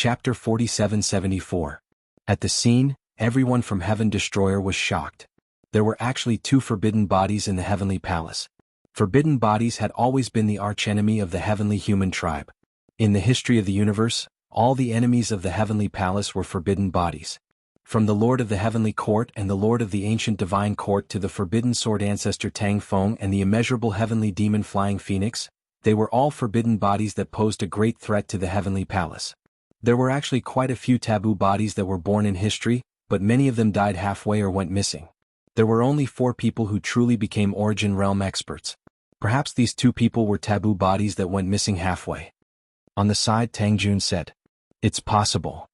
Chapter 4774. At the scene, everyone from Heaven Destroyer was shocked. There were actually two forbidden bodies in the Heavenly Palace. Forbidden bodies had always been the archenemy of the Heavenly Human Tribe. In the history of the universe, all the enemies of the Heavenly Palace were forbidden bodies. From the Lord of the Heavenly Court and the Lord of the Ancient Divine Court to the Forbidden Sword Ancestor Tang Feng and the immeasurable Heavenly Demon Flying Phoenix, they were all forbidden bodies that posed a great threat to the Heavenly Palace. There were actually quite a few taboo bodies that were born in history, but many of them died halfway or went missing. There were only 4 people who truly became Origin Realm experts. Perhaps these 2 people were taboo bodies that went missing halfway. On the side, Tang Jun said, "It's possible.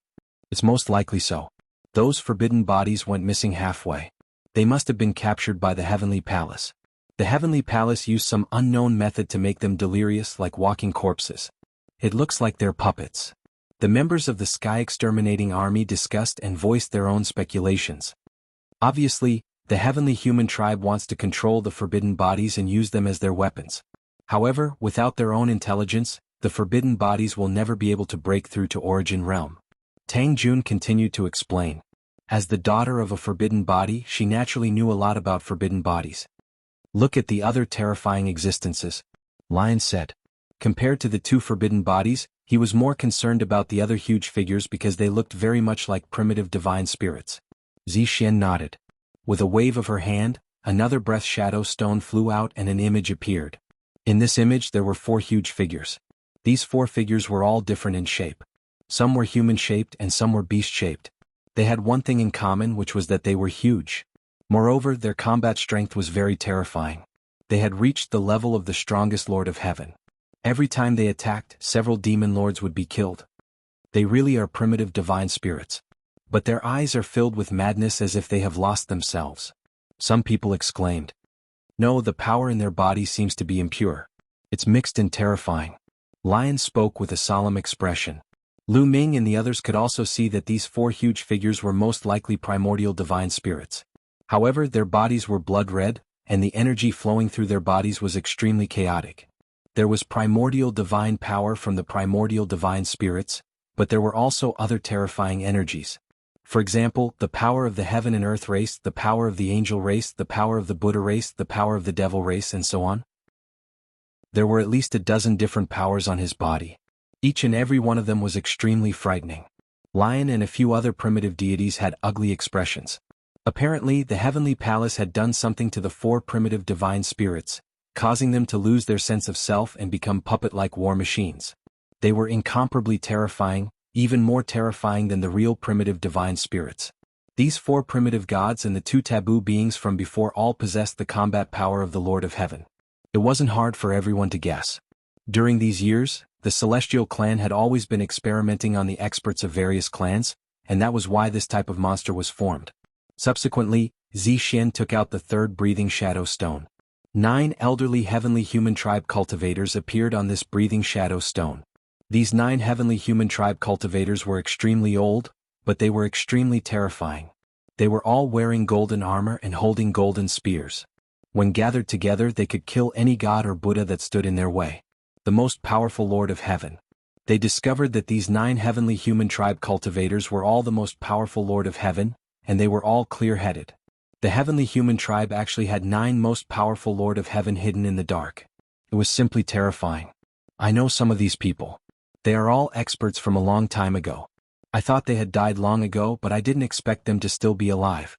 It's most likely so. Those forbidden bodies went missing halfway. They must have been captured by the Heavenly Palace. The Heavenly Palace used some unknown method to make them delirious like walking corpses. It looks like they're puppets." The members of the Sky Exterminating Army discussed and voiced their own speculations. Obviously, the Heavenly Human Tribe wants to control the forbidden bodies and use them as their weapons. However, without their own intelligence, the forbidden bodies will never be able to break through to Origin Realm. Tang Jun continued to explain. As the daughter of a forbidden body, she naturally knew a lot about forbidden bodies. "Look at the other terrifying existences," Lion said. Compared to the 2 forbidden bodies, he was more concerned about the other huge figures because they looked very much like primitive divine spirits. Zixuan nodded. With a wave of her hand, another breath shadow stone flew out and an image appeared. In this image there were 4 huge figures. These 4 figures were all different in shape. Some were human-shaped and some were beast-shaped. They had one thing in common, which was that they were huge. Moreover, their combat strength was very terrifying. They had reached the level of the strongest Lord of Heaven. Every time they attacked, several demon lords would be killed. They really are primitive divine spirits. But their eyes are filled with madness as if they have lost themselves. Some people exclaimed. No, the power in their body seems to be impure. It's mixed and terrifying. Lion spoke with a solemn expression. Lu Ming and the others could also see that these 4 huge figures were most likely primordial divine spirits. However, their bodies were blood red, and the energy flowing through their bodies was extremely chaotic. There was primordial divine power from the primordial divine spirits, but there were also other terrifying energies. For example, the power of the heaven and earth race, the power of the angel race, the power of the Buddha race, the power of the devil race, and so on. There were at least a dozen different powers on his body. Each and every one of them was extremely frightening. Lion and a few other primitive deities had ugly expressions. Apparently, the Heavenly Palace had done something to the 4 primitive divine spirits, causing them to lose their sense of self and become puppet-like war machines. They were incomparably terrifying, even more terrifying than the real primitive divine spirits. These 4 primitive gods and the 2 taboo beings from before all possessed the combat power of the Lord of Heaven. It wasn't hard for everyone to guess. During these years, the Celestial Clan had always been experimenting on the experts of various clans, and that was why this type of monster was formed. Subsequently, Zixuan took out the 3rd breathing shadow stone. 9 elderly Heavenly Human Tribe cultivators appeared on this breathing shadow stone. These 9 Heavenly Human Tribe cultivators were extremely old, but they were extremely terrifying. They were all wearing golden armor and holding golden spears. When gathered together, they could kill any god or Buddha that stood in their way. The most powerful Lord of Heaven. They discovered that these 9 Heavenly Human Tribe cultivators were all the most powerful Lord of Heaven, and they were all clear-headed. The Heavenly Human Tribe actually had 9 most powerful Lord of Heaven hidden in the dark. It was simply terrifying. I know some of these people. They are all experts from a long time ago. I thought they had died long ago, but I didn't expect them to still be alive.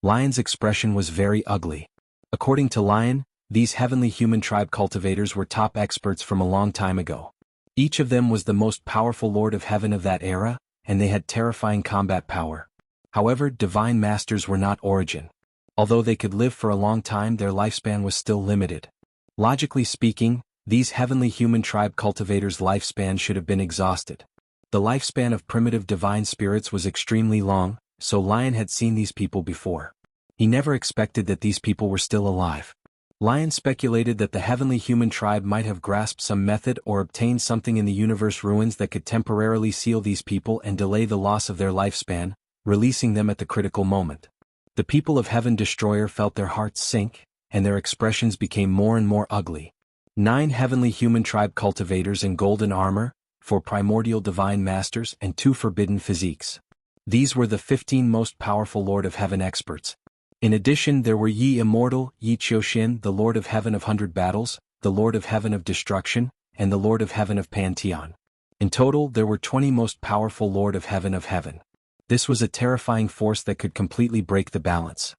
Lion's expression was very ugly. According to Lion, these Heavenly Human Tribe cultivators were top experts from a long time ago. Each of them was the most powerful Lord of Heaven of that era, and they had terrifying combat power. However, divine masters were not Origin. Although they could live for a long time, their lifespan was still limited. Logically speaking, these Heavenly Human Tribe cultivators' lifespan should have been exhausted. The lifespan of primitive divine spirits was extremely long, so Lion had seen these people before. He never expected that these people were still alive. Lion speculated that the Heavenly Human Tribe might have grasped some method or obtained something in the universe ruins that could temporarily seal these people and delay the loss of their lifespan, releasing them at the critical moment. The people of Heaven Destroyer felt their hearts sink, and their expressions became more and more ugly. 9 Heavenly Human Tribe cultivators in golden armor, 4 primordial divine masters and 2 forbidden physiques. These were the 15 most powerful Lord of Heaven experts. In addition there were Yi Immortal, Yi Qiuxin, the Lord of Heaven of 100 Battles, the Lord of Heaven of Destruction, and the Lord of Heaven of Pantheon. In total there were 20 most powerful Lord of Heaven of Heaven. This was a terrifying force that could completely break the balance.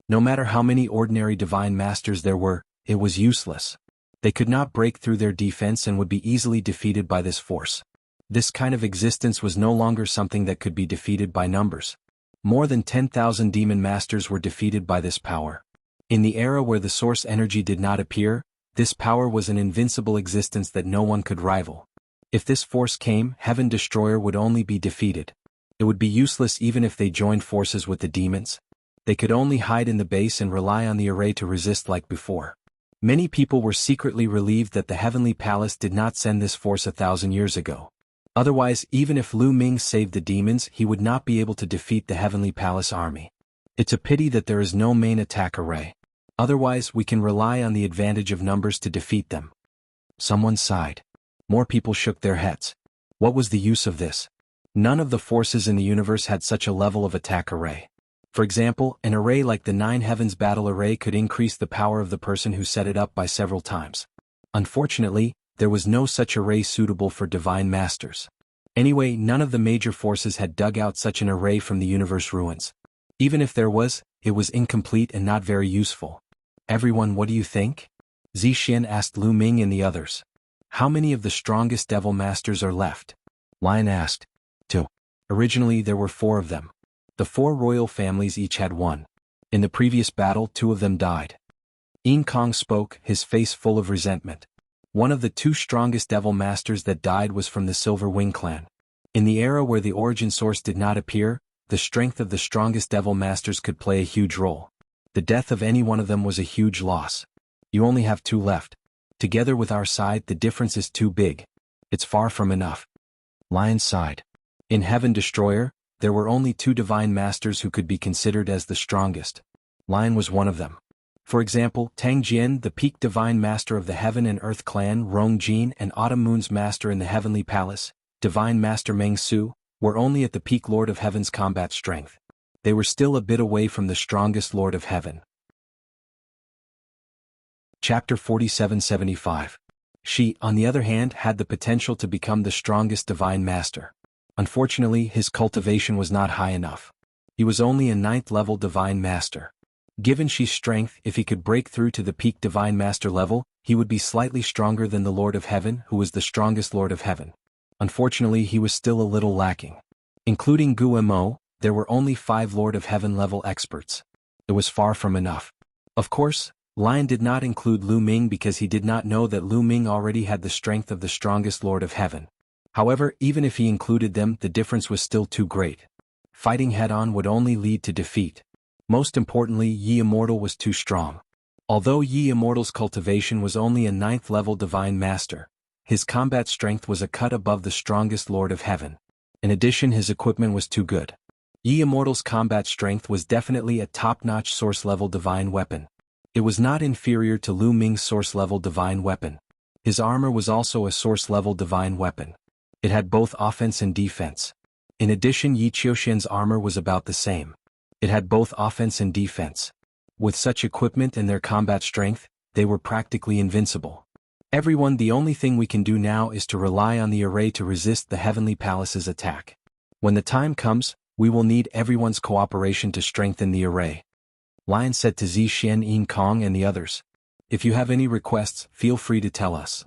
No matter how many ordinary divine masters there were, it was useless. They could not break through their defense and would be easily defeated by this force. This kind of existence was no longer something that could be defeated by numbers. More than 10,000 demon masters were defeated by this power. In the era where the source energy did not appear, this power was an invincible existence that no one could rival. If this force came, Heaven Destroyer would only be defeated. It would be useless even if they joined forces with the demons. They could only hide in the base and rely on the array to resist like before. Many people were secretly relieved that the Heavenly Palace did not send this force 1,000 years ago. Otherwise, even if Lu Ming saved the demons, he would not be able to defeat the Heavenly Palace army. It's a pity that there is no main attack array. Otherwise, we can rely on the advantage of numbers to defeat them. Someone sighed. More people shook their heads. What was the use of this? None of the forces in the universe had such a level of attack array. For example, an array like the 9 Heavens Battle Array could increase the power of the person who set it up by several times. Unfortunately, there was no such array suitable for divine masters. Anyway, none of the major forces had dug out such an array from the universe ruins. Even if there was, it was incomplete and not very useful. Everyone, what do you think? Zixin asked Lu Ming and the others. How many of the strongest devil masters are left? Lion asked. 2. Originally there were 4 of them. The 4 royal families each had 1. In the previous battle 2 of them died. Yin Kong spoke, his face full of resentment. One of the 2 strongest devil masters that died was from the Silver Wing clan. In the era where the origin source did not appear, the strength of the strongest devil masters could play a huge role. The death of any one of them was a huge loss. You only have 2 left. Together with our side, the difference is too big. It's far from enough. Lion sighed. In Heaven Destroyer, there were only 2 divine masters who could be considered as the strongest. Lion was one of them. For example, Tang Jian, the peak divine master of the Heaven and Earth clan, Rong Jin, and Autumn Moon's master in the Heavenly Palace, divine master Meng Su, were only at the peak Lord of Heaven's combat strength. They were still a bit away from the strongest Lord of Heaven. Chapter 4775. She, on the other hand, had the potential to become the strongest divine master. Unfortunately, his cultivation was not high enough. He was only a 9th level divine master. Given Shi's strength, if he could break through to the peak divine master level, he would be slightly stronger than the Lord of Heaven, who was the strongest Lord of Heaven. Unfortunately, he was still a little lacking. Including Gu Mo, there were only 5 Lord of Heaven level experts. It was far from enough. Of course, Lion did not include Lu Ming because he did not know that Lu Ming already had the strength of the strongest Lord of Heaven. However, even if he included them, the difference was still too great. Fighting head-on would only lead to defeat. Most importantly, Yi Immortal was too strong. Although Yi Immortal's cultivation was only a 9th level divine master, his combat strength was a cut above the strongest Lord of Heaven. In addition, his equipment was too good. Yi Immortal's combat strength was definitely a top-notch source-level divine weapon. It was not inferior to Lu Ming's source-level divine weapon. His armor was also a source-level divine weapon. It had both offense and defense. In addition, Yi Qiuxin's armor was about the same. It had both offense and defense. With such equipment and their combat strength, they were practically invincible. Everyone, the only thing we can do now is to rely on the array to resist the Heavenly Palace's attack. When the time comes, we will need everyone's cooperation to strengthen the array. Lion said to Zixin, Yin Kong and the others. If you have any requests, feel free to tell us.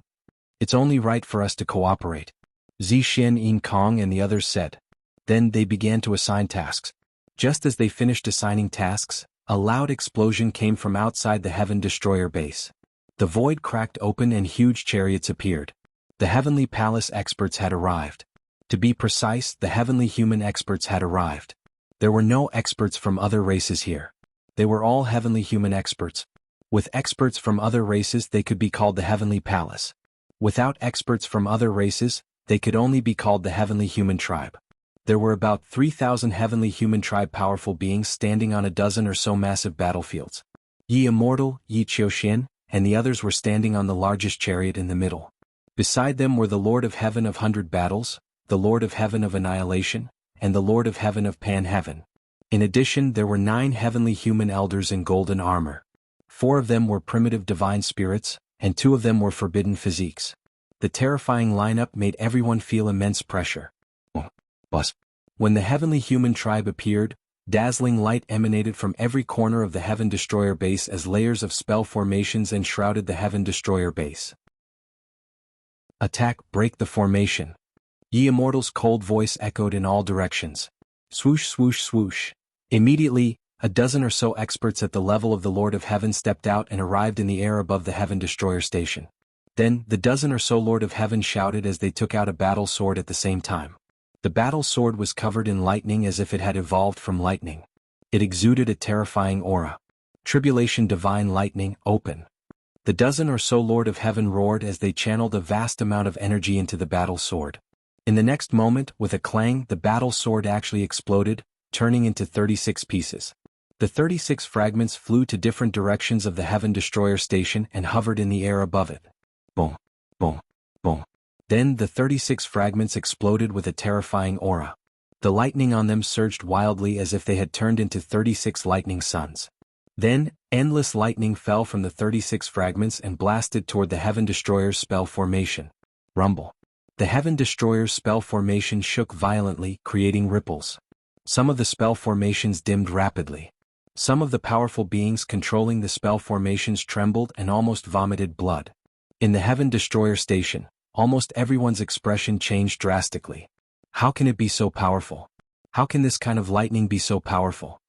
It's only right for us to cooperate. Zixin, Yin Kong and the others said. Then they began to assign tasks. Just as they finished assigning tasks, a loud explosion came from outside the Heaven Destroyer base. The void cracked open and huge chariots appeared. The Heavenly Palace experts had arrived. To be precise, the Heavenly Human experts had arrived. There were no experts from other races here. They were all Heavenly Human experts. With experts from other races, they could be called the Heavenly Palace. Without experts from other races, they could only be called the Heavenly Human Tribe. There were about 3,000 Heavenly Human Tribe powerful beings standing on a dozen or so massive battlefields. Yi Immortal, Yi Qiuxin, and the others were standing on the largest chariot in the middle. Beside them were the Lord of Heaven of 100 Battles, the Lord of Heaven of Annihilation, and the Lord of Heaven of Pan-Heaven. In addition, there were 9 heavenly human elders in golden armor. 4 of them were primitive divine spirits, and 2 of them were forbidden physiques. The terrifying lineup made everyone feel immense pressure. Bus. When the heavenly human tribe appeared, dazzling light emanated from every corner of the Heaven Destroyer base as layers of spell formations enshrouded the Heaven Destroyer base. Attack, break the formation. Ye Immortals' cold voice echoed in all directions. Swoosh, swoosh, swoosh. Immediately, a dozen or so experts at the level of the Lord of Heaven stepped out and arrived in the air above the Heaven Destroyer station. Then, the dozen or so Lord of Heaven shouted as they took out a battle sword at the same time. The battle sword was covered in lightning as if it had evolved from lightning. It exuded a terrifying aura. Tribulation divine lightning, open. The dozen or so Lord of Heaven roared as they channeled a vast amount of energy into the battle sword. In the next moment, with a clang, the battle sword actually exploded, turning into 36 pieces. The 36 fragments flew to different directions of the Heaven Destroyer station and hovered in the air above it. Boom, boom, boom. Then the 36 fragments exploded with a terrifying aura. The lightning on them surged wildly as if they had turned into 36 lightning suns. Then, endless lightning fell from the 36 fragments and blasted toward the Heaven Destroyer's spell formation. Rumble. The Heaven Destroyer's spell formation shook violently, creating ripples. Some of the spell formations dimmed rapidly. Some of the powerful beings controlling the spell formations trembled and almost vomited blood. In the Heaven Destroyer station, almost everyone's expression changed drastically. How can it be so powerful? How can this kind of lightning be so powerful?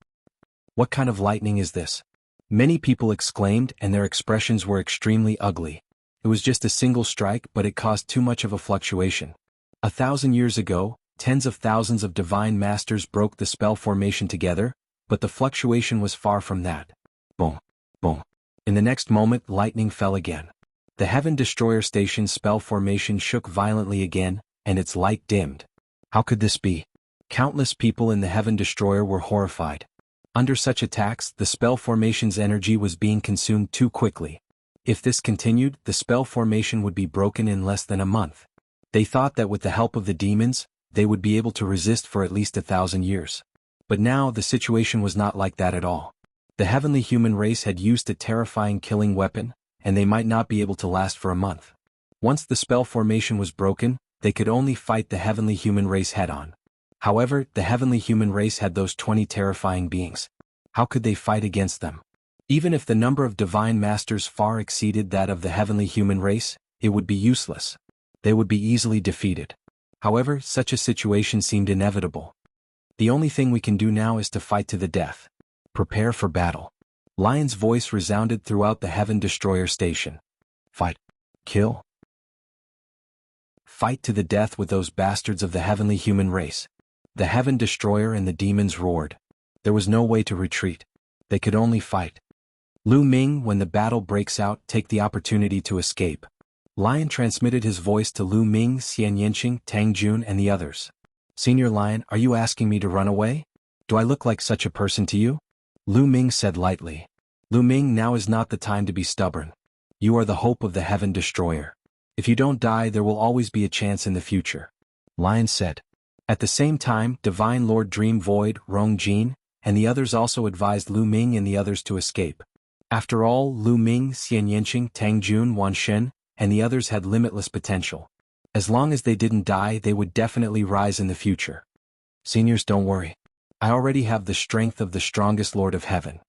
What kind of lightning is this? Many people exclaimed, and their expressions were extremely ugly. It was just a single strike, but it caused too much of a fluctuation. 1,000 years ago, tens of thousands of divine masters broke the spell formation together, but the fluctuation was far from that. Boom, boom. In the next moment, lightning fell again. The Heaven Destroyer station's spell formation shook violently again, and its light dimmed. How could this be? Countless people in the Heaven Destroyer were horrified. Under such attacks, the spell formation's energy was being consumed too quickly. If this continued, the spell formation would be broken in less than a month. They thought that with the help of the demons, they would be able to resist for at least 1,000 years. But now the situation was not like that at all. The heavenly human race had used a terrifying killing weapon, and they might not be able to last for a month. Once the spell formation was broken, they could only fight the heavenly human race head-on. However, the heavenly human race had those 20 terrifying beings. How could they fight against them? Even if the number of divine masters far exceeded that of the heavenly human race, it would be useless. They would be easily defeated. However, such a situation seemed inevitable. The only thing we can do now is to fight to the death. Prepare for battle. Lion's voice resounded throughout the Heaven Destroyer station. Fight. Kill. Fight to the death with those bastards of the heavenly human race. The Heaven Destroyer and the demons roared. There was no way to retreat. They could only fight. Lu Ming, when the battle breaks out, take the opportunity to escape. Lion transmitted his voice to Lu Ming, Xian Yinqing, Tang Jun, and the others. Senior Lion, are you asking me to run away? Do I look like such a person to you? Lu Ming said lightly. Lu Ming, now is not the time to be stubborn. You are the hope of the Heaven Destroyer. If you don't die, there will always be a chance in the future. Lion said. At the same time, Divine Lord Dream Void, Rong Jin, and the others also advised Lu Ming and the others to escape. After all, Lu Ming, Xian Yinqing, Tang Jun, Wan Shen, and the others had limitless potential. As long as they didn't die, they would definitely rise in the future. Seniors, don't worry. I already have the strength of the strongest Lord of Heaven.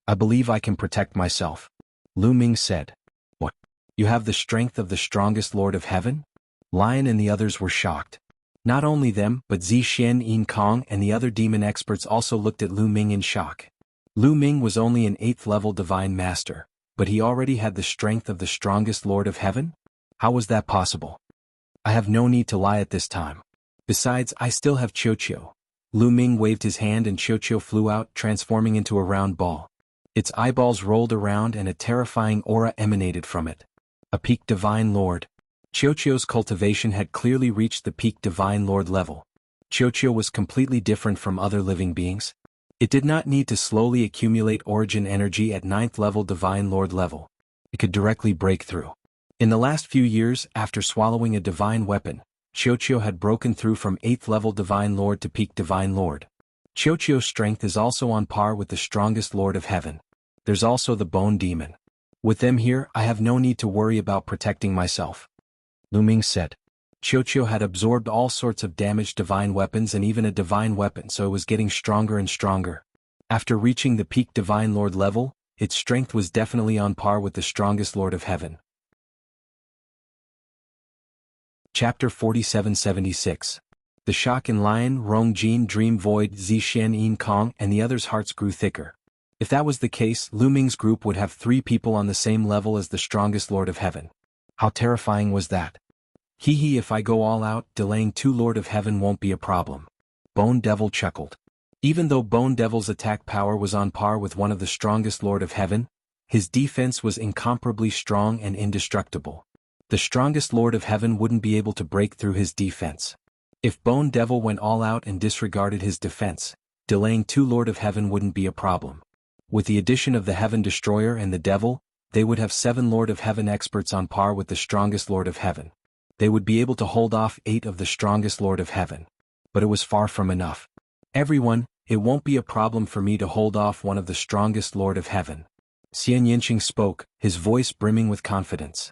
I believe I can protect myself. Lu Ming said. What? You have the strength of the strongest Lord of Heaven? Lion and the others were shocked. Not only them, but Zixin Yin Kong and the other demon experts also looked at Lu Ming in shock. Lu Ming was only an 8th level divine master, but he already had the strength of the strongest Lord of Heaven? How was that possible? I have no need to lie at this time. Besides, I still have Qiuqiu. Lu Ming waved his hand and Qiuqiu flew out, transforming into a round ball. Its eyeballs rolled around and a terrifying aura emanated from it. A peak divine lord. Qiuqiu's cultivation had clearly reached the peak divine lord level. Qiuqiu was completely different from other living beings. It did not need to slowly accumulate origin energy at 9th level divine lord level. It could directly break through. In the last few years after swallowing a divine weapon, Qiuqiu had broken through from 8th level Divine Lord to peak Divine Lord. Qiuqiu's strength is also on par with the strongest Lord of Heaven. There's also the Bone Demon. With them here, I have no need to worry about protecting myself. Lu Ming said. Qiuqiu had absorbed all sorts of damaged divine weapons and even a divine weapon, so it was getting stronger and stronger. After reaching the peak Divine Lord level, its strength was definitely on par with the strongest Lord of Heaven. Chapter 4776. The shock in Lion, Rongjin, Dream Void, Zishan, Yin Kong, and the others' hearts grew thicker. If that was the case, Lu Ming's group would have 3 people on the same level as the strongest Lord of Heaven. How terrifying was that? Hee, if I go all out, delaying 2 Lord of Heaven won't be a problem. Bone Devil chuckled. Even though Bone Devil's attack power was on par with one of the strongest Lord of Heaven, his defense was incomparably strong and indestructible. The strongest Lord of Heaven wouldn't be able to break through his defense. If Bone Devil went all out and disregarded his defense, delaying 2 Lord of Heaven wouldn't be a problem. With the addition of the Heaven Destroyer and the Devil, they would have 7 Lord of Heaven experts on par with the strongest Lord of Heaven. They would be able to hold off 8 of the strongest Lord of Heaven. But it was far from enough. Everyone, it won't be a problem for me to hold off one of the strongest Lord of Heaven. Xian Yanqing spoke, his voice brimming with confidence.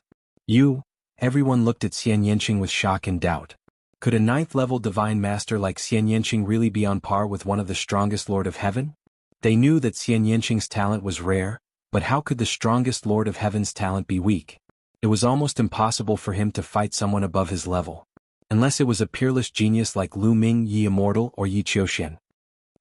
Everyone looked at Xian Yanqing with shock and doubt. Could a 9th level Divine Master like Xian Yanqing really be on par with one of the strongest Lord of Heaven? They knew that Xian Yanqing's talent was rare, but how could the strongest Lord of Heaven's talent be weak? It was almost impossible for him to fight someone above his level. Unless it was a peerless genius like Lu Ming, Yi Immortal, or Yi Qiuxian.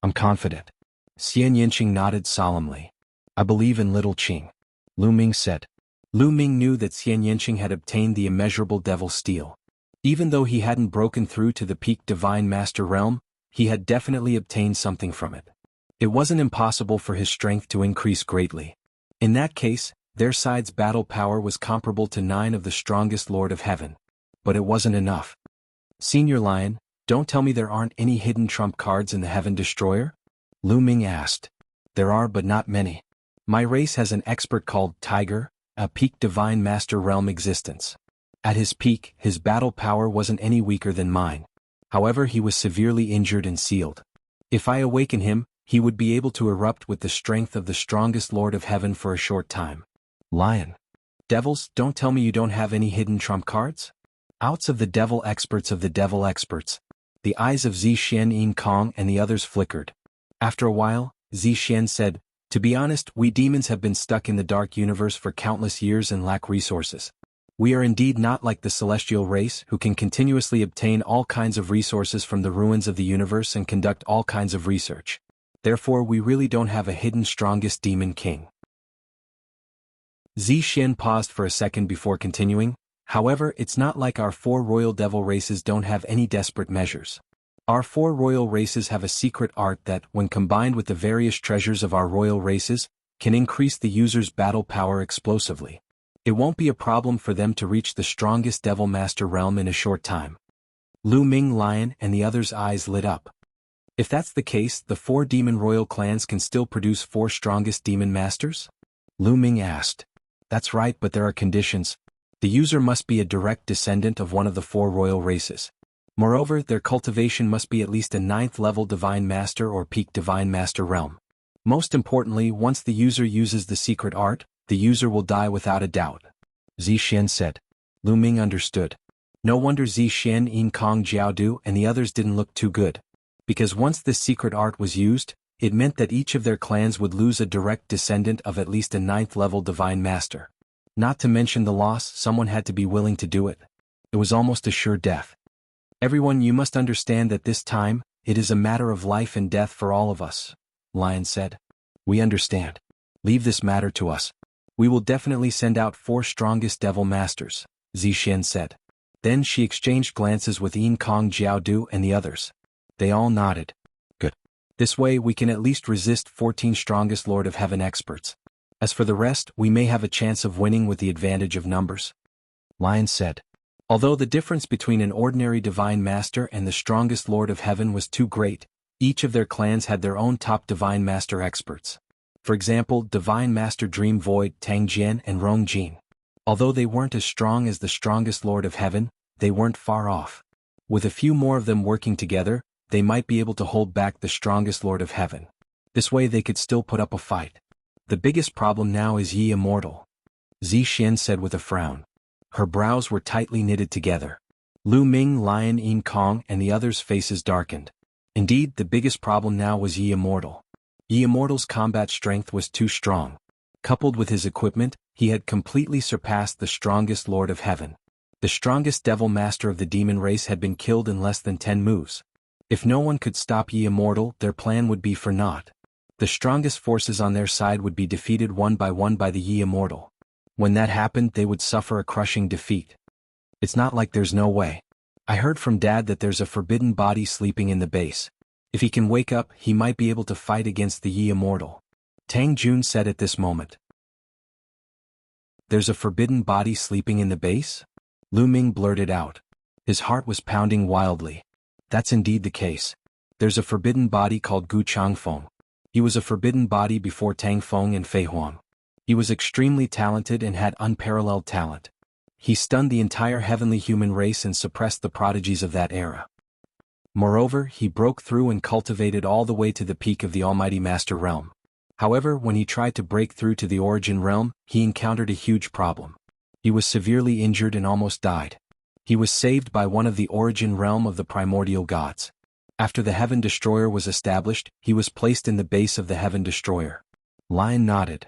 I'm confident. Xian Yanqing nodded solemnly. I believe in Little Qing. Lu Ming said. Lu Ming knew that Xian Yanqing had obtained the immeasurable Devil Steel. Even though he hadn't broken through to the peak Divine Master realm, he had definitely obtained something from it. It wasn't impossible for his strength to increase greatly. In that case, their side's battle power was comparable to 9 of the strongest Lord of Heaven. But it wasn't enough. Senior Lion, don't tell me there aren't any hidden trump cards in the Heaven Destroyer? Lu Ming asked. There are, but not many. My race has an expert called Tiger, a peak Divine Master realm existence. At his peak, his battle power wasn't any weaker than mine. However, he was severely injured and sealed. If I awaken him, he would be able to erupt with the strength of the strongest Lord of Heaven for a short time. Lion. Devils, don't tell me you don't have any hidden trump cards? Outs of the devil experts of the devil experts. The eyes of Zishan, Yin Kong, and the others flickered. After a while, Zishan said, to be honest, we demons have been stuck in the dark universe for countless years and lack resources. We are indeed not like the celestial race who can continuously obtain all kinds of resources from the ruins of the universe and conduct all kinds of research. Therefore, we really don't have a hidden strongest demon king. Zishan paused for a second before continuing. However, it's not like our 4 royal devil races don't have any desperate measures. Our 4 royal races have a secret art that, when combined with the various treasures of our royal races, can increase the user's battle power explosively. It won't be a problem for them to reach the strongest Devil Master realm in a short time. Lu Ming, Lion, and the others' eyes lit up. If that's the case, the 4 demon royal clans can still produce 4 strongest demon masters? Lu Ming asked. That's right, but there are conditions. The user must be a direct descendant of one of the 4 royal races. Moreover, their cultivation must be at least a 9th level Divine Master or peak Divine Master realm. Most importantly, once the user uses the secret art, the user will die without a doubt. Zishan said. Lu Ming understood. No wonder Zishan, Yin Kong, Jianghu, and the others didn't look too good. Because once this secret art was used, it meant that each of their clans would lose a direct descendant of at least a 9th level Divine Master. Not to mention the loss, someone had to be willing to do it. It was almost a sure death. Everyone, you must understand that this time, it is a matter of life and death for all of us, Lion said. We understand. Leave this matter to us. We will definitely send out 4 strongest devil masters, Zishan said. Then she exchanged glances with Yin Kong, Jianghu, and the others. They all nodded. Good. This way we can at least resist 14 strongest Lord of Heaven experts. As for the rest, we may have a chance of winning with the advantage of numbers. Lion said. Although the difference between an ordinary Divine Master and the strongest Lord of Heaven was too great, each of their clans had their own top Divine Master experts. For example, Divine Master Dream Void, Tang Jian, and Rongjin. Although they weren't as strong as the strongest Lord of Heaven, they weren't far off. With a few more of them working together, they might be able to hold back the strongest Lord of Heaven. This way they could still put up a fight. The biggest problem now is Yi Immortal, Zixin said with a frown. Her brows were tightly knitted together. Lu Ming, Lion Yin Kong and the others' faces darkened. Indeed, the biggest problem now was Yi Immortal. Yi Immortal's combat strength was too strong. Coupled with his equipment, he had completely surpassed the strongest Lord of Heaven. The strongest devil master of the demon race had been killed in less than 10 moves. If no one could stop Yi Immortal, their plan would be for naught. The strongest forces on their side would be defeated one by the Yi Immortal. When that happened, they would suffer a crushing defeat. It's not like there's no way. I heard from Dad that there's a forbidden body sleeping in the base. If he can wake up, he might be able to fight against the Yi Immortal, Tang Jun said at this moment. There's a forbidden body sleeping in the base? Lu Ming blurted out. His heart was pounding wildly. That's indeed the case. There's a forbidden body called Gu Changfeng. He was a forbidden body before Tang Feng and Fei Huang. He was extremely talented and had unparalleled talent. He stunned the entire heavenly human race and suppressed the prodigies of that era. Moreover, he broke through and cultivated all the way to the peak of the Almighty Master Realm. However, when he tried to break through to the Origin Realm, he encountered a huge problem. He was severely injured and almost died. He was saved by one of the Origin Realm of the primordial gods. After the Heaven Destroyer was established, he was placed in the base of the Heaven Destroyer. Lion nodded.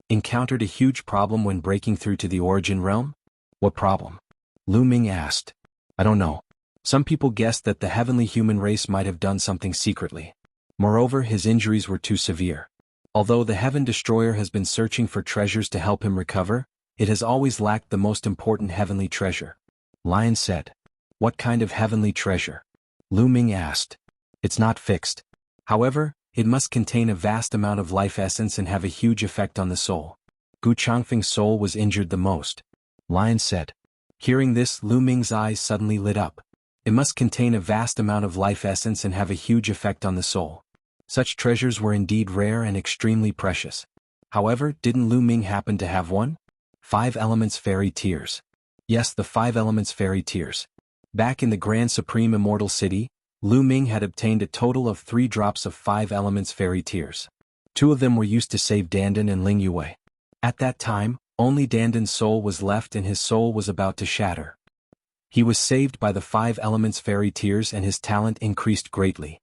Encountered a huge problem when breaking through to the Origin Realm? What problem? Lu Ming asked. I don't know. Some people guessed that the heavenly human race might have done something secretly. Moreover, his injuries were too severe. Although the Heaven Destroyer has been searching for treasures to help him recover, it has always lacked the most important heavenly treasure. Lion said. What kind of heavenly treasure? Lu Ming asked. It's not fixed. However, it must contain a vast amount of life essence and have a huge effect on the soul. Gu Changfeng's soul was injured the most. Lion said. Hearing this, Lu Ming's eyes suddenly lit up. It must contain a vast amount of life essence and have a huge effect on the soul. Such treasures were indeed rare and extremely precious. However, didn't Lu Ming happen to have one? 5 Elements Fairy Tears. Yes, the 5 Elements Fairy Tears. Back in the Grand Supreme Immortal City, Lu Ming had obtained a total of 3 drops of 5 Elements Fairy Tears. 2 of them were used to save Dandan and Ling Yue. At that time, only Dandan's soul was left and his soul was about to shatter. He was saved by the 5 Elements Fairy Tears and his talent increased greatly.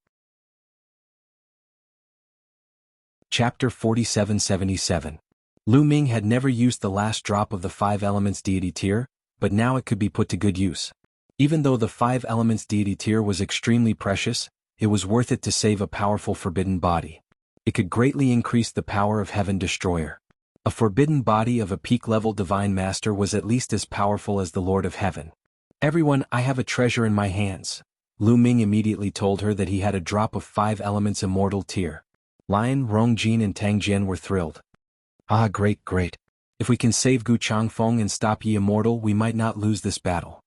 Chapter 4777. Lu Ming had never used the last drop of the 5 Elements Deity Tier, but now it could be put to good use. Even though the 5 Elements Deity Tier was extremely precious, it was worth it to save a powerful forbidden body. It could greatly increase the power of Heaven Destroyer. A forbidden body of a peak-level Divine Master was at least as powerful as the Lord of Heaven. Everyone, I have a treasure in my hands. Lu Ming immediately told her that he had a drop of 5 Elements Immortal Tier. Lion, Rongjin and Tang Jian were thrilled. Ah, great, great. If we can save Gu Changfeng and stop Yi Immortal, we might not lose this battle.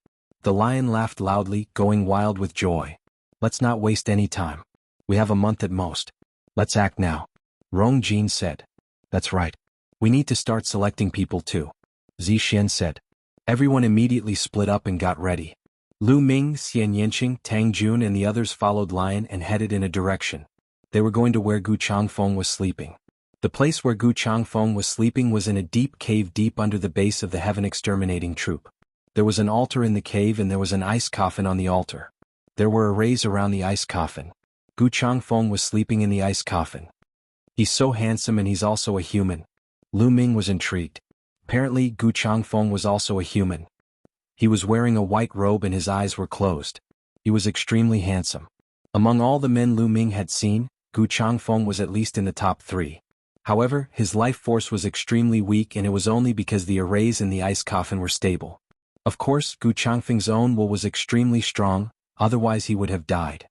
The lion laughed loudly, going wild with joy. Let's not waste any time. We have a month at most. Let's act now. Rongjin said. That's right. We need to start selecting people too. Zixin said. Everyone immediately split up and got ready. Lu Ming, Xian Yanqing, Tang Jun and the others followed Lion and headed in a direction. They were going to where Gu Changfeng was sleeping. The place where Gu Changfeng was sleeping was in a deep cave deep under the base of the Heaven Exterminating Troop. There was an altar in the cave and there was an ice coffin on the altar. There were arrays around the ice coffin. Gu Changfeng was sleeping in the ice coffin. He's so handsome and he's also a human. Lu Ming was intrigued. Apparently, Gu Changfeng was also a human. He was wearing a white robe and his eyes were closed. He was extremely handsome. Among all the men Lu Ming had seen, Gu Changfeng was at least in the top 3. However, his life force was extremely weak and it was only because the arrays in the ice coffin were stable. Of course, Gu Changfeng's own will was extremely strong, otherwise he would have died.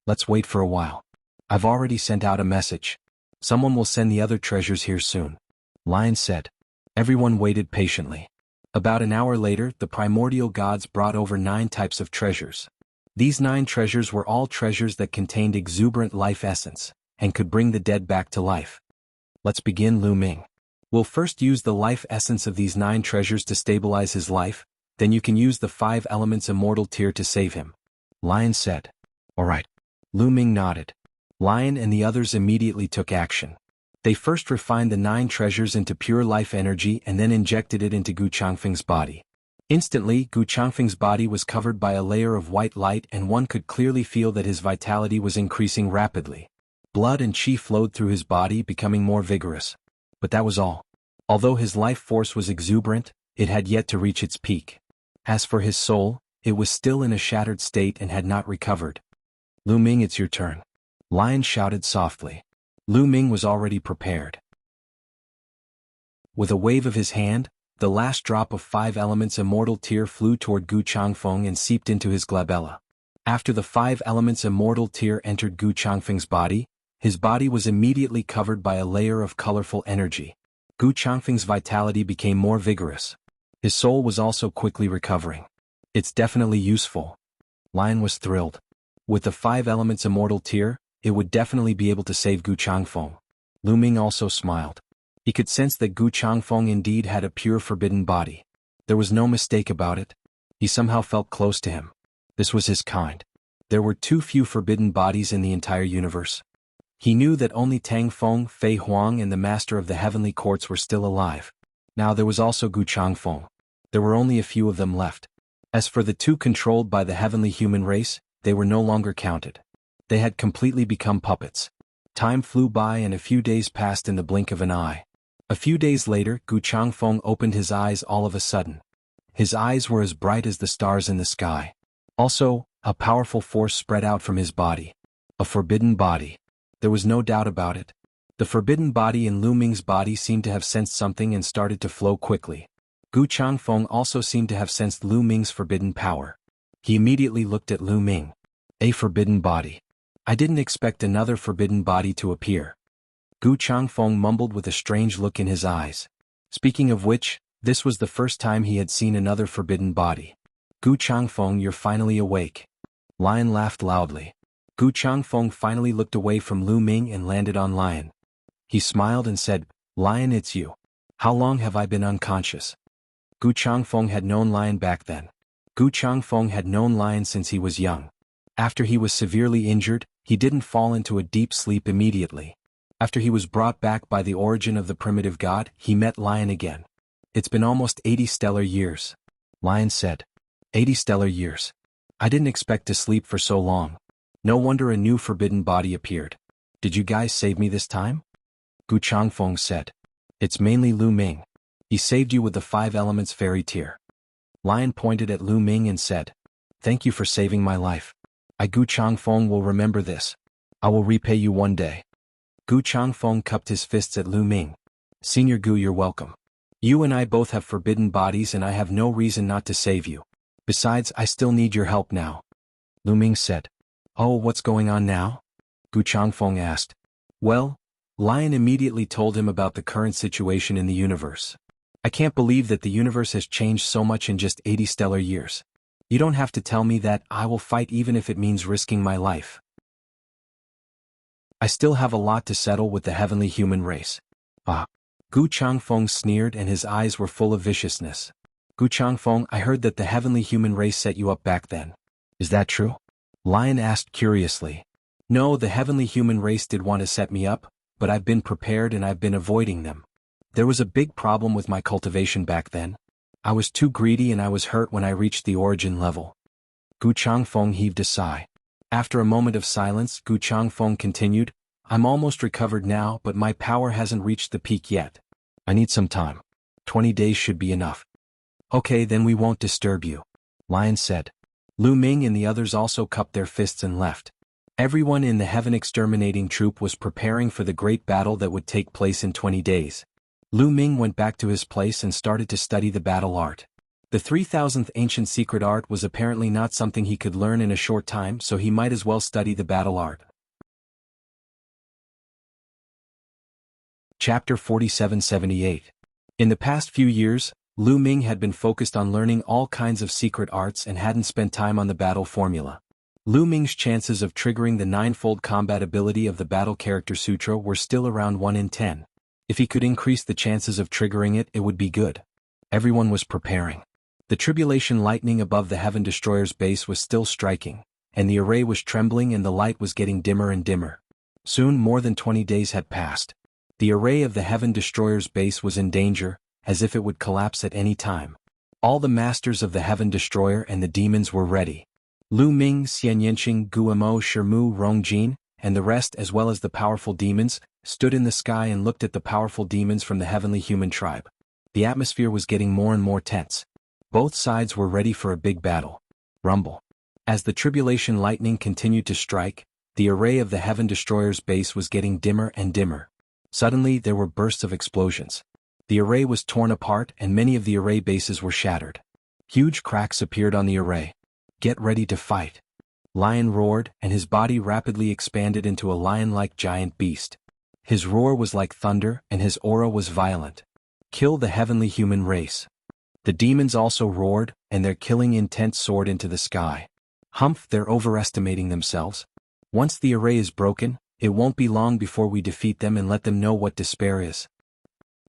Let's wait for a while. I've already sent out a message. Someone will send the other treasures here soon. Lion said. Everyone waited patiently. About an hour later, the primordial gods brought over 9 types of treasures. These 9 treasures were all treasures that contained exuberant life essence, and could bring the dead back to life. Let's begin, Lu Ming. We'll first use the life essence of these 9 treasures to stabilize his life, then you can use the 5 elements immortal tier to save him. Lion said. Alright. Lu Ming nodded. Lion and the others immediately took action. They first refined the 9 treasures into pure life energy and then injected it into Gu Changfeng's body. Instantly, Gu Changfeng's body was covered by a layer of white light and one could clearly feel that his vitality was increasing rapidly. Blood and qi flowed through his body, becoming more vigorous. But that was all. Although his life force was exuberant, it had yet to reach its peak. As for his soul, it was still in a shattered state and had not recovered. Lu Ming, it's your turn. Lion shouted softly. Lu Ming was already prepared. With a wave of his hand, the last drop of 5 elements immortal tear flew toward Gu Changfeng and seeped into his glabella. After the 5 elements immortal tear entered Gu Changfeng's body, his body was immediately covered by a layer of colorful energy. Gu Changfeng's vitality became more vigorous. His soul was also quickly recovering. It's definitely useful. Lion was thrilled. With the 5 elements immortal tear, it would definitely be able to save Gu Changfeng. Lu Ming also smiled. He could sense that Gu Changfeng indeed had a pure forbidden body. There was no mistake about it. He somehow felt close to him. This was his kind. There were too few forbidden bodies in the entire universe. He knew that only Tang Feng, Fei Huang and the Master of the Heavenly Courts were still alive. Now there was also Gu Changfeng. There were only a few of them left. As for the 2 controlled by the heavenly human race, they were no longer counted. They had completely become puppets. Time flew by and a few days passed in the blink of an eye. A few days later, Gu Changfeng opened his eyes all of a sudden. His eyes were as bright as the stars in the sky. Also, a powerful force spread out from his body. A forbidden body. There was no doubt about it. The forbidden body in Lu Ming's body seemed to have sensed something and started to flow quickly. Gu Changfeng also seemed to have sensed Lu Ming's forbidden power. He immediately looked at Lu Ming. A forbidden body. I didn't expect another forbidden body to appear. Gu Changfeng mumbled with a strange look in his eyes. Speaking of which, this was the first time he had seen another forbidden body. Gu Changfeng, you're finally awake. Lion laughed loudly. Gu Changfeng finally looked away from Lu Ming and landed on Lion. He smiled and said, Lion, it's you. How long have I been unconscious? Gu Changfeng had known Lion back then. Gu Changfeng had known Lion since he was young. After he was severely injured, he didn't fall into a deep sleep immediately. After he was brought back by the origin of the primitive god, he met Lion again. It's been almost 80 stellar years. Lion said. 80 stellar years. I didn't expect to sleep for so long. No wonder a new forbidden body appeared. Did you guys save me this time? Gu Changfeng said. It's mainly Lu Ming. He saved you with the 5 elements fairy tier. Lion pointed at Lu Ming and said, Thank you for saving my life. I Gu Changfeng will remember this. I will repay you one day. Gu Changfeng cupped his fists at Lu Ming. Senior Gu, you're welcome. You and I both have forbidden bodies and I have no reason not to save you. Besides, I still need your help now. Lu Ming said. Oh, what's going on now? Gu Changfeng asked. Well, Lion immediately told him about the current situation in the universe. I can't believe that the universe has changed so much in just 80 stellar years. You don't have to tell me that. I will fight even if it means risking my life. I still have a lot to settle with the heavenly human race. Ah. Gu Changfeng sneered and his eyes were full of viciousness. Gu Changfeng, I heard that the heavenly human race set you up back then. Is that true? Lion asked curiously. No, the heavenly human race did want to set me up, but I've been prepared and I've been avoiding them. There was a big problem with my cultivation back then. I was too greedy and I was hurt when I reached the origin level. Gu Changfeng heaved a sigh. After a moment of silence, Gu Changfeng continued, I'm almost recovered now, but my power hasn't reached the peak yet. I need some time. 20 days should be enough. Okay, then we won't disturb you. Lion said. Lu Ming and the others also cupped their fists and left. Everyone in the Heaven Exterminating Troop was preparing for the great battle that would take place in 20 days. Lu Ming went back to his place and started to study the battle art. The 3000th ancient secret art was apparently not something he could learn in a short time, so he might as well study the battle art. Chapter 4778. In the past few years, Lu Ming had been focused on learning all kinds of secret arts and hadn't spent time on the battle formula. Lu Ming's chances of triggering the 9-fold combat ability of the Battle Character Sutra were still around 1 in 10. If he could increase the chances of triggering it, it would be good. Everyone was preparing. The tribulation lightning above the Heaven Destroyer's base was still striking, and the array was trembling and the light was getting dimmer and dimmer. Soon more than 20 days had passed. The array of the Heaven Destroyer's base was in danger, as if it would collapse at any time. All the masters of the Heaven Destroyer and the demons were ready. Lu Ming, Xianyanqing, Guimo, Shermu, Rongjin, and the rest as well as the powerful demons, stood in the sky and looked at the powerful demons from the heavenly human tribe. The atmosphere was getting more and more tense. Both sides were ready for a big battle. Rumble. As the tribulation lightning continued to strike, the array of the Heaven Destroyer's base was getting dimmer and dimmer. Suddenly there were bursts of explosions. The array was torn apart and many of the array bases were shattered. Huge cracks appeared on the array. Get ready to fight. Lion roared, and his body rapidly expanded into a lion-like giant beast. His roar was like thunder, and his aura was violent. Kill the heavenly human race. The demons also roared, and their killing intent soared into the sky. Humph, they're overestimating themselves. Once the array is broken, it won't be long before we defeat them and let them know what despair is.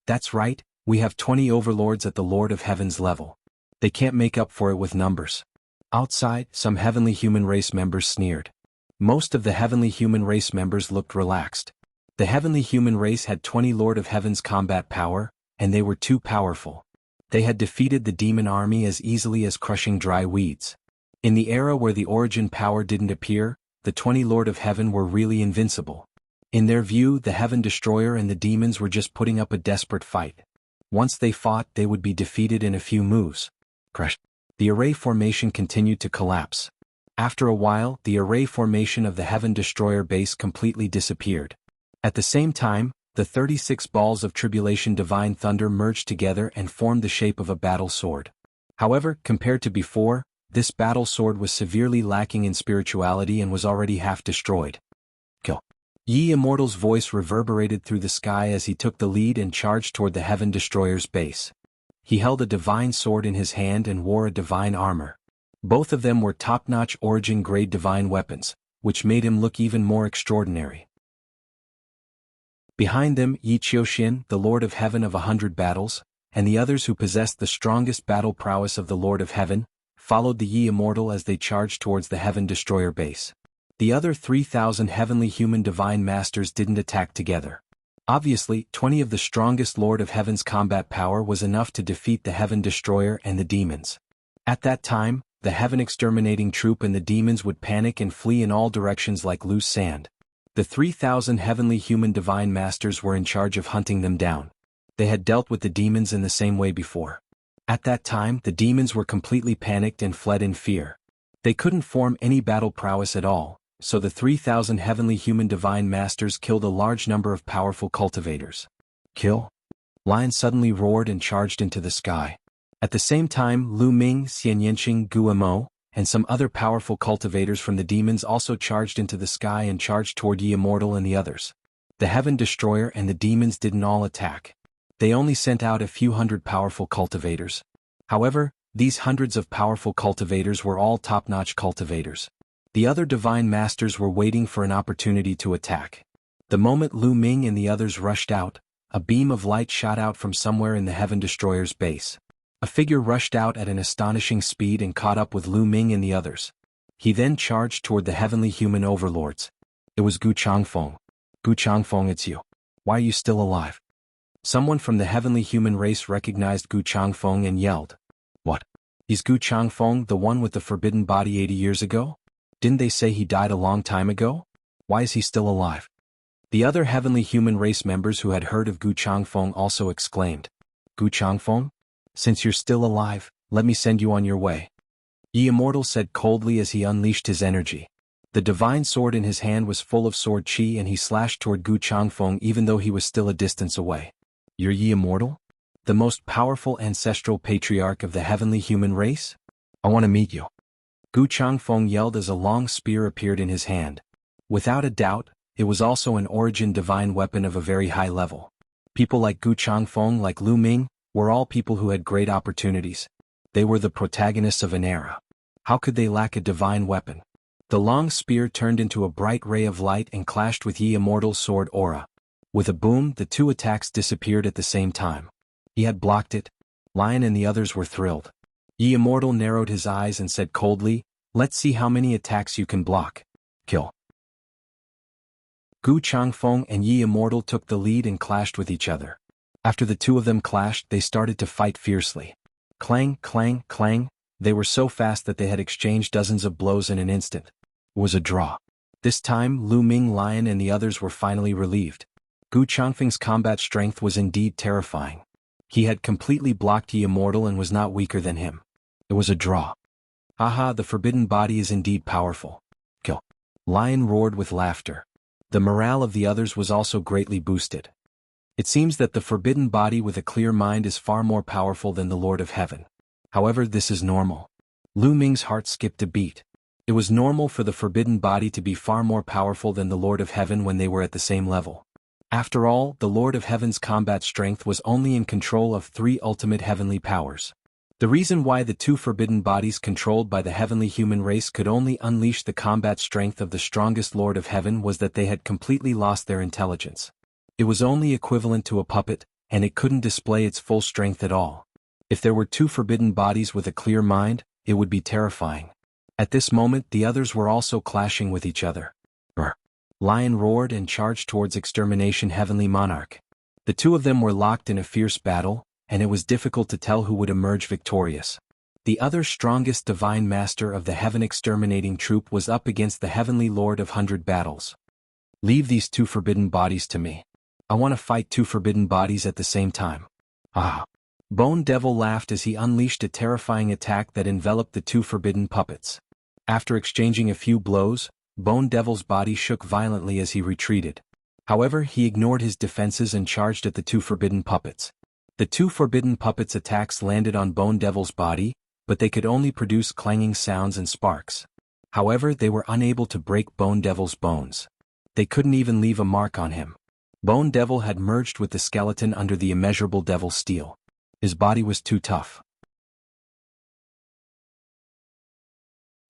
That's right, we have 20 overlords at the Lord of Heaven's level. They can't make up for it with numbers. Outside, some heavenly human race members sneered. Most of the heavenly human race members looked relaxed. The heavenly human race had 20 Lord of Heaven's combat power, and they were too powerful. They had defeated the demon army as easily as crushing dry weeds. In the era where the origin power didn't appear, the 20 Lord of Heaven were really invincible. In their view, the Heaven Destroyer and the demons were just putting up a desperate fight. Once they fought, they would be defeated in a few moves. Crash. The array formation continued to collapse. After a while, the array formation of the Heaven Destroyer base completely disappeared. At the same time, the 36 balls of tribulation divine thunder merged together and formed the shape of a battle sword. However, compared to before, this battle sword was severely lacking in spirituality and was already half destroyed. Kill. Yi Immortal's voice reverberated through the sky as he took the lead and charged toward the Heaven Destroyer's base. He held a divine sword in his hand and wore a divine armor. Both of them were top-notch origin-grade divine weapons, which made him look even more extraordinary. Behind them, Yi Qiuxian, the Lord of Heaven of 100 battles, and the others who possessed the strongest battle prowess of the Lord of Heaven, followed the Yi Immortal as they charged towards the Heaven Destroyer base. The other 3,000 heavenly human divine masters didn't attack together. Obviously, 20 of the strongest Lord of Heaven's combat power was enough to defeat the Heaven Destroyer and the demons. At that time, the Heaven Exterminating Troop and the demons would panic and flee in all directions like loose sand. The 3,000 heavenly human divine masters were in charge of hunting them down. They had dealt with the demons in the same way before. At that time, the demons were completely panicked and fled in fear. They couldn't form any battle prowess at all, so the 3,000 heavenly human divine masters killed a large number of powerful cultivators. Kill? Lion suddenly roared and charged into the sky. At the same time, Lu Ming, Xianyanqing, Guimo, and some other powerful cultivators from the demons also charged into the sky and charged toward Yi Immortal and the others. The Heaven Destroyer and the demons didn't all attack. They only sent out a few hundred powerful cultivators. However, these hundreds of powerful cultivators were all top-notch cultivators. The other divine masters were waiting for an opportunity to attack. The moment Lu Ming and the others rushed out, a beam of light shot out from somewhere in the Heaven Destroyer's base. A figure rushed out at an astonishing speed and caught up with Lu Ming and the others. He then charged toward the heavenly human overlords. It was Gu Changfeng. Gu Changfeng, it's you. Why are you still alive? Someone from the heavenly human race recognized Gu Changfeng and yelled. What? Is Gu Changfeng the one with the forbidden body 80 years ago? Didn't they say he died a long time ago? Why is he still alive? The other heavenly human race members who had heard of Gu Changfeng also exclaimed. Gu Changfeng? Since you're still alive, let me send you on your way. Yi Immortal said coldly as he unleashed his energy. The divine sword in his hand was full of sword chi and he slashed toward Gu Changfeng even though he was still a distance away. You're Yi Immortal? The most powerful ancestral patriarch of the heavenly human race? I want to meet you. Gu Changfeng yelled as a long spear appeared in his hand. Without a doubt, it was also an origin divine weapon of a very high level. People like Gu Changfeng, like Lu Ming, were all people who had great opportunities. They were the protagonists of an era. How could they lack a divine weapon? The long spear turned into a bright ray of light and clashed with Yi Immortal's sword aura. With a boom, the two attacks disappeared at the same time. He had blocked it. Lion and the others were thrilled. Yi Immortal narrowed his eyes and said coldly, "Let's see how many attacks you can block." Kill. Gu Changfeng and Yi Immortal took the lead and clashed with each other. After the two of them clashed, they started to fight fiercely. Clang, clang, clang. They were so fast that they had exchanged dozens of blows in an instant. It was a draw. This time, Lu Ming Lion and the others were finally relieved. Gu Changfeng's combat strength was indeed terrifying. He had completely blocked Yi Immortal and was not weaker than him. It was a draw. Haha, the forbidden body is indeed powerful. Kill. Lion roared with laughter. The morale of the others was also greatly boosted. It seems that the forbidden body with a clear mind is far more powerful than the Lord of Heaven. However, this is normal. Lu Ming's heart skipped a beat. It was normal for the forbidden body to be far more powerful than the Lord of Heaven when they were at the same level. After all, the Lord of Heaven's combat strength was only in control of 3 ultimate heavenly powers. The reason why the 2 forbidden bodies controlled by the heavenly human race could only unleash the combat strength of the strongest Lord of Heaven was that they had completely lost their intelligence. It was only equivalent to a puppet, and it couldn't display its full strength at all. If there were 2 forbidden bodies with a clear mind, it would be terrifying. At this moment, the others were also clashing with each other. Lion roared and charged towards Extermination Heavenly Monarch. The two of them were locked in a fierce battle, and it was difficult to tell who would emerge victorious. The other strongest divine master of the Heaven Exterminating Troop was up against the Heavenly Lord of 100 Battles. "Leave these 2 forbidden bodies to me. I want to fight 2 forbidden bodies at the same time." Ah! Bone Devil laughed as he unleashed a terrifying attack that enveloped the 2 forbidden puppets. After exchanging a few blows, Bone Devil's body shook violently as he retreated. However, he ignored his defenses and charged at the 2 forbidden puppets. The 2 forbidden puppets' attacks landed on Bone Devil's body, but they could only produce clanging sounds and sparks. However, they were unable to break Bone Devil's bones. They couldn't even leave a mark on him. Bone Devil had merged with the skeleton under the immeasurable devil steel. His body was too tough.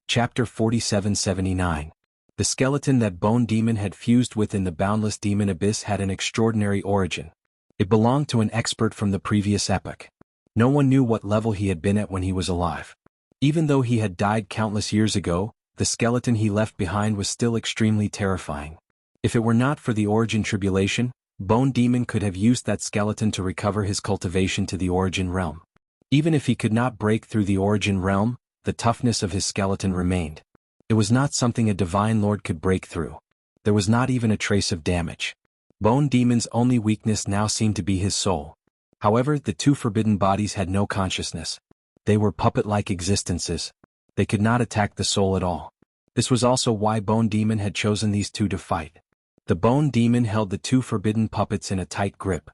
Chapter 4779. The skeleton that Bone Demon had fused with in the boundless demon abyss had an extraordinary origin. It belonged to an expert from the previous epoch. No one knew what level he had been at when he was alive. Even though he had died countless years ago, the skeleton he left behind was still extremely terrifying. If it were not for the origin tribulation, Bone Demon could have used that skeleton to recover his cultivation to the origin realm. Even if he could not break through the origin realm, the toughness of his skeleton remained. It was not something a divine lord could break through. There was not even a trace of damage. Bone Demon's only weakness now seemed to be his soul. However, the 2 forbidden bodies had no consciousness. They were puppet-like existences. They could not attack the soul at all. This was also why Bone Demon had chosen these 2 to fight. The Bone Demon held the 2 forbidden puppets in a tight grip.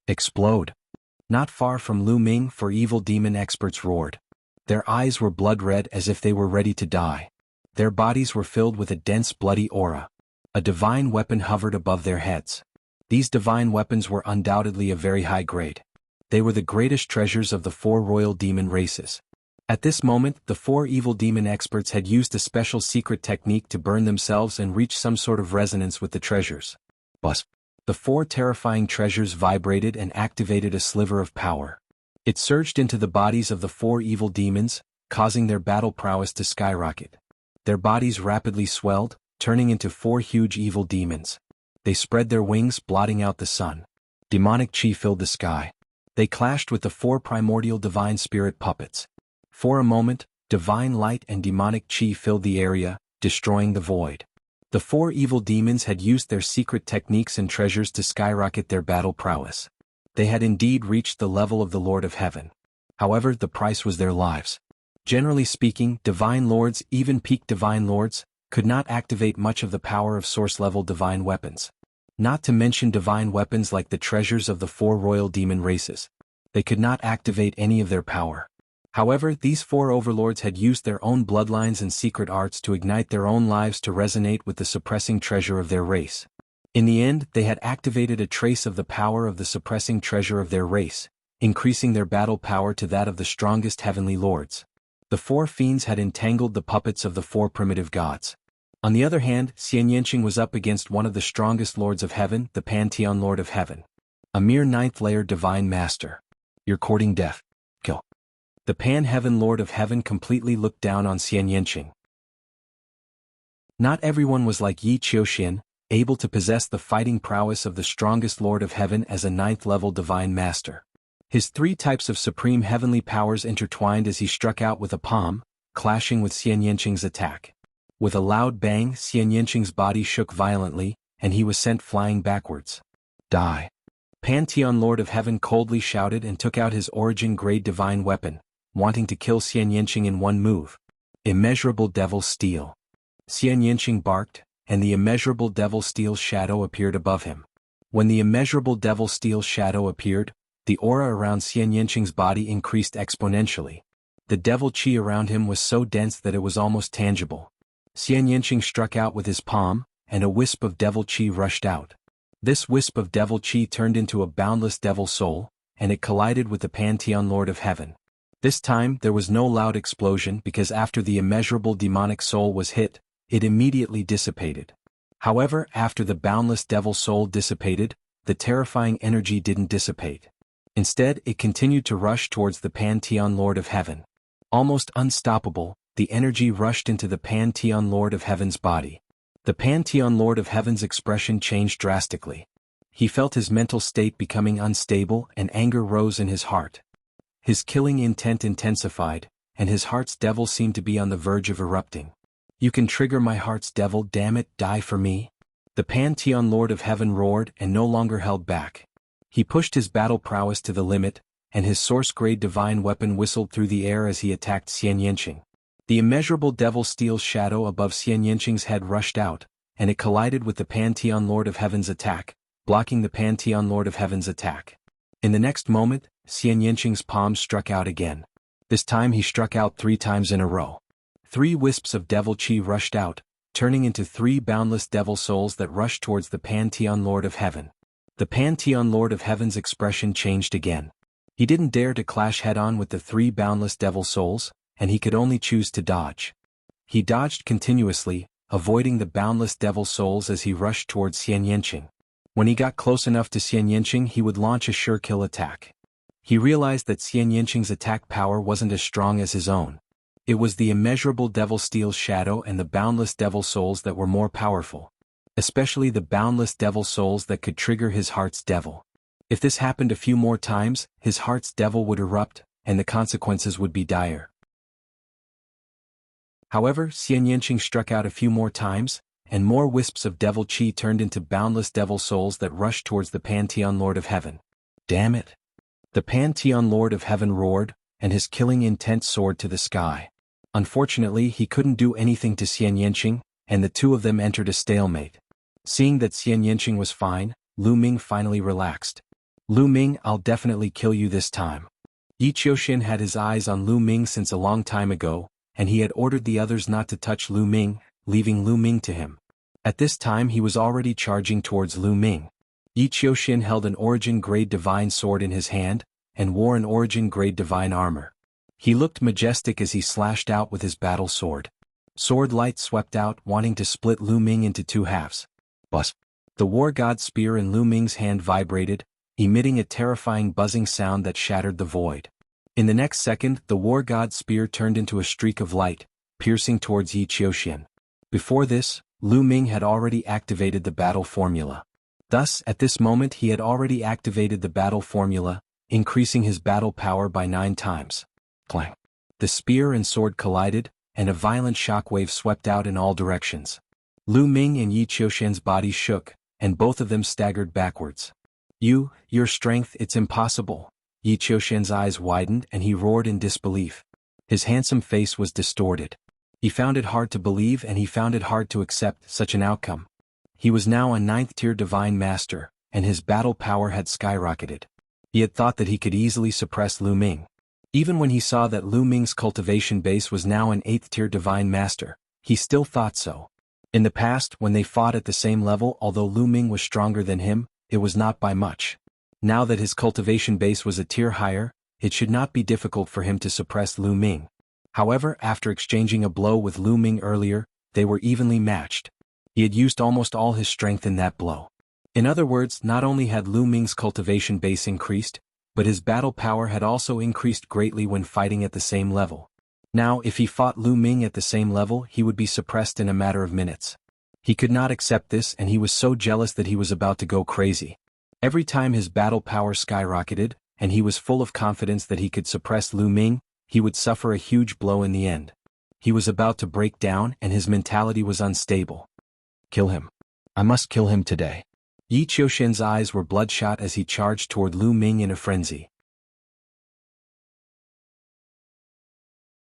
Explode! Not far from Lu Ming, 4 evil demon experts roared. Their eyes were blood-red as if they were ready to die. Their bodies were filled with a dense bloody aura. A divine weapon hovered above their heads. These divine weapons were undoubtedly of very high grade. They were the greatest treasures of the 4 royal demon races. At this moment, the 4 evil demon experts had used a special secret technique to burn themselves and reach some sort of resonance with the treasures. Buzz! The 4 terrifying treasures vibrated and activated a sliver of power. It surged into the bodies of the 4 evil demons, causing their battle prowess to skyrocket. Their bodies rapidly swelled, turning into 4 huge evil demons. They spread their wings, blotting out the sun. Demonic chi filled the sky. They clashed with the 4 primordial divine spirit puppets. For a moment, divine light and demonic chi filled the area, destroying the void. The 4 evil demons had used their secret techniques and treasures to skyrocket their battle prowess. They had indeed reached the level of the Lord of Heaven. However, the price was their lives. Generally speaking, divine lords, even peak divine lords, could not activate much of the power of source-level divine weapons. Not to mention divine weapons like the treasures of the 4 royal demon races. They could not activate any of their power. However, these 4 overlords had used their own bloodlines and secret arts to ignite their own lives to resonate with the suppressing treasure of their race. In the end, they had activated a trace of the power of the suppressing treasure of their race, increasing their battle power to that of the strongest heavenly lords. The 4 fiends had entangled the puppets of the 4 primitive gods. On the other hand, Xian Yanqing was up against one of the strongest lords of heaven, the Pantheon Lord of Heaven. A mere ninth-layer divine master. You're courting death. Kill. The Pan-Heaven Lord of Heaven completely looked down on Xian Yanqing. Not everyone was like Yi Qiuxian, able to possess the fighting prowess of the strongest Lord of Heaven as a ninth-level divine master. His three types of supreme heavenly powers intertwined as he struck out with a palm, clashing with Xian Yanqing's attack. With a loud bang, Xian Yanqing's body shook violently, and he was sent flying backwards. Die. Pantheon Lord of Heaven coldly shouted and took out his origin-grade divine weapon, wanting to kill Xian Yanqing in one move. Immeasurable Devil Steel. Xian Yanqing barked, and the immeasurable Devil Steel shadow appeared above him. When the immeasurable Devil Steel shadow appeared, the aura around Xian Yanqing's body increased exponentially. The devil chi around him was so dense that it was almost tangible. Xian Yanqing struck out with his palm, and a wisp of devil chi rushed out. This wisp of devil chi turned into a boundless devil soul, and it collided with the Pantheon Lord of Heaven. This time there was no loud explosion because after the immeasurable demonic soul was hit, it immediately dissipated. However, after the boundless devil soul dissipated, the terrifying energy didn't dissipate. Instead, it continued to rush towards the Pantheon Lord of Heaven. Almost unstoppable, the energy rushed into the Pantheon Lord of Heaven's body. The Pantheon Lord of Heaven's expression changed drastically. He felt his mental state becoming unstable and anger rose in his heart. His killing intent intensified, and his heart's devil seemed to be on the verge of erupting. You can trigger my heart's devil, damn it, die for me? The Pantheon Lord of Heaven roared and no longer held back. He pushed his battle prowess to the limit, and his source-grade divine weapon whistled through the air as he attacked Xian Yanqing. The immeasurable devil steel shadow above Xian Yanqing's head rushed out, and it collided with the Pantheon Lord of Heaven's attack, blocking the Pantheon Lord of Heaven's attack. In the next moment, Xian Yanqing's palm struck out again. This time he struck out 3 times in a row. 3 wisps of devil chi rushed out, turning into 3 boundless devil souls that rushed towards the Pantheon Lord of Heaven. The Pantheon Lord of Heaven's expression changed again. He didn't dare to clash head-on with the 3 boundless devil souls, and he could only choose to dodge. He dodged continuously, avoiding the boundless devil souls as he rushed towards Xian Yanqing. When he got close enough to Xian Yanqing, he would launch a sure kill attack. He realized that Xian Yanqing's attack power wasn't as strong as his own. It was the immeasurable devil steel shadow and the boundless devil souls that were more powerful. Especially the boundless devil souls that could trigger his heart's devil. If this happened a few more times, his heart's devil would erupt, and the consequences would be dire. However, Xian Yanqing struck out a few more times, and more wisps of devil chi turned into boundless devil souls that rushed towards the Pantheon Lord of Heaven. Damn it! The Pantheon Lord of Heaven roared, and his killing intent soared to the sky. Unfortunately, he couldn't do anything to Xian Yanqing, and the two of them entered a stalemate. Seeing that Xian Yanqing was fine, Lu Ming finally relaxed. Lu Ming, I'll definitely kill you this time. Yi Qiuxian had his eyes on Lu Ming since a long time ago, and he had ordered the others not to touch Lu Ming, leaving Lu Ming to him. At this time he was already charging towards Lu Ming. Yi Qiuxian held an origin-grade divine sword in his hand, and wore an origin-grade divine armor. He looked majestic as he slashed out with his battle sword. Sword light swept out, wanting to split Lu Ming into 2 halves. Buzz! The war god spear in Lu Ming's hand vibrated, emitting a terrifying buzzing sound that shattered the void. In the next second, the war god spear turned into a streak of light, piercing towards Yi Qiuxian. Before this, Lu Ming had already activated the battle formula. Thus, at this moment he had already activated the battle formula, increasing his battle power by 9 times. Clang! The spear and sword collided, and a violent shockwave swept out in all directions. Lu Ming and Yi Qiuxian's bodies shook, and both of them staggered backwards. Your strength, it's impossible. Yi Qiuxian's eyes widened and he roared in disbelief. His handsome face was distorted. He found it hard to believe and he found it hard to accept such an outcome. He was now a 9th-tier divine master, and his battle power had skyrocketed. He had thought that he could easily suppress Lu Ming. Even when he saw that Lu Ming's cultivation base was now an 8th-tier divine master, he still thought so. In the past, when they fought at the same level, although Lu Ming was stronger than him, it was not by much. Now that his cultivation base was a tier higher, it should not be difficult for him to suppress Lu Ming. However, after exchanging a blow with Lu Ming earlier, they were evenly matched. He had used almost all his strength in that blow. In other words, not only had Lu Ming's cultivation base increased, but his battle power had also increased greatly when fighting at the same level. Now, if he fought Lu Ming at the same level, he would be suppressed in a matter of minutes. He could not accept this, and he was so jealous that he was about to go crazy. Every time his battle power skyrocketed, and he was full of confidence that he could suppress Lu Ming, he would suffer a huge blow in the end. He was about to break down, and his mentality was unstable. Kill him. I must kill him today. Yi Qiuxian's eyes were bloodshot as he charged toward Lu Ming in a frenzy.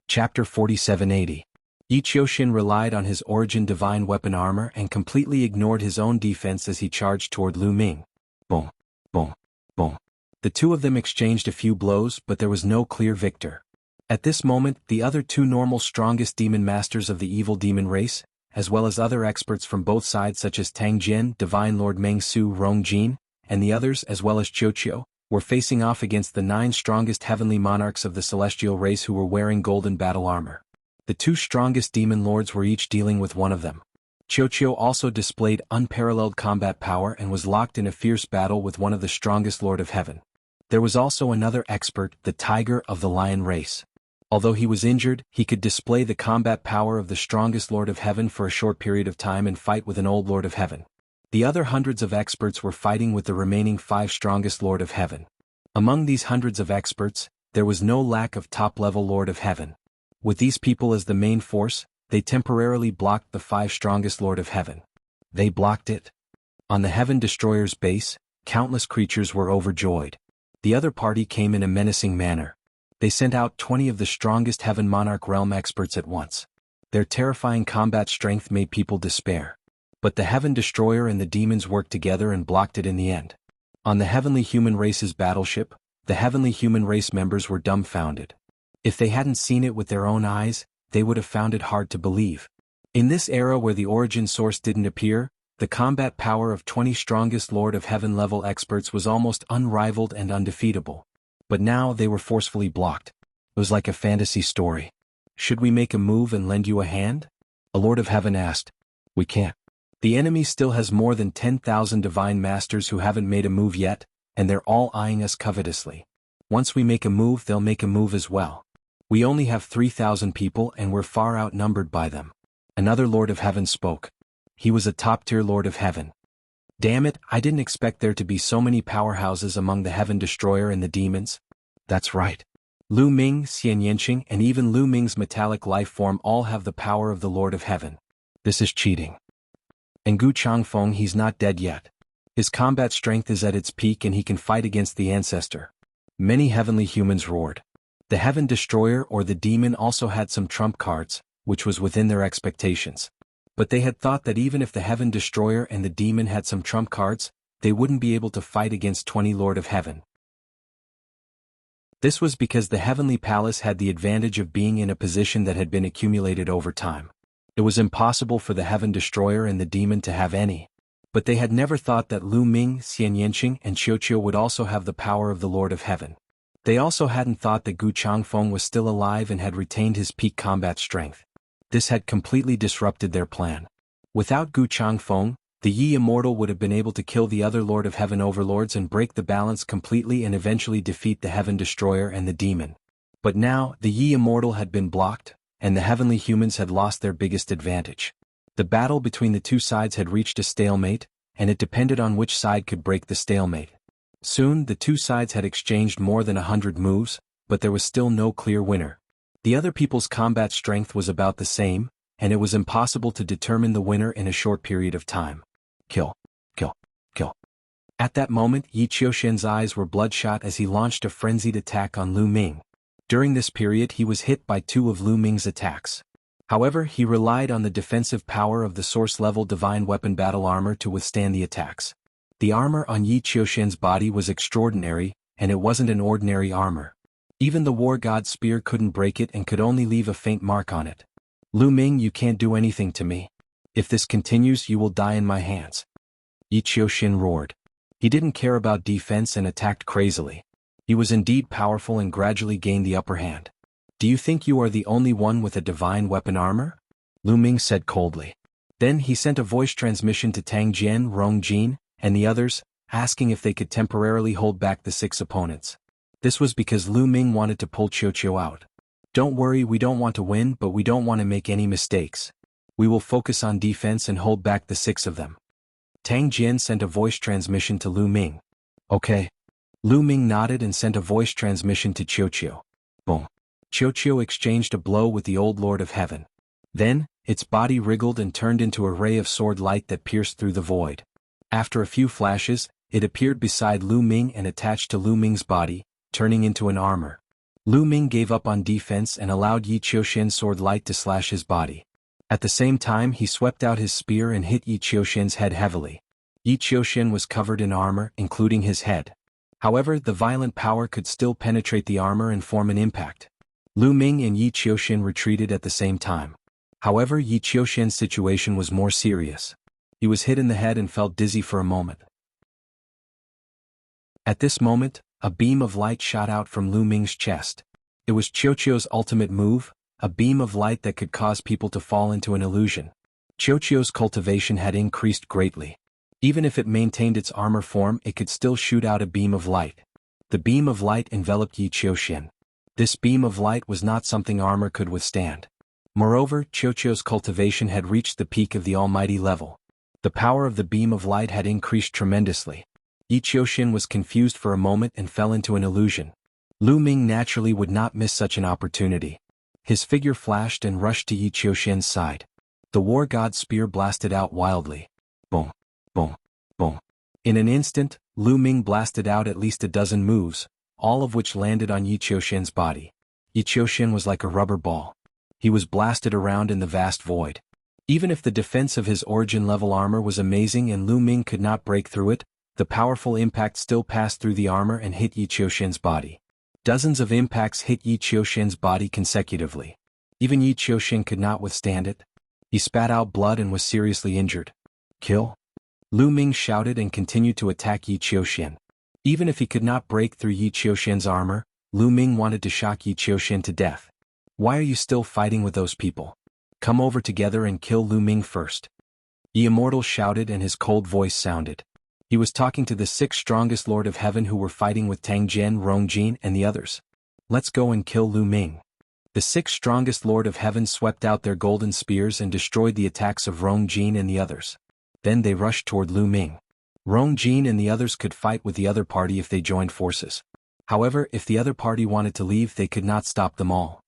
Chapter 4780. Yi Qiuxian relied on his origin divine weapon armor and completely ignored his own defense as he charged toward Lu Ming. Boom, boom, boom. The two of them exchanged a few blows, but there was no clear victor. At this moment, the other two normal strongest demon masters of the evil demon race, as well as other experts from both sides such as Tang Jian, Divine Lord Meng Su Rong Jin, and the others as well as Qiu, were facing off against the 9 strongest heavenly monarchs of the celestial race who were wearing golden battle armor. The 2 strongest demon lords were each dealing with one of them. Qiu also displayed unparalleled combat power and was locked in a fierce battle with one of the strongest Lord of Heaven. There was also another expert, the Tiger of the Lion race. Although he was injured, he could display the combat power of the strongest Lord of Heaven for a short period of time and fight with an old Lord of Heaven. The other hundreds of experts were fighting with the remaining 5 strongest Lord of Heaven. Among these hundreds of experts, there was no lack of top-level Lord of Heaven. With these people as the main force, they temporarily blocked the 5 strongest Lord of Heaven. They blocked it. On the Heaven Destroyer's base, countless creatures were overjoyed. The other party came in a menacing manner. They sent out 20 of the strongest Heaven Monarch realm experts at once. Their terrifying combat strength made people despair. But the Heaven Destroyer and the demons worked together and blocked it in the end. On the Heavenly Human Race's battleship, the Heavenly Human Race members were dumbfounded. If they hadn't seen it with their own eyes, they would have found it hard to believe. In this era where the origin source didn't appear, the combat power of 20 strongest Lord of Heaven level experts was almost unrivaled and undefeatable. But now they were forcefully blocked. It was like a fantasy story. Should we make a move and lend you a hand? A Lord of Heaven asked. We can't. The enemy still has more than 10,000 divine masters who haven't made a move yet, and they're all eyeing us covetously. Once we make a move, they'll make a move as well. We only have 3,000 people and we're far outnumbered by them. Another Lord of Heaven spoke. He was a top-tier Lord of Heaven. Damn it, I didn't expect there to be so many powerhouses among the Heaven Destroyer and the demons. That's right. Lu Ming, Xian Yanqing, and even Lu Ming's metallic life form all have the power of the Lord of Heaven. This is cheating. And Gu Changfeng, he's not dead yet. His combat strength is at its peak and he can fight against the Ancestor. Many heavenly humans roared. The Heaven Destroyer or the demon also had some trump cards, which was within their expectations. But they had thought that even if the Heaven Destroyer and the demon had some trump cards, they wouldn't be able to fight against 20 Lord of Heaven. This was because the Heavenly Palace had the advantage of being in a position that had been accumulated over time. It was impossible for the Heaven Destroyer and the demon to have any. But they had never thought that Lu Ming, Xian Yanqing, and Qiu would also have the power of the Lord of Heaven. They also hadn't thought that Gu Changfeng was still alive and had retained his peak combat strength. This had completely disrupted their plan. Without Gu Changfeng, the Yi Immortal would have been able to kill the other Lord of Heaven overlords and break the balance completely and eventually defeat the Heaven Destroyer and the demon. But now, the Yi Immortal had been blocked, and the heavenly humans had lost their biggest advantage. The battle between the two sides had reached a stalemate, and it depended on which side could break the stalemate. Soon, the two sides had exchanged more than 100 moves, but there was still no clear winner. The other people's combat strength was about the same, and it was impossible to determine the winner in a short period of time. Kill, kill, kill. At that moment, Yi Qiuxian's eyes were bloodshot as he launched a frenzied attack on Lu Ming. During this period, he was hit by 2 of Lu Ming's attacks. However, he relied on the defensive power of the source-level divine weapon battle armor to withstand the attacks. The armor on Yi Qiuxian's body was extraordinary, and it wasn't an ordinary armor. Even the war god's spear couldn't break it and could only leave a faint mark on it. Lu Ming, you can't do anything to me. If this continues, you will die in my hands. Yi Qiuxian roared. He didn't care about defense and attacked crazily. He was indeed powerful and gradually gained the upper hand. Do you think you are the only one with a divine weapon armor? Lu Ming said coldly. Then he sent a voice transmission to Tang Jian, Rong Jin, and the others, asking if they could temporarily hold back the 6 opponents. This was because Lu Ming wanted to pull Qiuqiu out. Don't worry, we don't want to win, but we don't want to make any mistakes. We will focus on defense and hold back the 6 of them. Tang Jian sent a voice transmission to Lu Ming. Okay. Lu Ming nodded and sent a voice transmission to Qiuqiu. Boom. Qiuqiu exchanged a blow with the old Lord of Heaven. Then, its body wriggled and turned into a ray of sword light that pierced through the void. After a few flashes, it appeared beside Lu Ming and attached to Lu Ming's body, turning into an armor. Lu Ming gave up on defense and allowed Yi Qiuxian's sword light to slash his body. At the same time he swept out his spear and hit Yi Qiuxian's head heavily. Yi Qiuxian was covered in armor, including his head. However, the violent power could still penetrate the armor and form an impact. Lu Ming and Yi Qiuxian retreated at the same time. However, Yi Qiuxian's situation was more serious. He was hit in the head and felt dizzy for a moment. At this moment, a beam of light shot out from Lu Ming's chest. It was Qiuqiu's ultimate move, a beam of light that could cause people to fall into an illusion. Qiuqiu's cultivation had increased greatly. Even if it maintained its armor form, it could still shoot out a beam of light. The beam of light enveloped Yi Qiuxian. This beam of light was not something armor could withstand. Moreover, Qiuqiu's cultivation had reached the peak of the almighty level. The power of the beam of light had increased tremendously. Yi Qiuxian was confused for a moment and fell into an illusion. Lu Ming naturally would not miss such an opportunity. His figure flashed and rushed to Yi Qiuxian's side. The war god's spear blasted out wildly. Boom, boom, boom. In an instant, Lu Ming blasted out at least a dozen moves, all of which landed on Yi Qiuxian's body. Yi Qiuxian was like a rubber ball. He was blasted around in the vast void. Even if the defense of his origin-level armor was amazing and Lu Ming could not break through it, the powerful impact still passed through the armor and hit Yi Qiuxian's body. Dozens of impacts hit Yi Qiuxian's body consecutively. Even Yi Qiuxian could not withstand it. He spat out blood and was seriously injured. Kill? Lu Ming shouted and continued to attack Yi Qiuxian. Even if he could not break through Yi Qiuxian's armor, Lu Ming wanted to shock Yi Qiuxian to death. Why are you still fighting with those people? Come over together and kill Lu Ming first. The immortal shouted and his cold voice sounded. He was talking to the 6 strongest Lord of Heaven who were fighting with Tang Jian, Rong Jin and the others. Let's go and kill Lu Ming. The 6 strongest Lord of Heaven swept out their golden spears and destroyed the attacks of Rong Jin and the others. Then they rushed toward Lu Ming. Rong Jin and the others could fight with the other party if they joined forces. However, if the other party wanted to leave, they could not stop them all.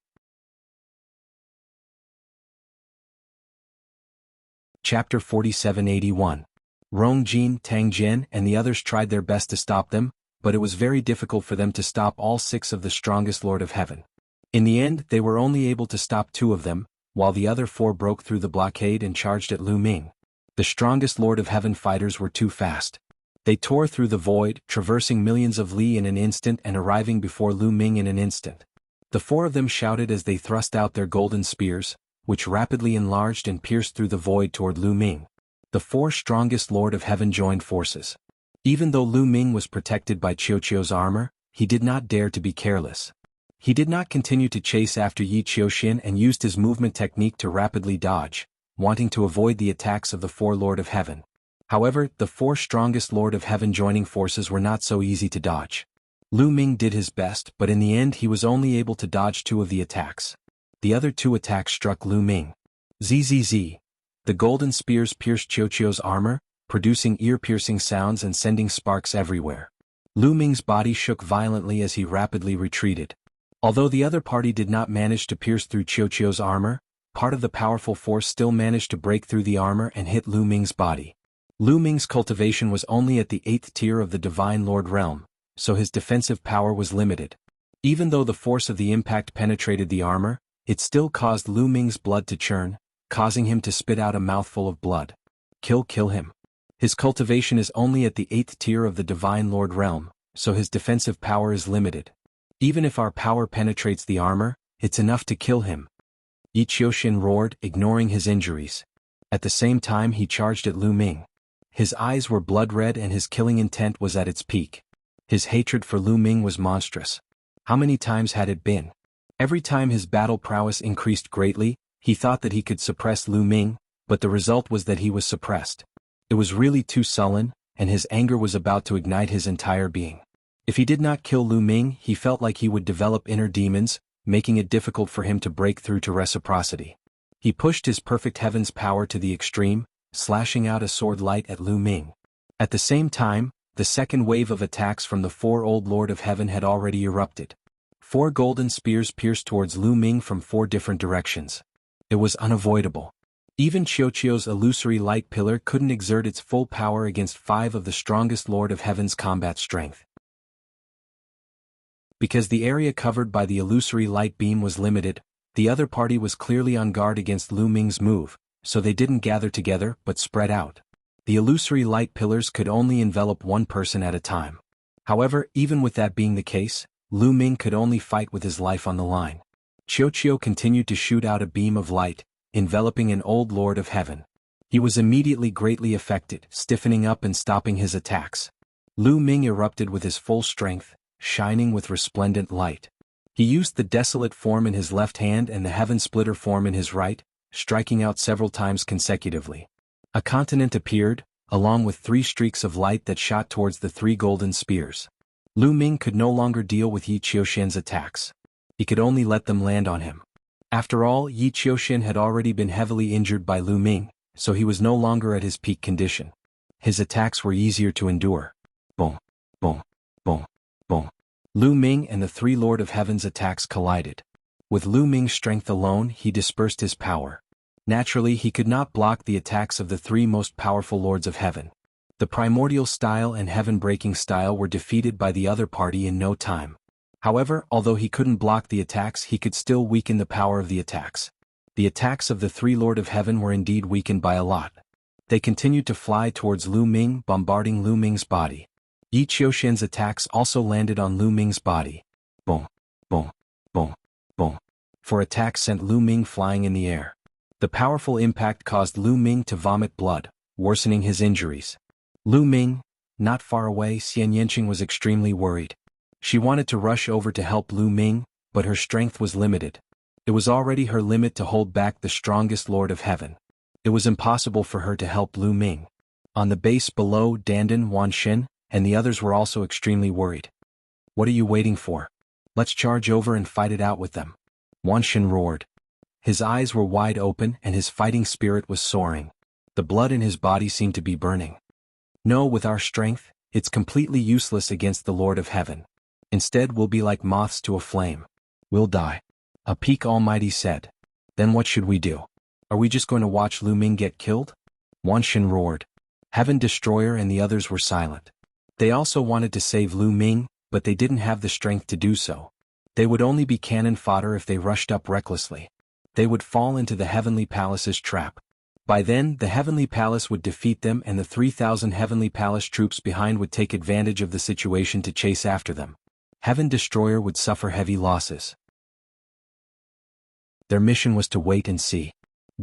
Chapter 4781. Rong Jin, Tang Jian and the others tried their best to stop them, but it was very difficult for them to stop all 6 of the strongest Lord of Heaven. In the end, they were only able to stop 2 of them, while the other 4 broke through the blockade and charged at Lu Ming. The strongest Lord of Heaven fighters were too fast. They tore through the void, traversing millions of li in an instant and arriving before Lu Ming in an instant. The 4 of them shouted as they thrust out their golden spears, which rapidly enlarged and pierced through the void toward Lu Ming. The 4 strongest Lord of Heaven joined forces. Even though Lu Ming was protected by Qiuqiu's armor, he did not dare to be careless. He did not continue to chase after Yi Qiuxian and used his movement technique to rapidly dodge, wanting to avoid the attacks of the 4 Lord of Heaven. However, the 4 strongest Lord of Heaven joining forces were not so easy to dodge. Lu Ming did his best, but in the end he was only able to dodge 2 of the attacks. The other 2 attacks struck Lu Ming. Zzz. The golden spears pierced Qiuqiu's armor, producing ear-piercing sounds and sending sparks everywhere. Lu Ming's body shook violently as he rapidly retreated. Although the other party did not manage to pierce through Qiuqiu's armor, part of the powerful force still managed to break through the armor and hit Lu Ming's body. Lu Ming's cultivation was only at the 8th tier of the Divine Lord realm, so his defensive power was limited. Even though the force of the impact penetrated the armor, it still caused Lu Ming's blood to churn, causing him to spit out a mouthful of blood. Kill him. His cultivation is only at the 8th tier of the Divine Lord realm, so his defensive power is limited. Even if our power penetrates the armor, it's enough to kill him. Yi Qiuxian roared, ignoring his injuries. At the same time he charged at Lu Ming. His eyes were blood-red and his killing intent was at its peak. His hatred for Lu Ming was monstrous. How many times had it been? Every time his battle prowess increased greatly, He thought that he could suppress Lu Ming, but the result was that he was suppressed. It was really too sullen, and his anger was about to ignite his entire being. If he did not kill Lu Ming, he felt like he would develop inner demons, making it difficult for him to break through to reciprocity. He pushed his perfect heaven's power to the extreme, slashing out a sword light at Lu Ming. At the same time, the second wave of attacks from the four old Lord of Heaven had already erupted. 4 golden spears pierced towards Lu Ming from 4 different directions. It was unavoidable. Even Qiuqiu's illusory light pillar couldn't exert its full power against 5 of the strongest Lord of Heaven's combat strength. Because the area covered by the illusory light beam was limited, the other party was clearly on guard against Lu Ming's move, so they didn't gather together but spread out. The illusory light pillars could only envelop one person at a time. However, even with that being the case, Lu Ming could only fight with his life on the line. Qiuqiu continued to shoot out a beam of light, enveloping an old Lord of Heaven. He was immediately greatly affected, stiffening up and stopping his attacks. Lu Ming erupted with his full strength, shining with resplendent light. He used the desolate form in his left hand and the heaven splitter form in his right, striking out several times consecutively. A continent appeared, along with 3 streaks of light that shot towards the 3 golden spears. Lu Ming could no longer deal with Yi Qiuxian's attacks. He could only let them land on him. After all, Yi Qiuxian had already been heavily injured by Lu Ming, so he was no longer at his peak condition. His attacks were easier to endure. Boom, boom, boom, boom. Lu Ming and the 3 Lord of Heaven's attacks collided. With Lu Ming's strength alone, he dispersed his power. Naturally, he could not block the attacks of the 3 most powerful Lords of Heaven. The primordial style and heaven-breaking style were defeated by the other party in no time. However, although he couldn't block the attacks, he could still weaken the power of the attacks. The attacks of the 3 Lord of Heaven were indeed weakened by a lot. They continued to fly towards Lu Ming, bombarding Lu Ming's body. Yi Qiuxian's attacks also landed on Lu Ming's body. Boom, boom, boom, boom. 4 attacks sent Lu Ming flying in the air. The powerful impact caused Lu Ming to vomit blood, worsening his injuries. Lu Ming, not far away, Xian Yanqing was extremely worried. She wanted to rush over to help Lu Ming, but her strength was limited. It was already her limit to hold back the strongest Lord of Heaven. It was impossible for her to help Lu Ming. On the base below, Dandan, Wanxin, and the others were also extremely worried. What are you waiting for? Let's charge over and fight it out with them. Wanxin roared. His eyes were wide open and his fighting spirit was soaring. The blood in his body seemed to be burning. No, with our strength, it's completely useless against the Lord of Heaven. Instead, we'll be like moths to a flame. We'll die. A peak almighty said. Then what should we do? Are we just going to watch Lu Ming get killed? Wanxin roared. Heaven Destroyer and the others were silent. They also wanted to save Lu Ming, but they didn't have the strength to do so. They would only be cannon fodder if they rushed up recklessly. They would fall into the Heavenly Palace's trap. By then, the Heavenly Palace would defeat them and the 3,000 Heavenly Palace troops behind would take advantage of the situation to chase after them. Heaven Destroyer would suffer heavy losses. Their mission was to wait and see.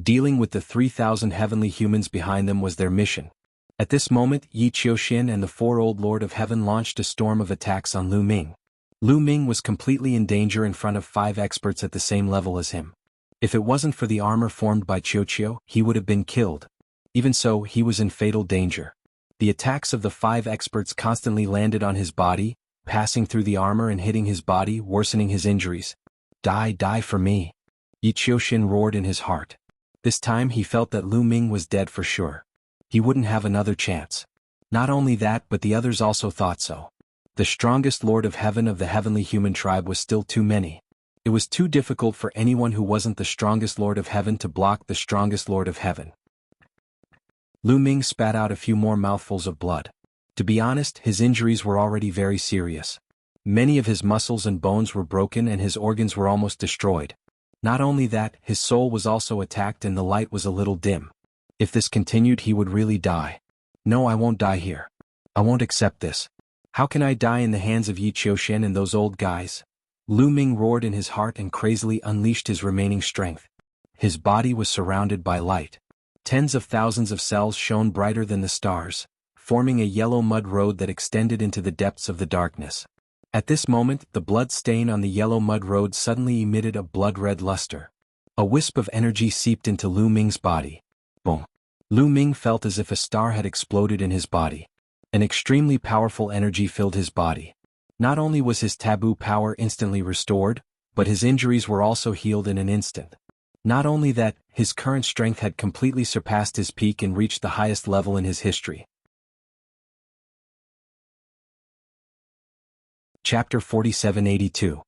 Dealing with the 3,000 heavenly humans behind them was their mission. At this moment, Yi Qiuxian and the 4 Old Lord of Heaven launched a storm of attacks on Lu Ming. Lu Ming was completely in danger in front of 5 experts at the same level as him. If it wasn't for the armor formed by Qiuqiu, he would have been killed. Even so, he was in fatal danger. The attacks of the 5 experts constantly landed on his body, passing through the armor and hitting his body, worsening his injuries. Die, die for me. Yi Qiuxian roared in his heart. This time he felt that Lu Ming was dead for sure. He wouldn't have another chance. Not only that, but the others also thought so. The strongest Lord of Heaven of the heavenly human tribe was still too many. It was too difficult for anyone who wasn't the strongest Lord of Heaven to block the strongest Lord of Heaven. Lu Ming spat out a few more mouthfuls of blood. To be honest, his injuries were already very serious. Many of his muscles and bones were broken and his organs were almost destroyed. Not only that, his soul was also attacked and the light was a little dim. If this continued, he would really die. No, I won't die here. I won't accept this. How can I die in the hands of Yi Qiuxian and those old guys? Lu Ming roared in his heart and crazily unleashed his remaining strength. His body was surrounded by light. Tens of thousands of cells shone brighter than the stars, forming a yellow mud road that extended into the depths of the darkness. At this moment, the blood stain on the yellow mud road suddenly emitted a blood-red luster. A wisp of energy seeped into Lu Ming's body. Boom. Lu Ming felt as if a star had exploded in his body. An extremely powerful energy filled his body. Not only was his taboo power instantly restored, but his injuries were also healed in an instant. Not only that, his current strength had completely surpassed his peak and reached the highest level in his history. Chapter 4782.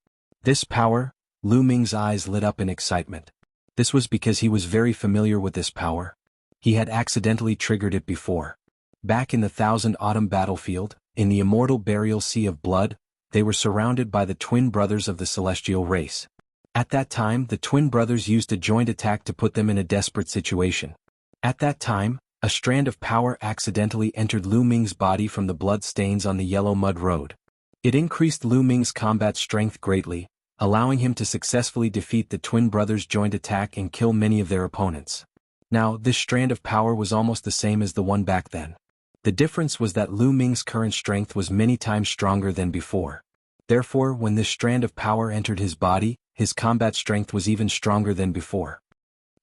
This power, Lu Ming's eyes lit up in excitement. This was because he was very familiar with this power. He had accidentally triggered it before. Back in the Thousand Autumn battlefield, in the immortal burial sea of blood, they were surrounded by the twin brothers of the celestial race. At that time, the twin brothers used a joint attack to put them in a desperate situation. At that time, a strand of power accidentally entered Lu Ming's body from the blood stains on the yellow mud road. It increased Lu Ming's combat strength greatly, allowing him to successfully defeat the twin brothers' joint attack and kill many of their opponents. Now, this strand of power was almost the same as the one back then. The difference was that Lu Ming's current strength was many times stronger than before. Therefore, when this strand of power entered his body, his combat strength was even stronger than before.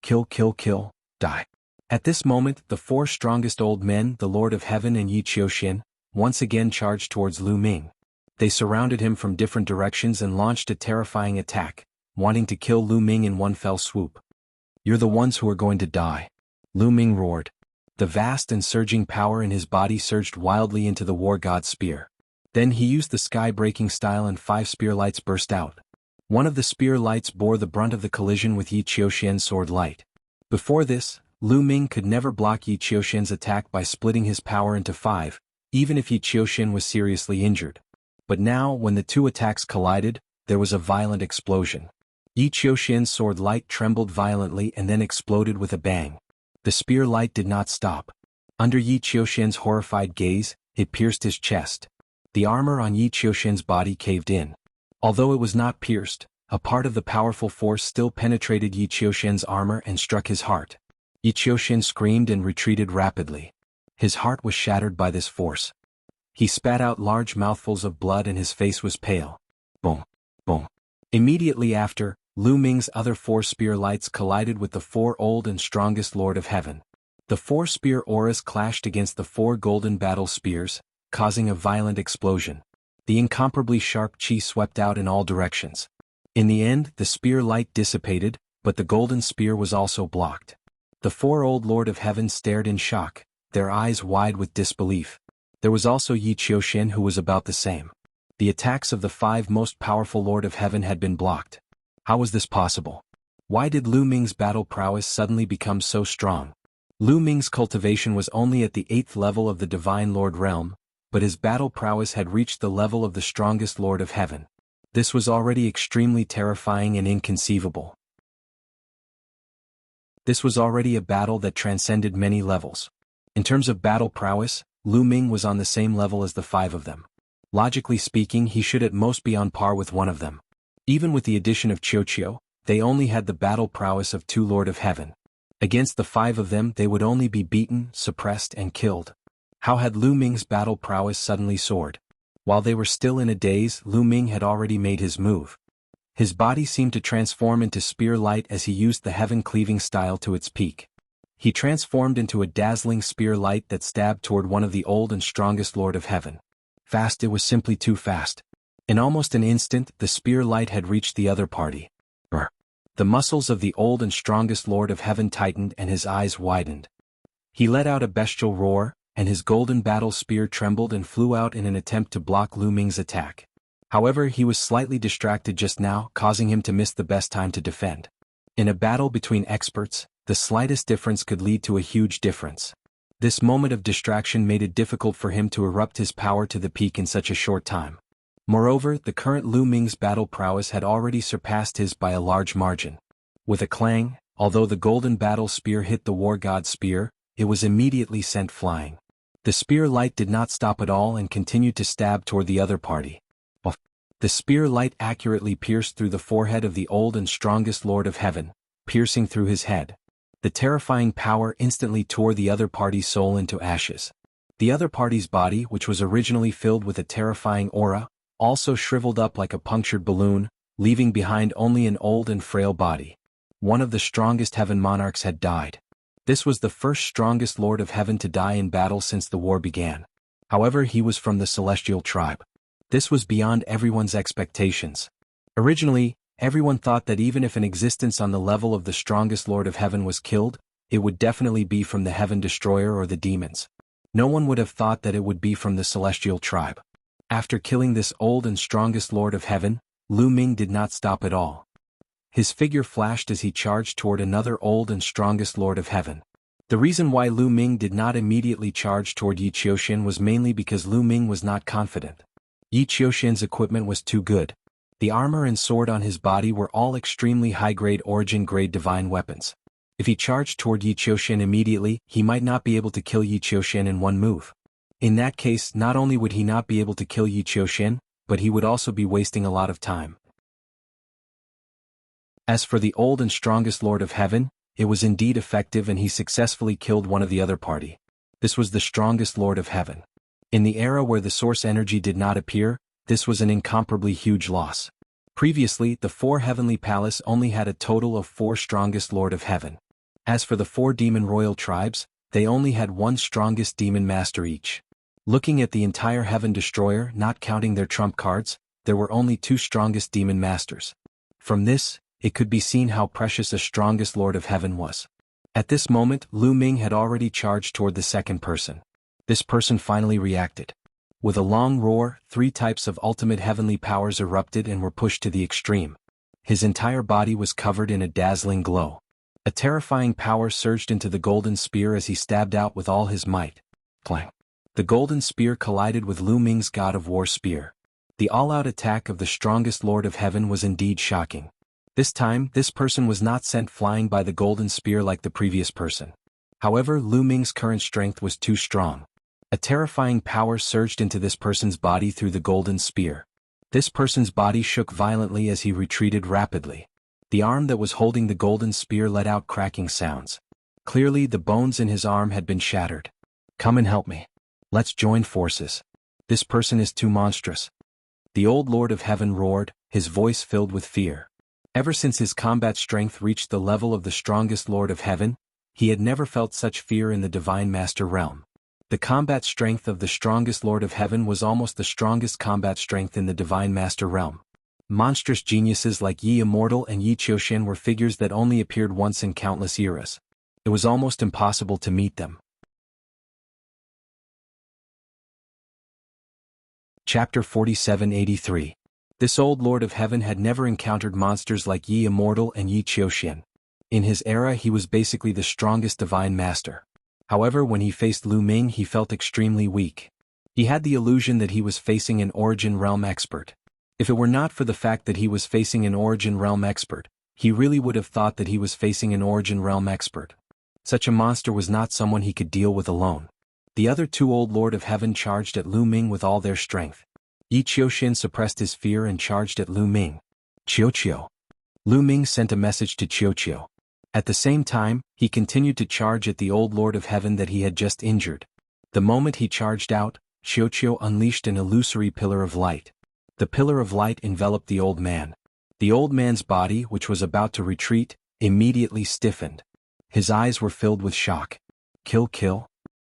Kill, kill, kill, die. At this moment, the four strongest old men, the Lord of Heaven and Yi Qiuxian, once again charged towards Lu Ming. They surrounded him from different directions and launched a terrifying attack, wanting to kill Lu Ming in one fell swoop. You're the ones who are going to die. Lu Ming roared. The vast and surging power in his body surged wildly into the war god's spear. Then he used the sky-breaking style and 5 spear lights burst out. One of the spear lights bore the brunt of the collision with Yi Qiuxian's sword light. Before this, Lu Ming could never block Yi Qiuxian's attack by splitting his power into 5, even if Yi Qiuxian was seriously injured. But now, when the two attacks collided, there was a violent explosion. Yi Qiuxian's sword light trembled violently and then exploded with a bang. The spear light did not stop. Under Yi Qiuxian's horrified gaze, it pierced his chest. The armor on Yi Qiuxian's body caved in. Although it was not pierced, a part of the powerful force still penetrated Yi Qiuxian's armor and struck his heart. Yi Qiuxian screamed and retreated rapidly. His heart was shattered by this force. He spat out large mouthfuls of blood and his face was pale. Boom, boom. Immediately after, Lu Ming's other 4 spear lights collided with the 4 old and strongest Lord of Heaven. The 4 spear auras clashed against the 4 golden battle spears, causing a violent explosion. The incomparably sharp chi swept out in all directions. In the end, the spear light dissipated, but the golden spear was also blocked. The 4 old Lord of Heaven stared in shock, their eyes wide with disbelief. There was also Yi Qiuxian who was about the same. The attacks of the 5 most powerful Lord of Heaven had been blocked. How was this possible? Why did Lu Ming's battle prowess suddenly become so strong? Lu Ming's cultivation was only at the 8th level of the Divine Lord realm, but his battle prowess had reached the level of the strongest Lord of Heaven. This was already extremely terrifying and inconceivable. This was already a battle that transcended many levels. In terms of battle prowess, Lu Ming was on the same level as the 5 of them. Logically speaking, he should at most be on par with one of them. Even with the addition of Qiuqiu, they only had the battle prowess of 2 Lord of Heaven. Against the 5 of them they would only be beaten, suppressed and killed. How had Lu Ming's battle prowess suddenly soared? While they were still in a daze, Lu Ming had already made his move. His body seemed to transform into spear light as he used the heaven-cleaving style to its peak. He transformed into a dazzling spear light that stabbed toward one of the old and strongest Lord of Heaven. Fast, it was simply too fast. In almost an instant, the spear light had reached the other party. The muscles of the old and strongest Lord of Heaven tightened and his eyes widened. He let out a bestial roar, and his golden battle spear trembled and flew out in an attempt to block Lu Ming's attack. However, he was slightly distracted just now, causing him to miss the best time to defend. In a battle between experts, the slightest difference could lead to a huge difference. This moment of distraction made it difficult for him to erupt his power to the peak in such a short time. Moreover, the current Lu Ming's battle prowess had already surpassed his by a large margin. With a clang, although the golden battle spear hit the war god's spear, it was immediately sent flying. The spear light did not stop at all and continued to stab toward the other party. The spear light accurately pierced through the forehead of the old and strongest Lord of Heaven, piercing through his head. The terrifying power instantly tore the other party's soul into ashes. The other party's body, which was originally filled with a terrifying aura, also shriveled up like a punctured balloon, leaving behind only an old and frail body. one of the strongest heaven monarchs had died. This was the first strongest Lord of Heaven to die in battle since the war began. However, he was from the celestial tribe. This was beyond everyone's expectations. Originally, everyone thought that even if an existence on the level of the strongest Lord of Heaven was killed, it would definitely be from the Heaven Destroyer or the demons. No one would have thought that it would be from the celestial tribe. After killing this old and strongest Lord of Heaven, Lu Ming did not stop at all. His figure flashed as he charged toward another old and strongest Lord of Heaven. The reason why Lu Ming did not immediately charge toward Yi Qiuxian was mainly because Lu Ming was not confident. Yi Qiuxian's equipment was too good. The armor and sword on his body were all extremely high-grade origin-grade divine weapons. If he charged toward Yi Qiuxian immediately, he might not be able to kill Yi Qiuxian in one move. In that case, not only would he not be able to kill Yi Qiuxian, but he would also be wasting a lot of time. As for the old and strongest Lord of Heaven, it was indeed effective and he successfully killed one of the other party. This was the strongest Lord of Heaven. In the era where the source energy did not appear, this was an incomparably huge loss. Previously, the 4 heavenly palace only had a total of 4 strongest Lord of Heaven. As for the 4 demon royal tribes, they only had 1 strongest demon master each. Looking at the entire Heaven Destroyer, not counting their trump cards, there were only 2 strongest demon masters. From this, it could be seen how precious a strongest Lord of Heaven was. At this moment, Lu Ming had already charged toward the second person. This person finally reacted. With a long roar, 3 types of ultimate heavenly powers erupted and were pushed to the extreme. His entire body was covered in a dazzling glow. A terrifying power surged into the golden spear as he stabbed out with all his might. Clang! The golden spear collided with Lu Ming's God of War spear. The all-out attack of the strongest Lord of Heaven was indeed shocking. This time, this person was not sent flying by the golden spear like the previous person. However, Lu Ming's current strength was too strong. A terrifying power surged into this person's body through the golden spear. This person's body shook violently as he retreated rapidly. The arm that was holding the golden spear let out cracking sounds. Clearly, the bones in his arm had been shattered. Come and help me. Let's join forces. This person is too monstrous. The old Lord of Heaven roared, his voice filled with fear. Ever since his combat strength reached the level of the strongest Lord of Heaven, he had never felt such fear in the Divine Master realm. The combat strength of the strongest Lord of Heaven was almost the strongest combat strength in the Divine Master realm. Monstrous geniuses like Yi Immortal and Yi Qiuxian were figures that only appeared once in countless eras. It was almost impossible to meet them. Chapter 4783. This old Lord of Heaven had never encountered monsters like Yi Immortal and Yi Qiuxian. In his era he was basically the strongest Divine Master. However, when he faced Lu Ming he felt extremely weak. He had the illusion that he was facing an Origin Realm expert. If it were not for the fact that he was facing an Origin Realm expert, he really would have thought that he was facing an Origin Realm expert. Such a monster was not someone he could deal with alone. The other 2 old Lord of Heaven charged at Lu Ming with all their strength. Yi Qiuxian suppressed his fear and charged at Lu Ming. Qiuqiu. Lu Ming sent a message to Qiuqiu. At the same time, he continued to charge at the old Lord of Heaven that he had just injured. The moment he charged out, Qiuqiu unleashed an illusory pillar of light. The pillar of light enveloped the old man. The old man's body, which was about to retreat, immediately stiffened. His eyes were filled with shock. Kill.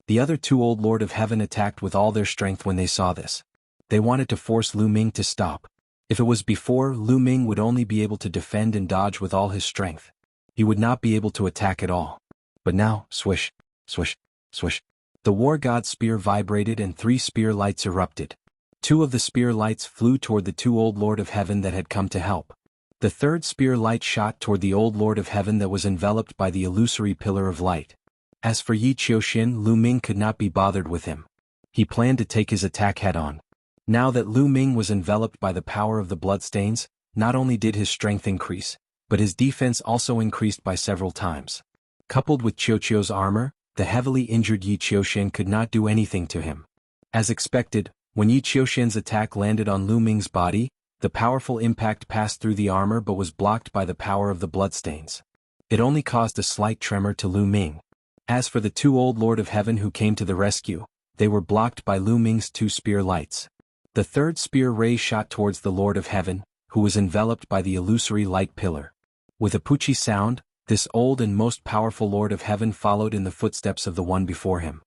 The other 2 old Lord of Heaven attacked with all their strength when they saw this. They wanted to force Lu Ming to stop. If it was before, Lu Ming would only be able to defend and dodge with all his strength. He would not be able to attack at all. But now, swish, swish, swish. The war god's spear vibrated and 3 spear lights erupted. 2 of the spear lights flew toward the 2 old Lord of Heaven that had come to help. The 3rd spear light shot toward the old Lord of Heaven that was enveloped by the illusory pillar of light. As for Yi Qiuxian, Lu Ming could not be bothered with him. He planned to take his attack head-on. Now that Lu Ming was enveloped by the power of the bloodstains, not only did his strength increase, but his defense also increased by several times. Coupled with Qiuqiu's armor, the heavily injured Yi Qiuxian could not do anything to him. As expected, when Yi Qiuxian's attack landed on Lu Ming's body, the powerful impact passed through the armor but was blocked by the power of the bloodstains. It only caused a slight tremor to Lu Ming. As for the 2 old Lord of Heaven who came to the rescue, they were blocked by Lu Ming's 2 spear lights. The 3rd spear ray shot towards the Lord of Heaven, who was enveloped by the illusory light pillar. With a poochie sound, this old and most powerful Lord of Heaven followed in the footsteps of the one before him.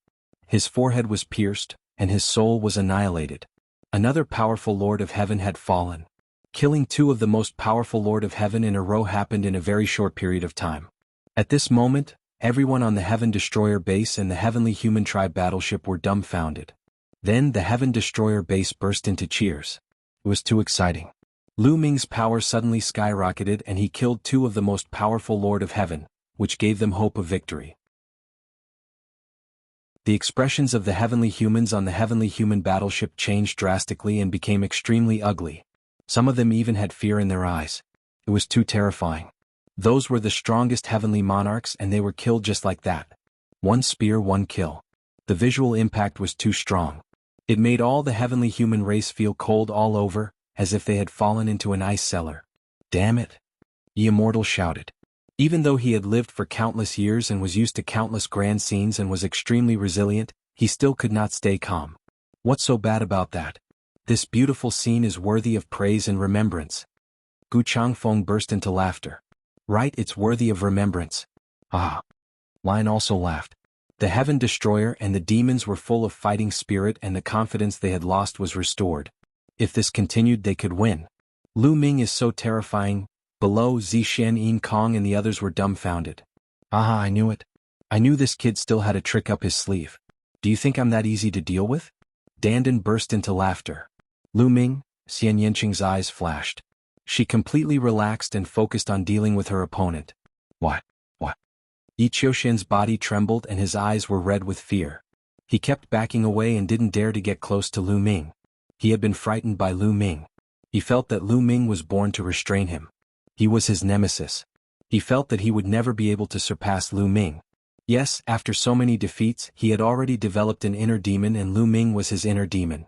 His forehead was pierced, and his soul was annihilated. Another powerful Lord of Heaven had fallen. Killing two of the most powerful Lord of Heaven in a row happened in a very short period of time. At this moment, everyone on the Heaven Destroyer base and the Heavenly Human Tribe battleship were dumbfounded. Then the Heaven Destroyer base burst into cheers. It was too exciting. Lu Ming's power suddenly skyrocketed and he killed two of the most powerful Lord of Heaven, which gave them hope of victory. The expressions of the heavenly humans on the Heavenly Human battleship changed drastically and became extremely ugly. Some of them even had fear in their eyes. It was too terrifying. Those were the strongest heavenly monarchs and they were killed just like that. One spear, one kill. The visual impact was too strong. It made all the heavenly human race feel cold all over, as if they had fallen into an ice cellar. Damn it! The immortal shouted. Even though he had lived for countless years and was used to countless grand scenes and was extremely resilient, he still could not stay calm. What's so bad about that? This beautiful scene is worthy of praise and remembrance. Gu Changfeng burst into laughter. Right, it's worthy of remembrance. Ah! Lion also laughed. The Heaven Destroyer and the demons were full of fighting spirit and the confidence they had lost was restored. If this continued they could win. Lu Ming is so terrifying. Below, Zishan Yin Kong and the others were dumbfounded. Aha, I knew it. I knew this kid still had a trick up his sleeve. Do you think I'm that easy to deal with? Dandan burst into laughter. Lu Ming, Xian Yanqing's eyes flashed. She completely relaxed and focused on dealing with her opponent. What? Yi Qiushen's body trembled and his eyes were red with fear. He kept backing away and didn't dare to get close to Lu Ming. He had been frightened by Lu Ming. He felt that Lu Ming was born to restrain him. He was his nemesis. He felt that he would never be able to surpass Lu Ming. Yes, after so many defeats, he had already developed an inner demon and Lu Ming was his inner demon.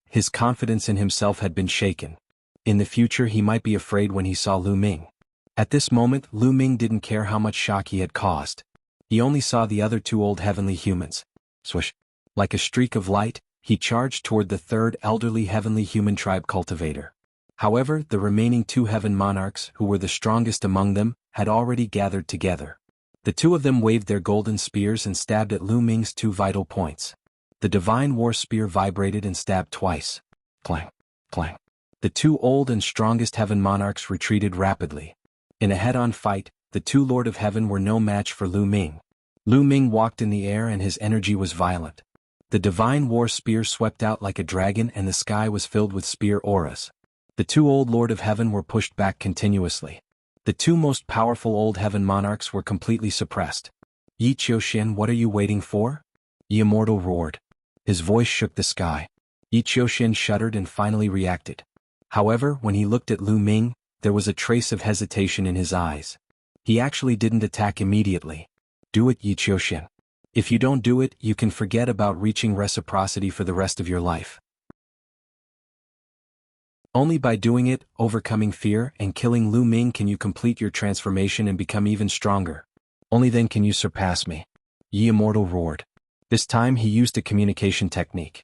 His confidence in himself had been shaken. In the future he might be afraid when he saw Lu Ming. At this moment, Lu Ming didn't care how much shock he had caused. He only saw the other two old heavenly humans. Swish! Like a streak of light, he charged toward the third elderly heavenly human tribe cultivator. However, the remaining two heaven monarchs, who were the strongest among them, had already gathered together. The two of them waved their golden spears and stabbed at Lu Ming's two vital points. The divine war spear vibrated and stabbed twice. Clang! Clang! The two old and strongest heaven monarchs retreated rapidly. In a head-on fight, the two Lord of Heaven were no match for Lu Ming. Lu Ming walked in the air and his energy was violent. The divine war spear swept out like a dragon and the sky was filled with spear auras. The two old Lord of Heaven were pushed back continuously. The two most powerful old heaven monarchs were completely suppressed. Yi Qiushen, what are you waiting for? The immortal roared. His voice shook the sky. Yi Qiushen shuddered and finally reacted. However, when he looked at Lu Ming, there was a trace of hesitation in his eyes. He actually didn't attack immediately. Do it, Yi Qiushen. If you don't do it, you can forget about reaching reciprocity for the rest of your life. Only by doing it, overcoming fear, and killing Lu Ming can you complete your transformation and become even stronger. Only then can you surpass me. Yi Immortal roared. This time he used a communication technique.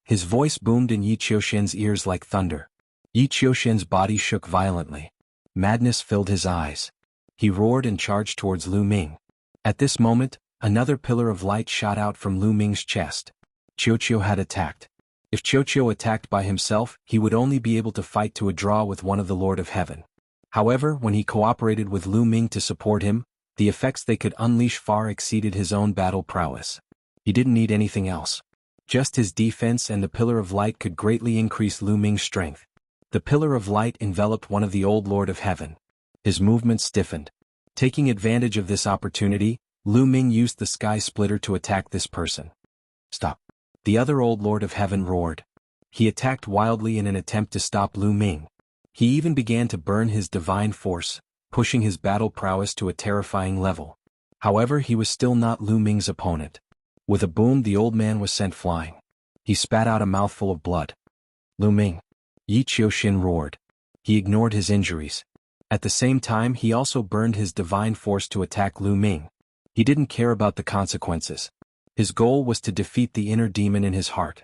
His voice boomed in Yi Qiushen's ears like thunder. Yi Qiushen's body shook violently. Madness filled his eyes. He roared and charged towards Lu Ming. At this moment, another pillar of light shot out from Lu Ming's chest. Qiuqiu had attacked. If Qiuqiu attacked by himself, he would only be able to fight to a draw with one of the Lord of Heaven. However, when he cooperated with Lu Ming to support him, the effects they could unleash far exceeded his own battle prowess. He didn't need anything else. Just his defense and the pillar of light could greatly increase Lu Ming's strength. The pillar of light enveloped one of the old Lord of Heaven. His movements stiffened. Taking advantage of this opportunity, Lu Ming used the sky splitter to attack this person. Stop! The other old Lord of Heaven roared. He attacked wildly in an attempt to stop Lu Ming. He even began to burn his divine force, pushing his battle prowess to a terrifying level. However, he was still not Lu Ming's opponent. With a boom, the old man was sent flying. He spat out a mouthful of blood. Lu Ming! Yi Qiushen roared. He ignored his injuries. At the same time, he also burned his divine force to attack Lu Ming. He didn't care about the consequences. His goal was to defeat the inner demon in his heart.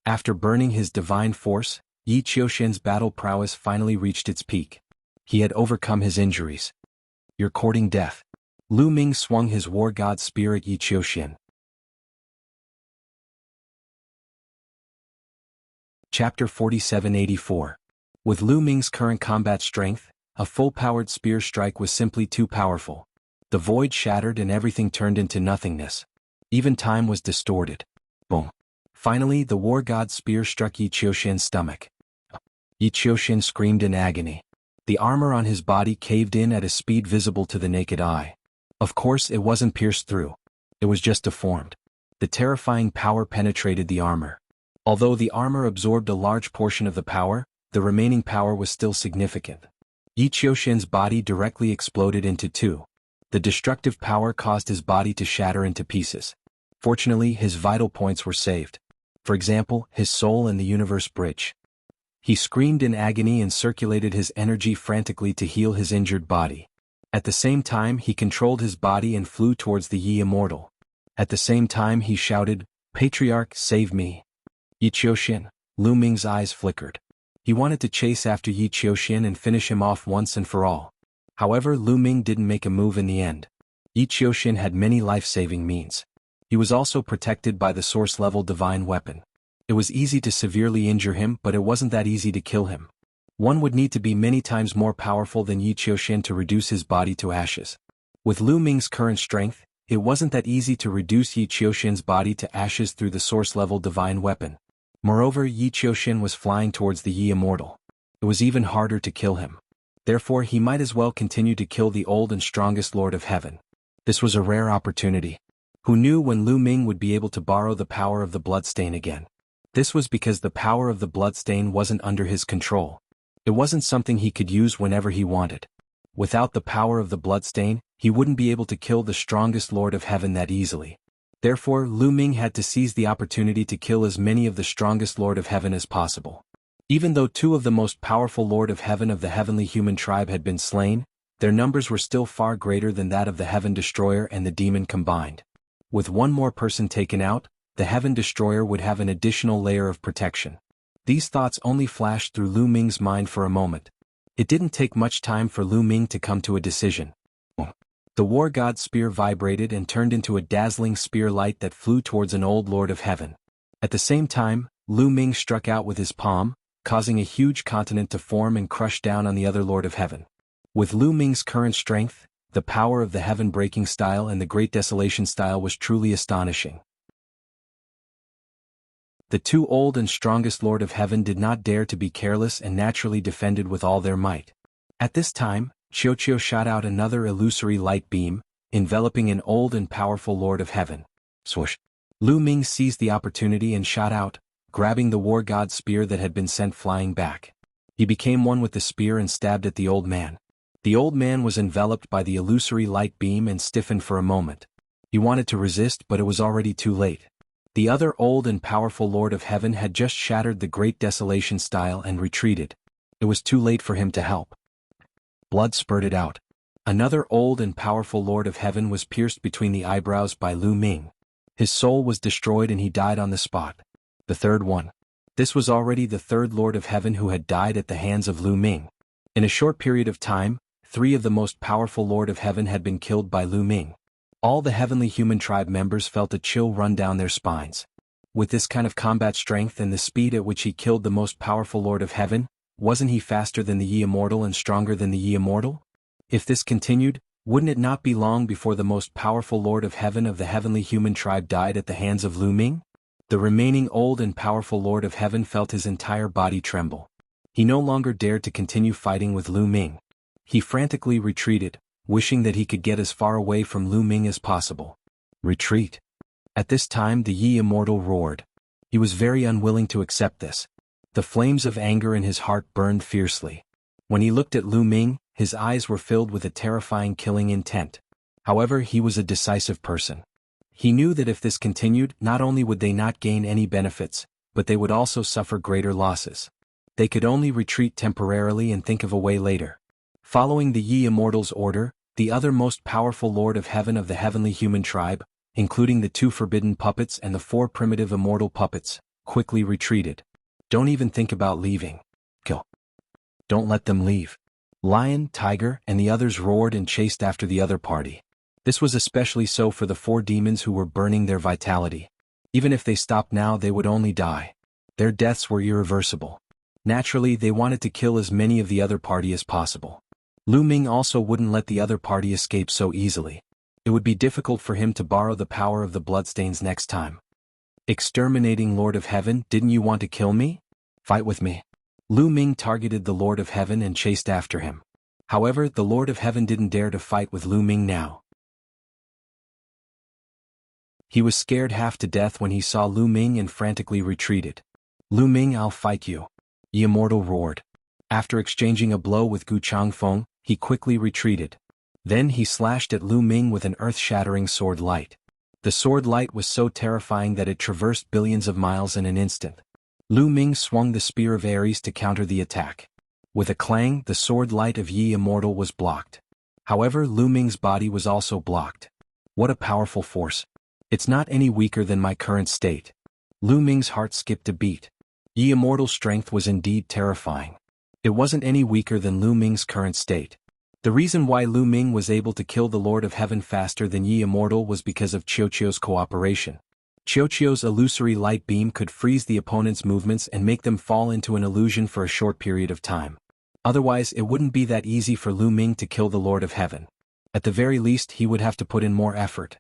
After burning his divine force, Yi Qiushen's battle prowess finally reached its peak. He had overcome his injuries. You're courting death. Lu Ming swung his war god spear at Yi Qiuxian. Chapter 4784. With Lu Ming's current combat strength, a full-powered spear strike was simply too powerful. The void shattered and everything turned into nothingness. Even time was distorted. Boom. Finally, the war god's spear struck Yi Qiuxian's stomach. Yi Qiuxian screamed in agony. The armor on his body caved in at a speed visible to the naked eye. Of course, it wasn't pierced through. It was just deformed. The terrifying power penetrated the armor. Although the armor absorbed a large portion of the power, the remaining power was still significant. Yi Qiuxian's body directly exploded into two. The destructive power caused his body to shatter into pieces. Fortunately, his vital points were saved. For example, his soul and the universe bridge. He screamed in agony and circulated his energy frantically to heal his injured body. At the same time, he controlled his body and flew towards the Yi Immortal. At the same time, he shouted, "Patriarch, save me!" Yi Qiuxian. Lu Ming's eyes flickered. He wanted to chase after Yi Qiuxian and finish him off once and for all. However, Lu Ming didn't make a move in the end. Yi Qiuxian had many life-saving means. He was also protected by the source-level divine weapon. It was easy to severely injure him, but it wasn't that easy to kill him. One would need to be many times more powerful than Yi Qiuxian to reduce his body to ashes. With Lu Ming's current strength, it wasn't that easy to reduce Yi Qiuxian's body to ashes through the source-level divine weapon. Moreover, Yi Qiuxian was flying towards the Yi Immortal. It was even harder to kill him. Therefore, he might as well continue to kill the old and strongest Lord of Heaven. This was a rare opportunity. Who knew when Lu Ming would be able to borrow the power of the bloodstain again? This was because the power of the bloodstain wasn't under his control. It wasn't something he could use whenever he wanted. Without the power of the bloodstain, he wouldn't be able to kill the strongest Lord of Heaven that easily. Therefore, Lu Ming had to seize the opportunity to kill as many of the strongest Lord of Heaven as possible. Even though two of the most powerful Lord of Heaven of the heavenly human tribe had been slain, their numbers were still far greater than that of the Heaven Destroyer and the demon combined. With one more person taken out, the Heaven Destroyer would have an additional layer of protection. These thoughts only flashed through Lu Ming's mind for a moment. It didn't take much time for Lu Ming to come to a decision. The war god's spear vibrated and turned into a dazzling spear light that flew towards an old Lord of Heaven. At the same time, Lu Ming struck out with his palm, causing a huge continent to form and crush down on the other Lord of Heaven. With Lu Ming's current strength, the power of the heaven-breaking style and the Great Desolation style was truly astonishing. The two old and strongest Lord of Heaven did not dare to be careless and naturally defended with all their might. At this time, Qiuqiu shot out another illusory light beam, enveloping an old and powerful Lord of Heaven. Swoosh! Lu Ming seized the opportunity and shot out, grabbing the war god's spear that had been sent flying back. He became one with the spear and stabbed at the old man. The old man was enveloped by the illusory light beam and stiffened for a moment. He wanted to resist, but it was already too late. The other old and powerful Lord of Heaven had just shattered the Great Desolation style and retreated. It was too late for him to help. Blood spurted out. Another old and powerful Lord of Heaven was pierced between the eyebrows by Lu Ming. His soul was destroyed and he died on the spot. The third one. This was already the third Lord of Heaven who had died at the hands of Lu Ming. In a short period of time, 3 of the most powerful Lord of Heaven had been killed by Lu Ming. All the heavenly human tribe members felt a chill run down their spines. With this kind of combat strength and the speed at which he killed the most powerful Lord of Heaven, wasn't he faster than the Yi Immortal and stronger than the Yi Immortal? If this continued, wouldn't it not be long before the most powerful Lord of Heaven of the heavenly human tribe died at the hands of Lu Ming? The remaining old and powerful Lord of Heaven felt his entire body tremble. He no longer dared to continue fighting with Lu Ming. He frantically retreated, wishing that he could get as far away from Lu Ming as possible. Retreat. At this time the Yi Immortal roared. He was very unwilling to accept this. The flames of anger in his heart burned fiercely. When he looked at Lu Ming, his eyes were filled with a terrifying killing intent. However, he was a decisive person. He knew that if this continued, not only would they not gain any benefits, but they would also suffer greater losses. They could only retreat temporarily and think of a way later. Following the Yi Immortal's order, the other most powerful Lord of Heaven of the heavenly human tribe, including the 2 forbidden puppets and the 4 primitive immortal puppets, quickly retreated. Don't even think about leaving. Kill. Don't let them leave. Lion, Tiger, and the others roared and chased after the other party. This was especially so for the 4 demons who were burning their vitality. Even if they stopped now, they would only die. Their deaths were irreversible. Naturally, they wanted to kill as many of the other party as possible. Lu Ming also wouldn't let the other party escape so easily. It would be difficult for him to borrow the power of the bloodstains next time. Exterminating Lord of Heaven, didn't you want to kill me? Fight with me. Lu Ming targeted the Lord of Heaven and chased after him. However, the Lord of Heaven didn't dare to fight with Lu Ming now. He was scared half to death when he saw Lu Ming and frantically retreated. Lu Ming, I'll fight you. The Immortal roared. After exchanging a blow with Gu Changfeng, he quickly retreated. Then he slashed at Lu Ming with an earth-shattering sword light. The sword light was so terrifying that it traversed billions of miles in an instant. Lu Ming swung the Spear of Ares to counter the attack. With a clang, the sword light of Yi Immortal was blocked. However, Lu Ming's body was also blocked. What a powerful force. It's not any weaker than my current state. Lu Ming's heart skipped a beat. Yi Immortal's strength was indeed terrifying. It wasn't any weaker than Lu Ming's current state. The reason why Lu Ming was able to kill the Lord of Heaven faster than Yi Immortal was because of Qiuqiu's cooperation. Qiuqiu's illusory light beam could freeze the opponent's movements and make them fall into an illusion for a short period of time. Otherwise, it wouldn't be that easy for Lu Ming to kill the Lord of Heaven. At the very least, he would have to put in more effort.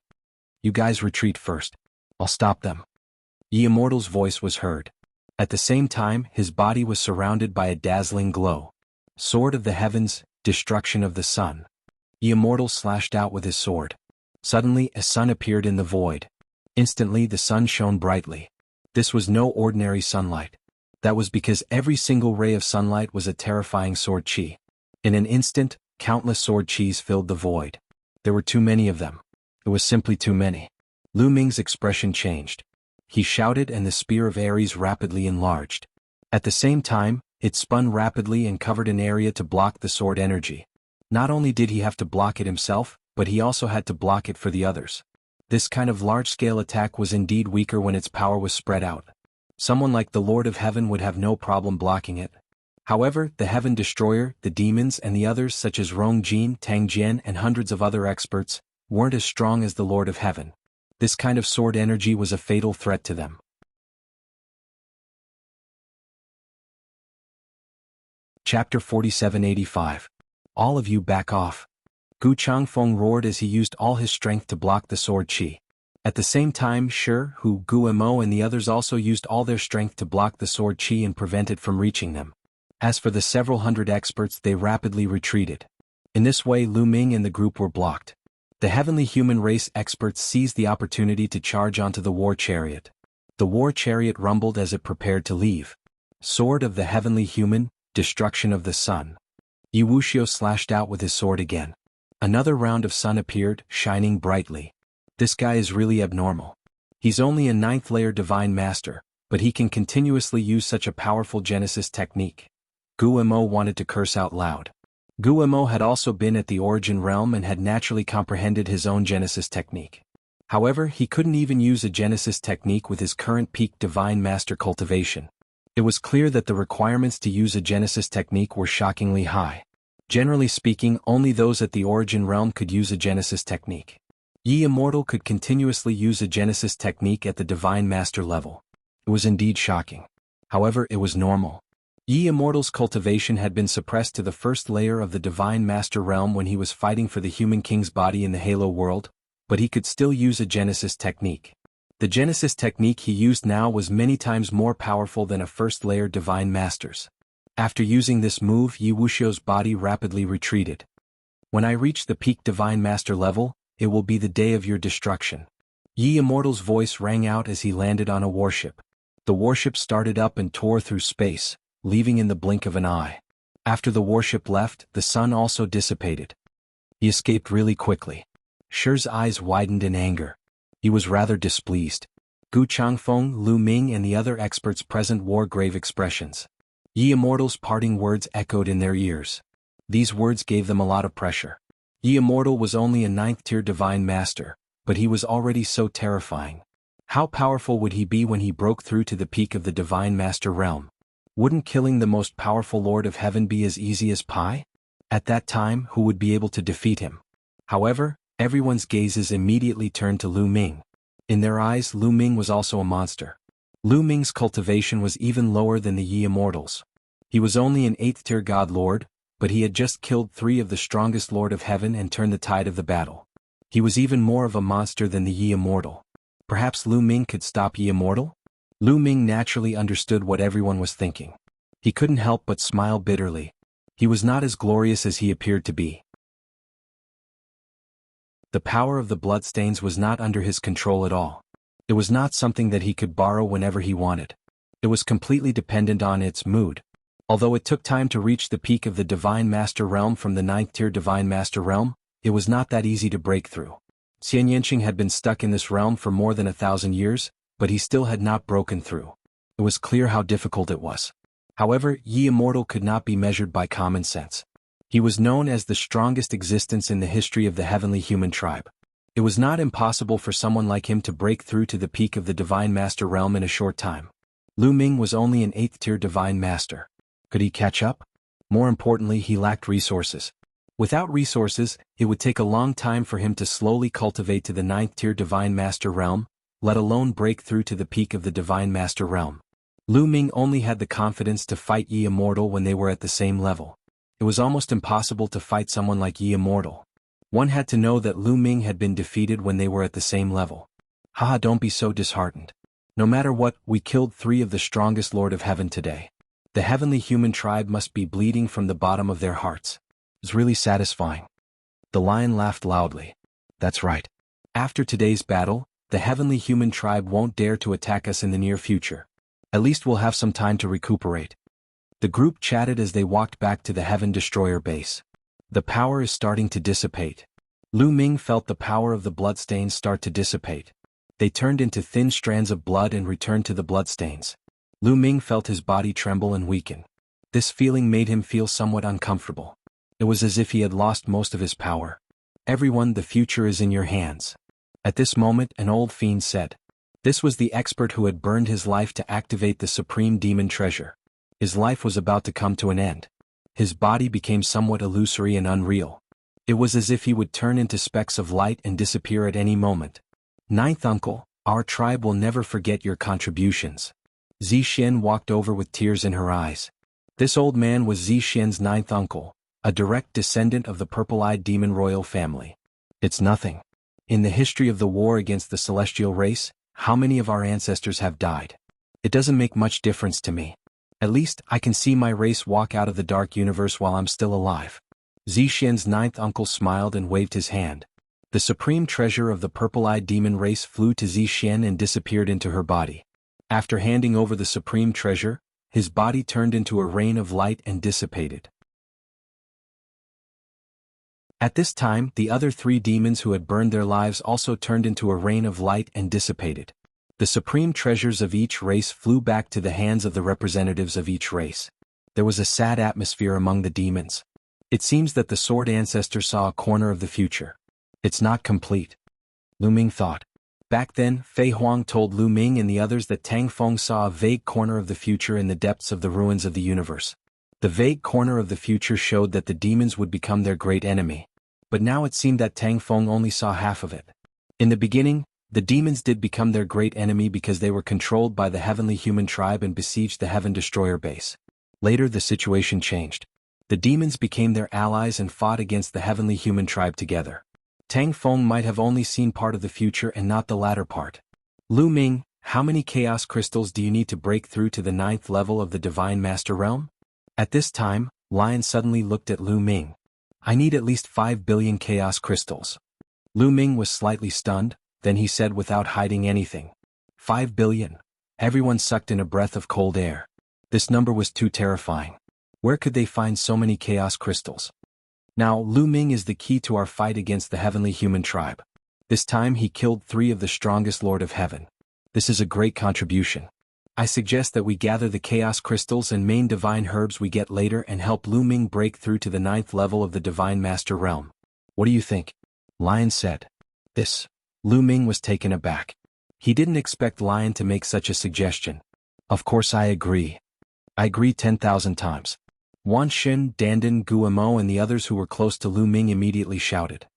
You guys retreat first. I'll stop them. Yi Immortal's voice was heard. At the same time, his body was surrounded by a dazzling glow. Sword of the Heavens, Destruction of the Sun. The Immortal slashed out with his sword. Suddenly, a sun appeared in the void. Instantly, the sun shone brightly. This was no ordinary sunlight. That was because every single ray of sunlight was a terrifying sword chi. In an instant, countless sword chis filled the void. There were too many of them. It was simply too many. Lu Ming's expression changed. He shouted and the Spear of Ares rapidly enlarged. At the same time, it spun rapidly and covered an area to block the sword energy. Not only did he have to block it himself, but he also had to block it for the others. This kind of large-scale attack was indeed weaker when its power was spread out. Someone like the Lord of Heaven would have no problem blocking it. However, the Heaven Destroyer, the demons and the others such as Rong Jin, Tang Jian and hundreds of other experts, weren't as strong as the Lord of Heaven. This kind of sword energy was a fatal threat to them. Chapter 4785. All of you back off. Gu Changfeng roared as he used all his strength to block the sword chi. At the same time, Shi, Hu, Gu Mo and the others also used all their strength to block the sword chi and prevent it from reaching them. As for the several hundred experts, they rapidly retreated. In this way, Lu Ming and the group were blocked. The heavenly human race experts seized the opportunity to charge onto the war chariot. The war chariot rumbled as it prepared to leave. Sword of the heavenly human, Destruction of the Sun. Wuxia slashed out with his sword again. Another round of sun appeared, shining brightly. This guy is really abnormal. He's only a 9th layer divine master, but he can continuously use such a powerful Genesis technique. Gu Mo wanted to curse out loud. Gu Mo had also been at the Origin Realm and had naturally comprehended his own Genesis technique. However, he couldn't even use a Genesis technique with his current peak divine master cultivation. It was clear that the requirements to use a Genesis technique were shockingly high. Generally speaking, only those at the Origin Realm could use a Genesis technique. Yi Immortal could continuously use a Genesis technique at the Divine Master level. It was indeed shocking. However, it was normal. Yi Immortal's cultivation had been suppressed to the 1st layer of the Divine Master realm when he was fighting for the Human King's body in the Halo world, but he could still use a Genesis technique. The Genesis technique he used now was many times more powerful than a 1st layer Divine Master's. After using this move, Yi Wuxia's body rapidly retreated. When I reach the peak Divine Master level, it will be the day of your destruction. Yi Immortal's voice rang out as he landed on a warship. The warship started up and tore through space, leaving in the blink of an eye. After the warship left, the sun also dissipated. He escaped really quickly. Shi's eyes widened in anger. He was rather displeased. Gu Changfeng, Lu Ming and the other experts present wore grave expressions. Yi Immortal's parting words echoed in their ears. These words gave them a lot of pressure. Yi Immortal was only a 9th tier divine master, but he was already so terrifying. How powerful would he be when he broke through to the peak of the divine master realm? Wouldn't killing the most powerful Lord of Heaven be as easy as pie? At that time, who would be able to defeat him? However, everyone's gazes immediately turned to Lu Ming. In their eyes, Lu Ming was also a monster. Lu Ming's cultivation was even lower than the Yi Immortals. He was only an 8th-tier god lord, but he had just killed 3 of the strongest Lord of Heaven and turned the tide of the battle. He was even more of a monster than the Yi Immortal. Perhaps Lu Ming could stop Yi Immortal? Lu Ming naturally understood what everyone was thinking. He couldn't help but smile bitterly. He was not as glorious as he appeared to be. The power of the bloodstains was not under his control at all. It was not something that he could borrow whenever he wanted. It was completely dependent on its mood. Although it took time to reach the peak of the Divine Master Realm from the 9th-tier Divine Master Realm, it was not that easy to break through. Xian Yanqing had been stuck in this realm for more than 1,000 years, but he still had not broken through. It was clear how difficult it was. However, Yi Immortal could not be measured by common sense. He was known as the strongest existence in the history of the heavenly human tribe. It was not impossible for someone like him to break through to the peak of the Divine Master Realm in a short time. Lu Ming was only an 8th-tier Divine Master. Could he catch up? More importantly, he lacked resources. Without resources, it would take a long time for him to slowly cultivate to the 9th-tier Divine Master Realm, let alone break through to the peak of the Divine Master Realm. Lu Ming only had the confidence to fight Yi Immortal when they were at the same level. It was almost impossible to fight someone like Yi Immortal. One had to know that Lu Ming had been defeated when they were at the same level. Haha, don't be so disheartened. No matter what, we killed 3 of the strongest Lord of Heaven today. The heavenly human tribe must be bleeding from the bottom of their hearts. It's really satisfying. The lion laughed loudly. That's right. After today's battle, the heavenly human tribe won't dare to attack us in the near future. At least we'll have some time to recuperate. The group chatted as they walked back to the Heaven Destroyer base. The power is starting to dissipate. Lu Ming felt the power of the bloodstains start to dissipate. They turned into thin strands of blood and returned to the bloodstains. Lu Ming felt his body tremble and weaken. This feeling made him feel somewhat uncomfortable. It was as if he had lost most of his power. Everyone, the future is in your hands. At this moment, an old fiend said. This was the expert who had burned his life to activate the supreme demon treasure. His life was about to come to an end. His body became somewhat illusory and unreal. It was as if he would turn into specks of light and disappear at any moment. 9th uncle, our tribe will never forget your contributions. Zixin walked over with tears in her eyes. This old man was Zixin's 9th uncle, a direct descendant of the purple-eyed demon royal family. It's nothing. In the history of the war against the celestial race, how many of our ancestors have died? It doesn't make much difference to me. At least, I can see my race walk out of the dark universe while I'm still alive. Zixin's 9th uncle smiled and waved his hand. The supreme treasure of the purple-eyed demon race flew to Zixin and disappeared into her body. After handing over the supreme treasure, his body turned into a rain of light and dissipated. At this time, the other 3 demons who had burned their lives also turned into a rain of light and dissipated. The supreme treasures of each race flew back to the hands of the representatives of each race. There was a sad atmosphere among the demons. It seems that the sword ancestor saw a corner of the future. It's not complete. Lu Ming thought. Back then, Fei Huang told Lu Ming and the others that Tang Feng saw a vague corner of the future in the depths of the ruins of the universe. The vague corner of the future showed that the demons would become their great enemy. But now it seemed that Tang Feng only saw half of it. In the beginning, the demons did become their great enemy because they were controlled by the heavenly human tribe and besieged the Heaven Destroyer base. Later the situation changed. The demons became their allies and fought against the heavenly human tribe together. Tang Feng might have only seen part of the future and not the latter part. Lu Ming, how many chaos crystals do you need to break through to the 9th level of the Divine Master Realm? At this time, Lion suddenly looked at Lu Ming. I need at least 5 billion chaos crystals. Lu Ming was slightly stunned, then he said without hiding anything. 5 billion. Everyone sucked in a breath of cold air. This number was too terrifying. Where could they find so many chaos crystals? Now, Lu Ming is the key to our fight against the heavenly human tribe. This time he killed 3 of the strongest Lord of Heaven. This is a great contribution. I suggest that we gather the chaos crystals and main divine herbs we get later and help Lu Ming break through to the 9th level of the Divine Master Realm. What do you think? Lion said. Lu Ming was taken aback. He didn't expect Lion to make such a suggestion. Of course I agree. I agree 10,000 times. Wan Xin, Dandan, Guamo and the others who were close to Lu Ming immediately shouted.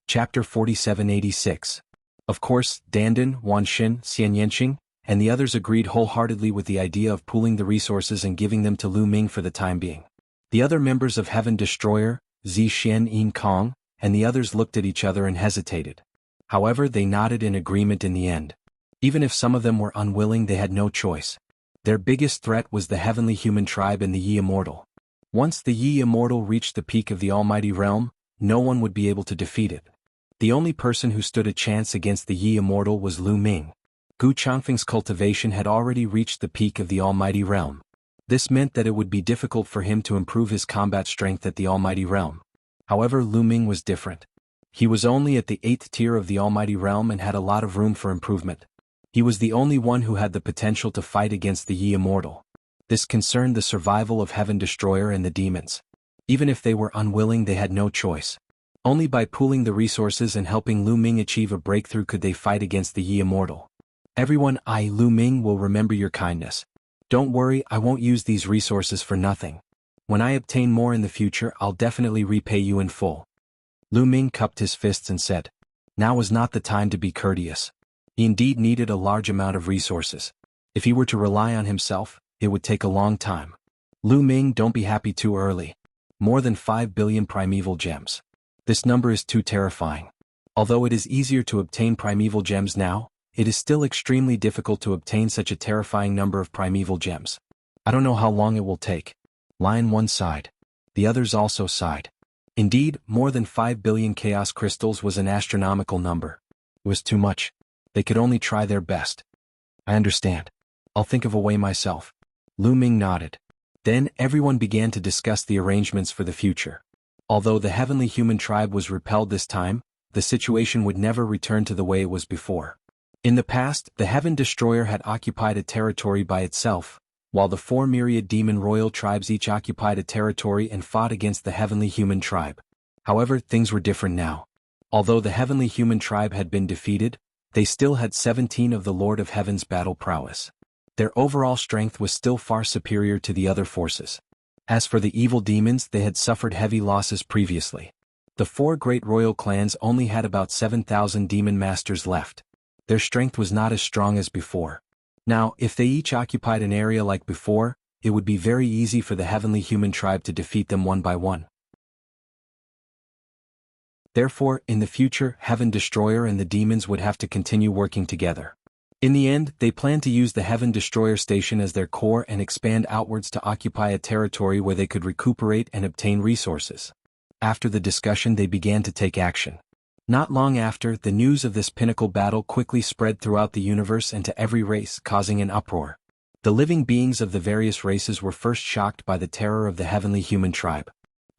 Chapter 4786. Of course, Dandan, Wan Xin, Xian Yanqing, and the others agreed wholeheartedly with the idea of pooling the resources and giving them to Lu Ming for the time being. The other members of Heaven Destroyer, Zi Xian Yin Kong, and the others looked at each other and hesitated. However, they nodded in agreement in the end. Even if some of them were unwilling, they had no choice. Their biggest threat was the heavenly human tribe and the Yi Immortal. Once the Yi Immortal reached the peak of the Almighty Realm, no one would be able to defeat it. The only person who stood a chance against the Yi Immortal was Lu Ming. Gu Changfeng's cultivation had already reached the peak of the Almighty Realm. This meant that it would be difficult for him to improve his combat strength at the Almighty Realm. However, Lu Ming was different. He was only at the 8th tier of the Almighty Realm and had a lot of room for improvement. He was the only one who had the potential to fight against the Yi Immortal. This concerned the survival of Heaven Destroyer and the demons. Even if they were unwilling, they had no choice. Only by pooling the resources and helping Lu Ming achieve a breakthrough could they fight against the Yi Immortal. Everyone, Lu Ming, will remember your kindness. Don't worry, I won't use these resources for nothing. When I obtain more in the future, I'll definitely repay you in full. Lu Ming cupped his fists and said, now was not the time to be courteous. He indeed needed a large amount of resources. If he were to rely on himself, it would take a long time. Lu Ming, don't be happy too early. More than 5 billion primeval gems. This number is too terrifying. Although it is easier to obtain primeval gems now, it is still extremely difficult to obtain such a terrifying number of primeval gems. I don't know how long it will take. Lion one sighed. The others also sighed. Indeed, more than 5 billion chaos crystals was an astronomical number. It was too much. They could only try their best. I understand. I'll think of a way myself. Lu Ming nodded. Then everyone began to discuss the arrangements for the future. Although the heavenly human tribe was repelled this time, the situation would never return to the way it was before. In the past, the Heaven Destroyer had occupied a territory by itself, while the 4 myriad demon royal tribes each occupied a territory and fought against the heavenly human tribe. However, things were different now. Although the heavenly human tribe had been defeated, they still had 17 of the Lord of Heaven's battle prowess. Their overall strength was still far superior to the other forces. As for the evil demons, they had suffered heavy losses previously. The 4 great royal clans only had about 7,000 demon masters left. Their strength was not as strong as before. Now, if they each occupied an area like before, it would be very easy for the heavenly human tribe to defeat them one by one. Therefore, in the future, Heaven Destroyer and the demons would have to continue working together. In the end, they planned to use the Heaven Destroyer station as their core and expand outwards to occupy a territory where they could recuperate and obtain resources. After the discussion, they began to take action. Not long after, the news of this pinnacle battle quickly spread throughout the universe and to every race, causing an uproar. The living beings of the various races were first shocked by the terror of the heavenly human tribe.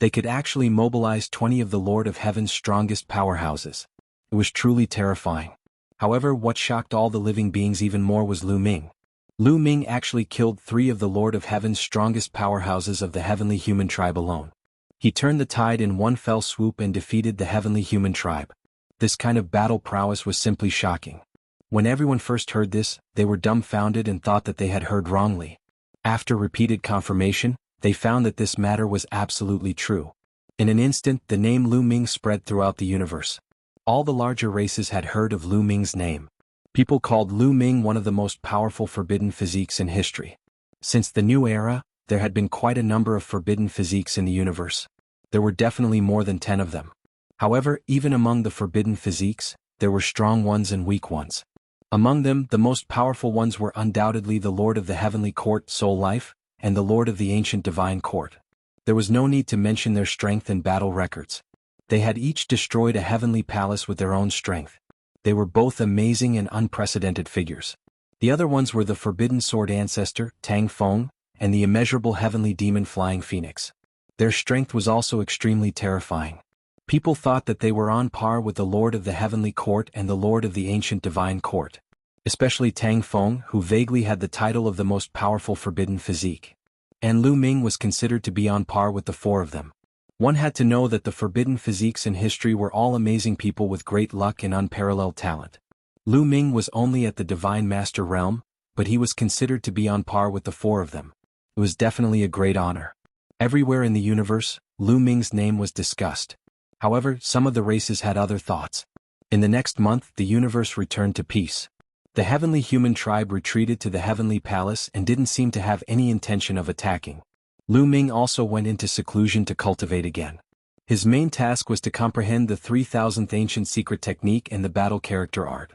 They could actually mobilize 20 of the Lord of Heaven's strongest powerhouses. It was truly terrifying. However, what shocked all the living beings even more was Lu Ming. Lu Ming actually killed 3 of the Lord of Heaven's strongest powerhouses of the heavenly human tribe alone. He turned the tide in one fell swoop and defeated the heavenly human tribe. This kind of battle prowess was simply shocking. When everyone first heard this, they were dumbfounded and thought that they had heard wrongly. After repeated confirmation, they found that this matter was absolutely true. In an instant, the name Lu Ming spread throughout the universe. All the larger races had heard of Lu Ming's name. People called Lu Ming one of the most powerful forbidden physiques in history. Since the new era, there had been quite a number of forbidden physiques in the universe. There were definitely more than 10 of them. However, even among the forbidden physiques, there were strong ones and weak ones. Among them, the most powerful ones were undoubtedly the Lord of the Heavenly Court, Soul Life, and the Lord of the Ancient Divine Court. There was no need to mention their strength and battle records. They had each destroyed a heavenly palace with their own strength. They were both amazing and unprecedented figures. The other ones were the Forbidden Sword Ancestor, Tang Feng, and the immeasurable heavenly demon Flying Phoenix. Their strength was also extremely terrifying. People thought that they were on par with the Lord of the Heavenly Court and the Lord of the Ancient Divine Court. Especially Tang Feng, who vaguely had the title of the most powerful forbidden physique. And Lu Ming was considered to be on par with the 4 of them. One had to know that the forbidden physiques in history were all amazing people with great luck and unparalleled talent. Lu Ming was only at the Divine Master realm, but he was considered to be on par with the four of them. It was definitely a great honor. Everywhere in the universe, Lu Ming's name was discussed. However, some of the races had other thoughts. In the next month, the universe returned to peace. The heavenly human tribe retreated to the heavenly palace and didn't seem to have any intention of attacking. Lu Ming also went into seclusion to cultivate again. His main task was to comprehend the 3000th ancient secret technique and the battle character art.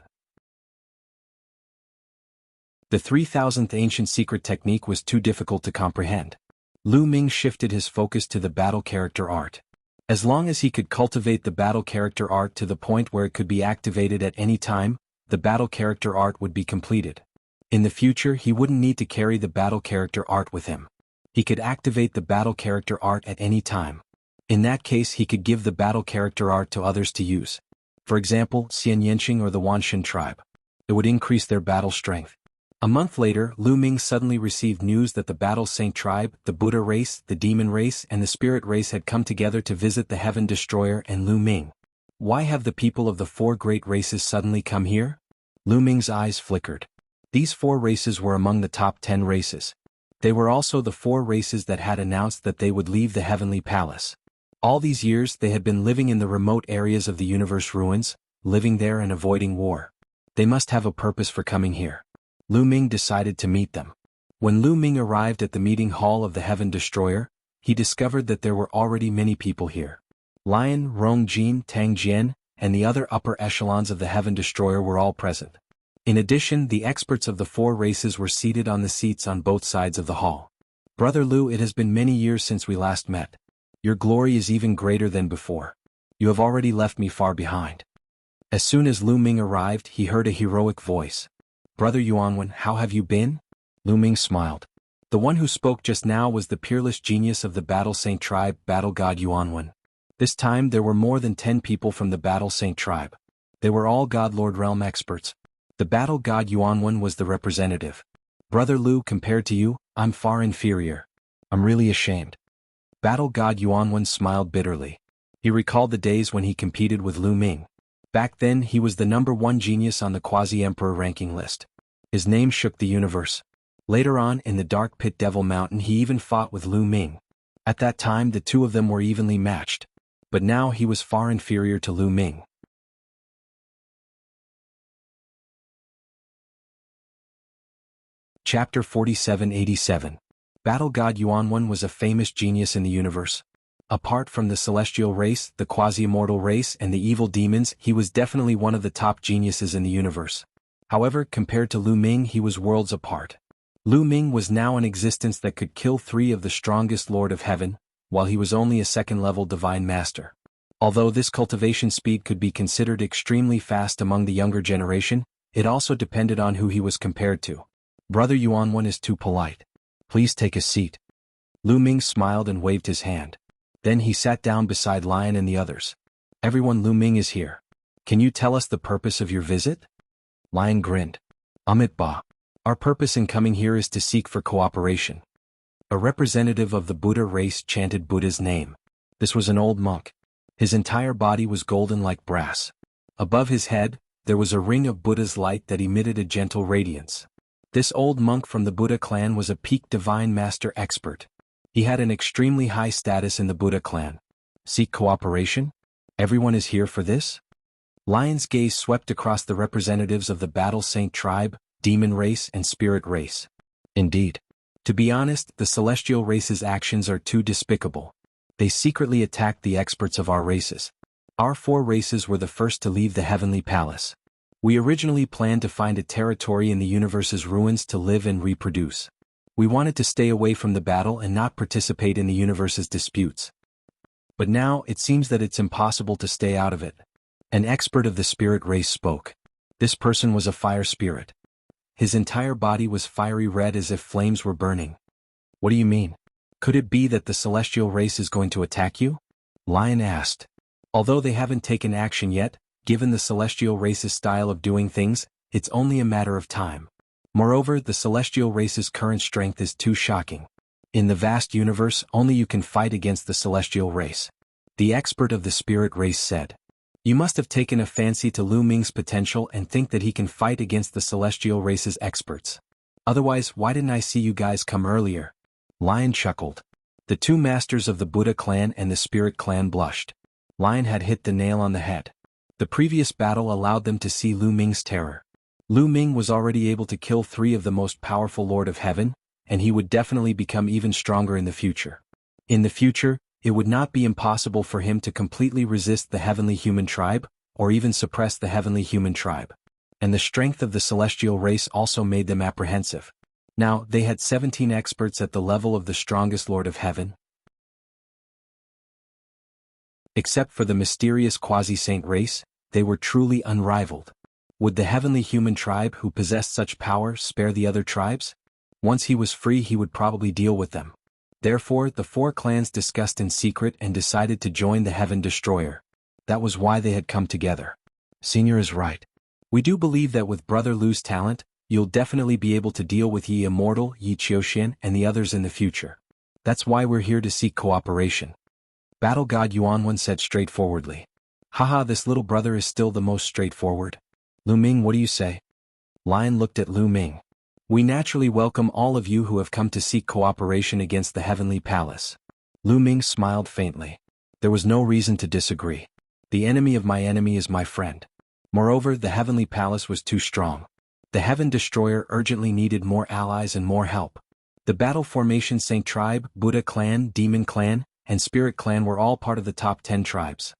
The 3000th ancient secret technique was too difficult to comprehend. Lu Ming shifted his focus to the battle character art. As long as he could cultivate the battle character art to the point where it could be activated at any time, the battle character art would be completed. In the future, he wouldn't need to carry the battle character art with him. He could activate the battle character art at any time. In that case, he could give the battle character art to others to use. For example, Xian Yanqing or the Wanshan tribe. It would increase their battle strength. A month later, Lu Ming suddenly received news that the Battle Saint tribe, the Buddha race, the Demon race and the Spirit race had come together to visit the Heaven Destroyer and Lu Ming. Why have the people of the four great races suddenly come here? Lu Ming's eyes flickered. These four races were among the top 10 races. They were also the four races that had announced that they would leave the Heavenly Palace. All these years they had been living in the remote areas of the universe ruins, living there and avoiding war. They must have a purpose for coming here. Lu Ming decided to meet them. When Lu Ming arrived at the meeting hall of the Heaven Destroyer, he discovered that there were already many people here. Lion, Rong Jin, Tang Jian, and the other upper echelons of the Heaven Destroyer were all present. In addition, the experts of the four races were seated on the seats on both sides of the hall. Brother Lu, it has been many years since we last met. Your glory is even greater than before. You have already left me far behind. As soon as Lu Ming arrived, he heard a heroic voice. Brother Yuanwen, how have you been? Lu Ming smiled. The one who spoke just now was the peerless genius of the Battle Saint tribe, Battle God Yuanwen. This time there were more than 10 people from the Battle Saint tribe. They were all God Lord Realm experts. The Battle God Yuanwen was the representative. Brother Lu, compared to you, I'm far inferior. I'm really ashamed. Battle God Yuanwen smiled bitterly. He recalled the days when he competed with Lu Ming. Back then he was the #1 genius on the Quasi-Emperor ranking list. His name shook the universe. Later on, in the Dark Pit Devil Mountain, he even fought with Lu Ming. At that time the two of them were evenly matched. But now he was far inferior to Lu Ming. Chapter 4787. Battle God Yuanwen was a famous genius in the universe. Apart from the celestial race, the quasi-immortal race and the evil demons, he was definitely one of the top geniuses in the universe. However, compared to Lu Ming, he was worlds apart. Lu Ming was now in existence that could kill 3 of the strongest Lord of Heaven, while he was only a second-level divine master. Although this cultivation speed could be considered extremely fast among the younger generation, it also depended on who he was compared to. Brother Yuanwen is too polite. Please take a seat. Lu Ming smiled and waved his hand. Then he sat down beside Lion and the others. Everyone, Lu Ming is here. Can you tell us the purpose of your visit? Lion grinned. Amit Ba. Our purpose in coming here is to seek for cooperation. A representative of the Buddha race chanted Buddha's name. This was an old monk. His entire body was golden like brass. Above his head, there was a ring of Buddha's light that emitted a gentle radiance. This old monk from the Buddha clan was a peak divine master expert. He had an extremely high status in the Buddha clan. Seek cooperation? Everyone is here for this? Lion's gaze swept across the representatives of the Battle Saint tribe, Demon race and Spirit race. Indeed. To be honest, the celestial race's actions are too despicable. They secretly attacked the experts of our races. Our 4 races were the first to leave the Heavenly Palace. We originally planned to find a territory in the universe's ruins to live and reproduce. We wanted to stay away from the battle and not participate in the universe's disputes. But now, it seems that it's impossible to stay out of it. An expert of the spirit race spoke. This person was a fire spirit. His entire body was fiery red as if flames were burning. What do you mean? Could it be that the celestial race is going to attack you? Lion asked. Although they haven't taken action yet, given the celestial race's style of doing things, it's only a matter of time. Moreover, the celestial race's current strength is too shocking. In the vast universe, only you can fight against the celestial race. The expert of the spirit race said. You must have taken a fancy to Lu Ming's potential and think that he can fight against the celestial race's experts. Otherwise, why didn't I see you guys come earlier? Lion chuckled. The two masters of the Buddha clan and the Spirit clan blushed. Lion had hit the nail on the head. The previous battle allowed them to see Lu Ming's terror. Lu Ming was already able to kill 3 of the most powerful Lord of Heaven, and he would definitely become even stronger in the future. In the future, it would not be impossible for him to completely resist the heavenly human tribe, or even suppress the heavenly human tribe. And the strength of the celestial race also made them apprehensive. Now, they had 17 experts at the level of the strongest Lord of Heaven. Except for the mysterious quasi-saint race, they were truly unrivaled. Would the heavenly human tribe who possessed such power spare the other tribes? Once he was free, he would probably deal with them. Therefore, the 4 clans discussed in secret and decided to join the Heaven Destroyer. That was why they had come together. Senior is right. We do believe that with Brother Lu's talent, you'll definitely be able to deal with Yi Immortal, Yi Qiuxian, and the others in the future. That's why we're here to seek cooperation. Battle God Yuanwen said straightforwardly. Haha, this little brother is still the most straightforward. Lu Ming, what do you say? Lion looked at Lu Ming. We naturally welcome all of you who have come to seek cooperation against the Heavenly Palace. Lu Ming smiled faintly. There was no reason to disagree. The enemy of my enemy is my friend. Moreover, the Heavenly Palace was too strong. The Heaven Destroyer urgently needed more allies and more help. The battle formation Saint Tribe, Buddha Clan, Demon Clan, and Spirit Clan were all part of the top 10 tribes.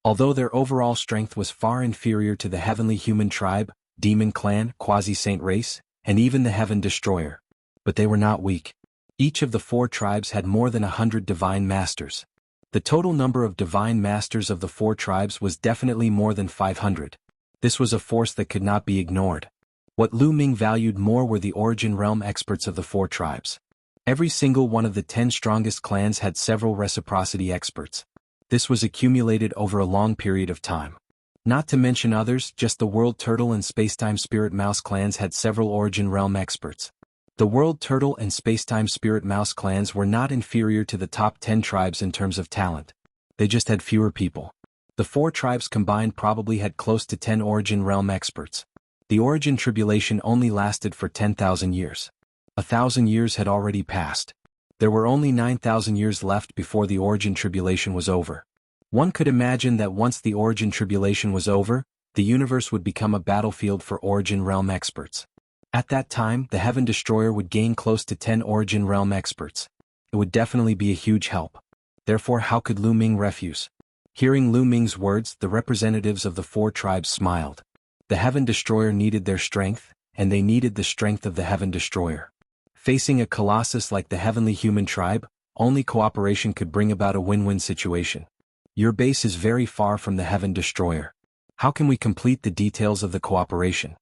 Although their overall strength was far inferior to the Heavenly Human Tribe, Demon Clan, Quasi-Saint Race, and even the Heaven Destroyer. But they were not weak. Each of the 4 tribes had more than 100 divine masters. The total number of divine masters of the 4 tribes was definitely more than 500. This was a force that could not be ignored. What Lu Ming valued more were the origin realm experts of the 4 tribes. Every single one of the 10 strongest clans had several reciprocity experts. This was accumulated over a long period of time. Not to mention others, just the World Turtle and Spacetime Spirit Mouse clans had several origin realm experts. The World Turtle and Spacetime Spirit Mouse clans were not inferior to the top 10 tribes in terms of talent. They just had fewer people. The 4 tribes combined probably had close to 10 origin realm experts. The origin tribulation only lasted for 10,000 years. 1,000 years had already passed. There were only 9,000 years left before the origin tribulation was over. One could imagine that once the origin tribulation was over, the universe would become a battlefield for origin realm experts. At that time, the Heaven Destroyer would gain close to 10 origin realm experts. It would definitely be a huge help. Therefore, how could Lu Ming refuse? Hearing Lu Ming's words, the representatives of the 4 tribes smiled. The Heaven Destroyer needed their strength, and they needed the strength of the Heaven Destroyer. Facing a colossus like the Heavenly Human Tribe, only cooperation could bring about a win-win situation. Your base is very far from the Heaven Destroyer. How can we complete the details of the cooperation?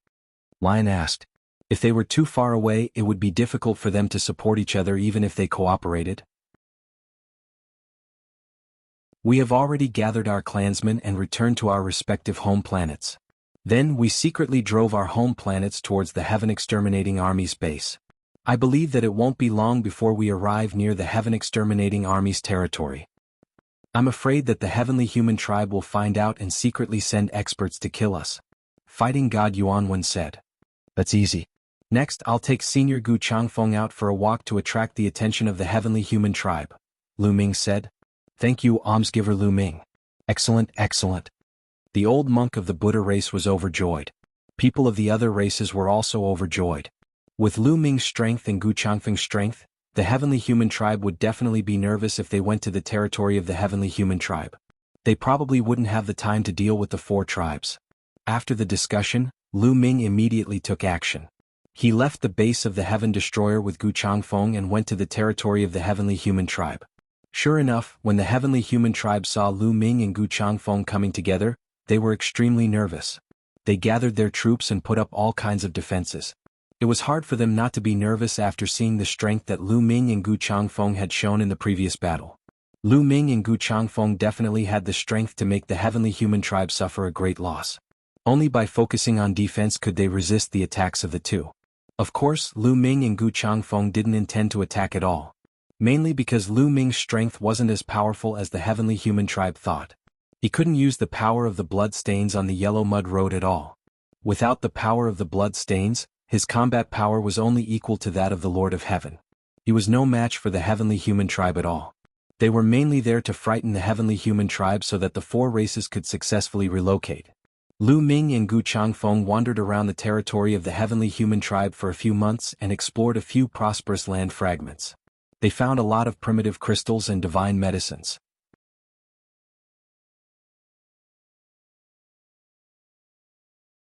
Lion asked. If they were too far away, it would be difficult for them to support each other even if they cooperated. We have already gathered our clansmen and returned to our respective home planets. Then we secretly drove our home planets towards the Heaven Exterminating Army's base. I believe that it won't be long before we arrive near the Heaven Exterminating Army's territory. I'm afraid that the Heavenly Human Tribe will find out and secretly send experts to kill us. Fighting God Yuanwen said. That's easy. Next, I'll take Senior Gu Changfeng out for a walk to attract the attention of the Heavenly Human Tribe, Lu Ming said. Thank you, almsgiver Lu Ming. Excellent, excellent. The old monk of the Buddha race was overjoyed. People of the other races were also overjoyed. With Lu Ming's strength and Gu Changfeng's strength, the Heavenly Human Tribe would definitely be nervous if they went to the territory of the Heavenly Human Tribe. They probably wouldn't have the time to deal with the 4 tribes. After the discussion, Lu Ming immediately took action. He left the base of the Heaven Destroyer with Gu Changfeng and went to the territory of the Heavenly Human Tribe. Sure enough, when the Heavenly Human Tribe saw Lu Ming and Gu Changfeng coming together, they were extremely nervous. They gathered their troops and put up all kinds of defenses. It was hard for them not to be nervous after seeing the strength that Lu Ming and Gu Changfeng had shown in the previous battle. Lu Ming and Gu Changfeng definitely had the strength to make the Heavenly Human Tribe suffer a great loss. Only by focusing on defense could they resist the attacks of the 2. Of course, Lu Ming and Gu Changfeng didn't intend to attack at all. Mainly because Lu Ming's strength wasn't as powerful as the Heavenly Human Tribe thought. He couldn't use the power of the blood stains on the yellow mud road at all. Without the power of the blood stains, his combat power was only equal to that of the Lord of Heaven. He was no match for the heavenly human tribe at all. They were mainly there to frighten the heavenly human tribe so that the four races could successfully relocate. Lu Ming and Gu Changfeng wandered around the territory of the heavenly human tribe for a few months and explored a few prosperous land fragments. They found a lot of primitive crystals and divine medicines.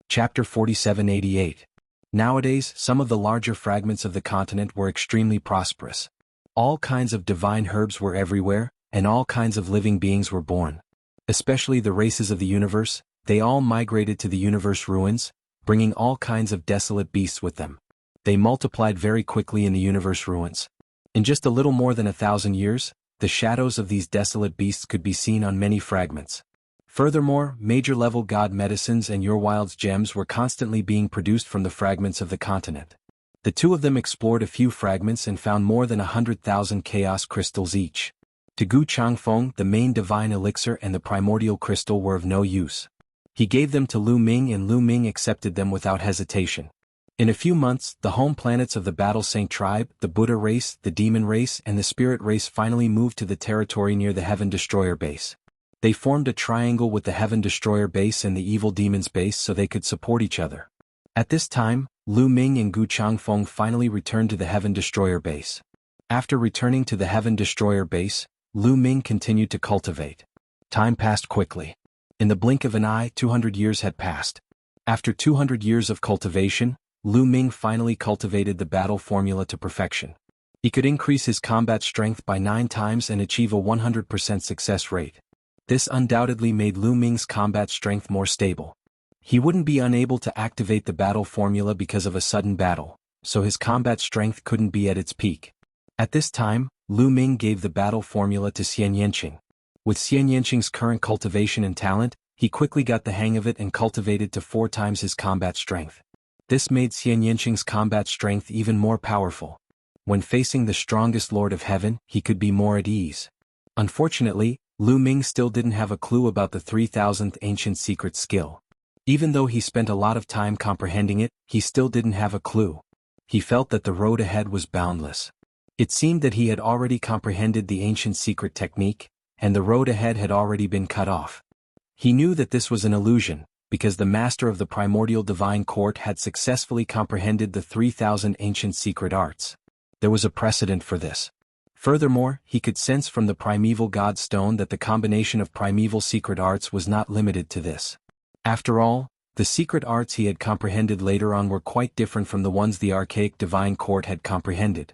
Chapter 4788. Nowadays, some of the larger fragments of the continent were extremely prosperous. All kinds of divine herbs were everywhere, and all kinds of living beings were born. Especially the races of the universe, they all migrated to the universe ruins, bringing all kinds of desolate beasts with them. They multiplied very quickly in the universe ruins. In just a little more than 1,000 years, the shadows of these desolate beasts could be seen on many fragments. Furthermore, major-level god medicines and Urwild's gems were constantly being produced from the fragments of the continent. The two of them explored a few fragments and found more than 100,000 chaos crystals each. To Gu Changfeng, the main divine elixir and the primordial crystal were of no use. He gave them to Lu Ming and Lu Ming accepted them without hesitation. In a few months, the home planets of the Battle Saint tribe, the Buddha race, the Demon race and the Spirit race finally moved to the territory near the Heaven Destroyer base. They formed a triangle with the Heaven Destroyer base and the Evil Demon's base so they could support each other. At this time, Lu Ming and Gu Changfeng finally returned to the Heaven Destroyer base. After returning to the Heaven Destroyer base, Lu Ming continued to cultivate. Time passed quickly. In the blink of an eye, 200 years had passed. After 200 years of cultivation, Lu Ming finally cultivated the battle formula to perfection. He could increase his combat strength by 9 times and achieve a 100% success rate. This undoubtedly made Lu Ming's combat strength more stable. He wouldn't be unable to activate the battle formula because of a sudden battle, so his combat strength couldn't be at its peak. At this time, Lu Ming gave the battle formula to Xian Yanqing. With Xian Yanqing's current cultivation and talent, he quickly got the hang of it and cultivated to 4 times his combat strength. This made Xian Yanqing's combat strength even more powerful. When facing the strongest Lord of Heaven, he could be more at ease. Unfortunately, Lu Ming still didn't have a clue about the 3000th ancient secret skill. Even though he spent a lot of time comprehending it, he still didn't have a clue. He felt that the road ahead was boundless. It seemed that he had already comprehended the ancient secret technique, and the road ahead had already been cut off. He knew that this was an illusion, because the master of the primordial divine court had successfully comprehended the 3000 ancient secret arts. There was a precedent for this. Furthermore, he could sense from the primeval god stone that the combination of primeval secret arts was not limited to this. After all, the secret arts he had comprehended later on were quite different from the ones the archaic divine court had comprehended.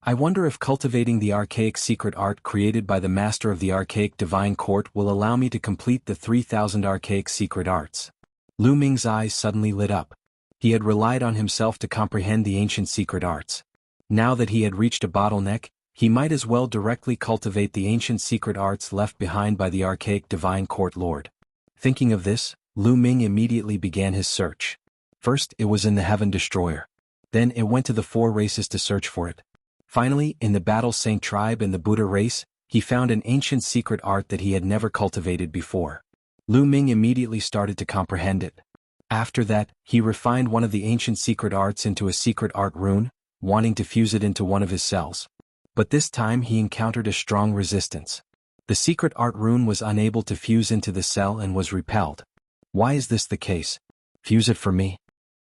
I wonder if cultivating the archaic secret art created by the master of the archaic divine court will allow me to complete the 3000 archaic secret arts. Lu Ming's eyes suddenly lit up. He had relied on himself to comprehend the ancient secret arts. Now that he had reached a bottleneck, he might as well directly cultivate the ancient secret arts left behind by the archaic divine court lord. Thinking of this, Lu Ming immediately began his search. First, it was in the Heaven Destroyer. Then it went to the 4 races to search for it. Finally, in the Battle Saint tribe and the Buddha race, he found an ancient secret art that he had never cultivated before. Lu Ming immediately started to comprehend it. After that, he refined one of the ancient secret arts into a secret art rune, wanting to fuse it into one of his cells. But this time he encountered a strong resistance. The secret art rune was unable to fuse into the cell and was repelled. Why is this the case? Fuse it for me.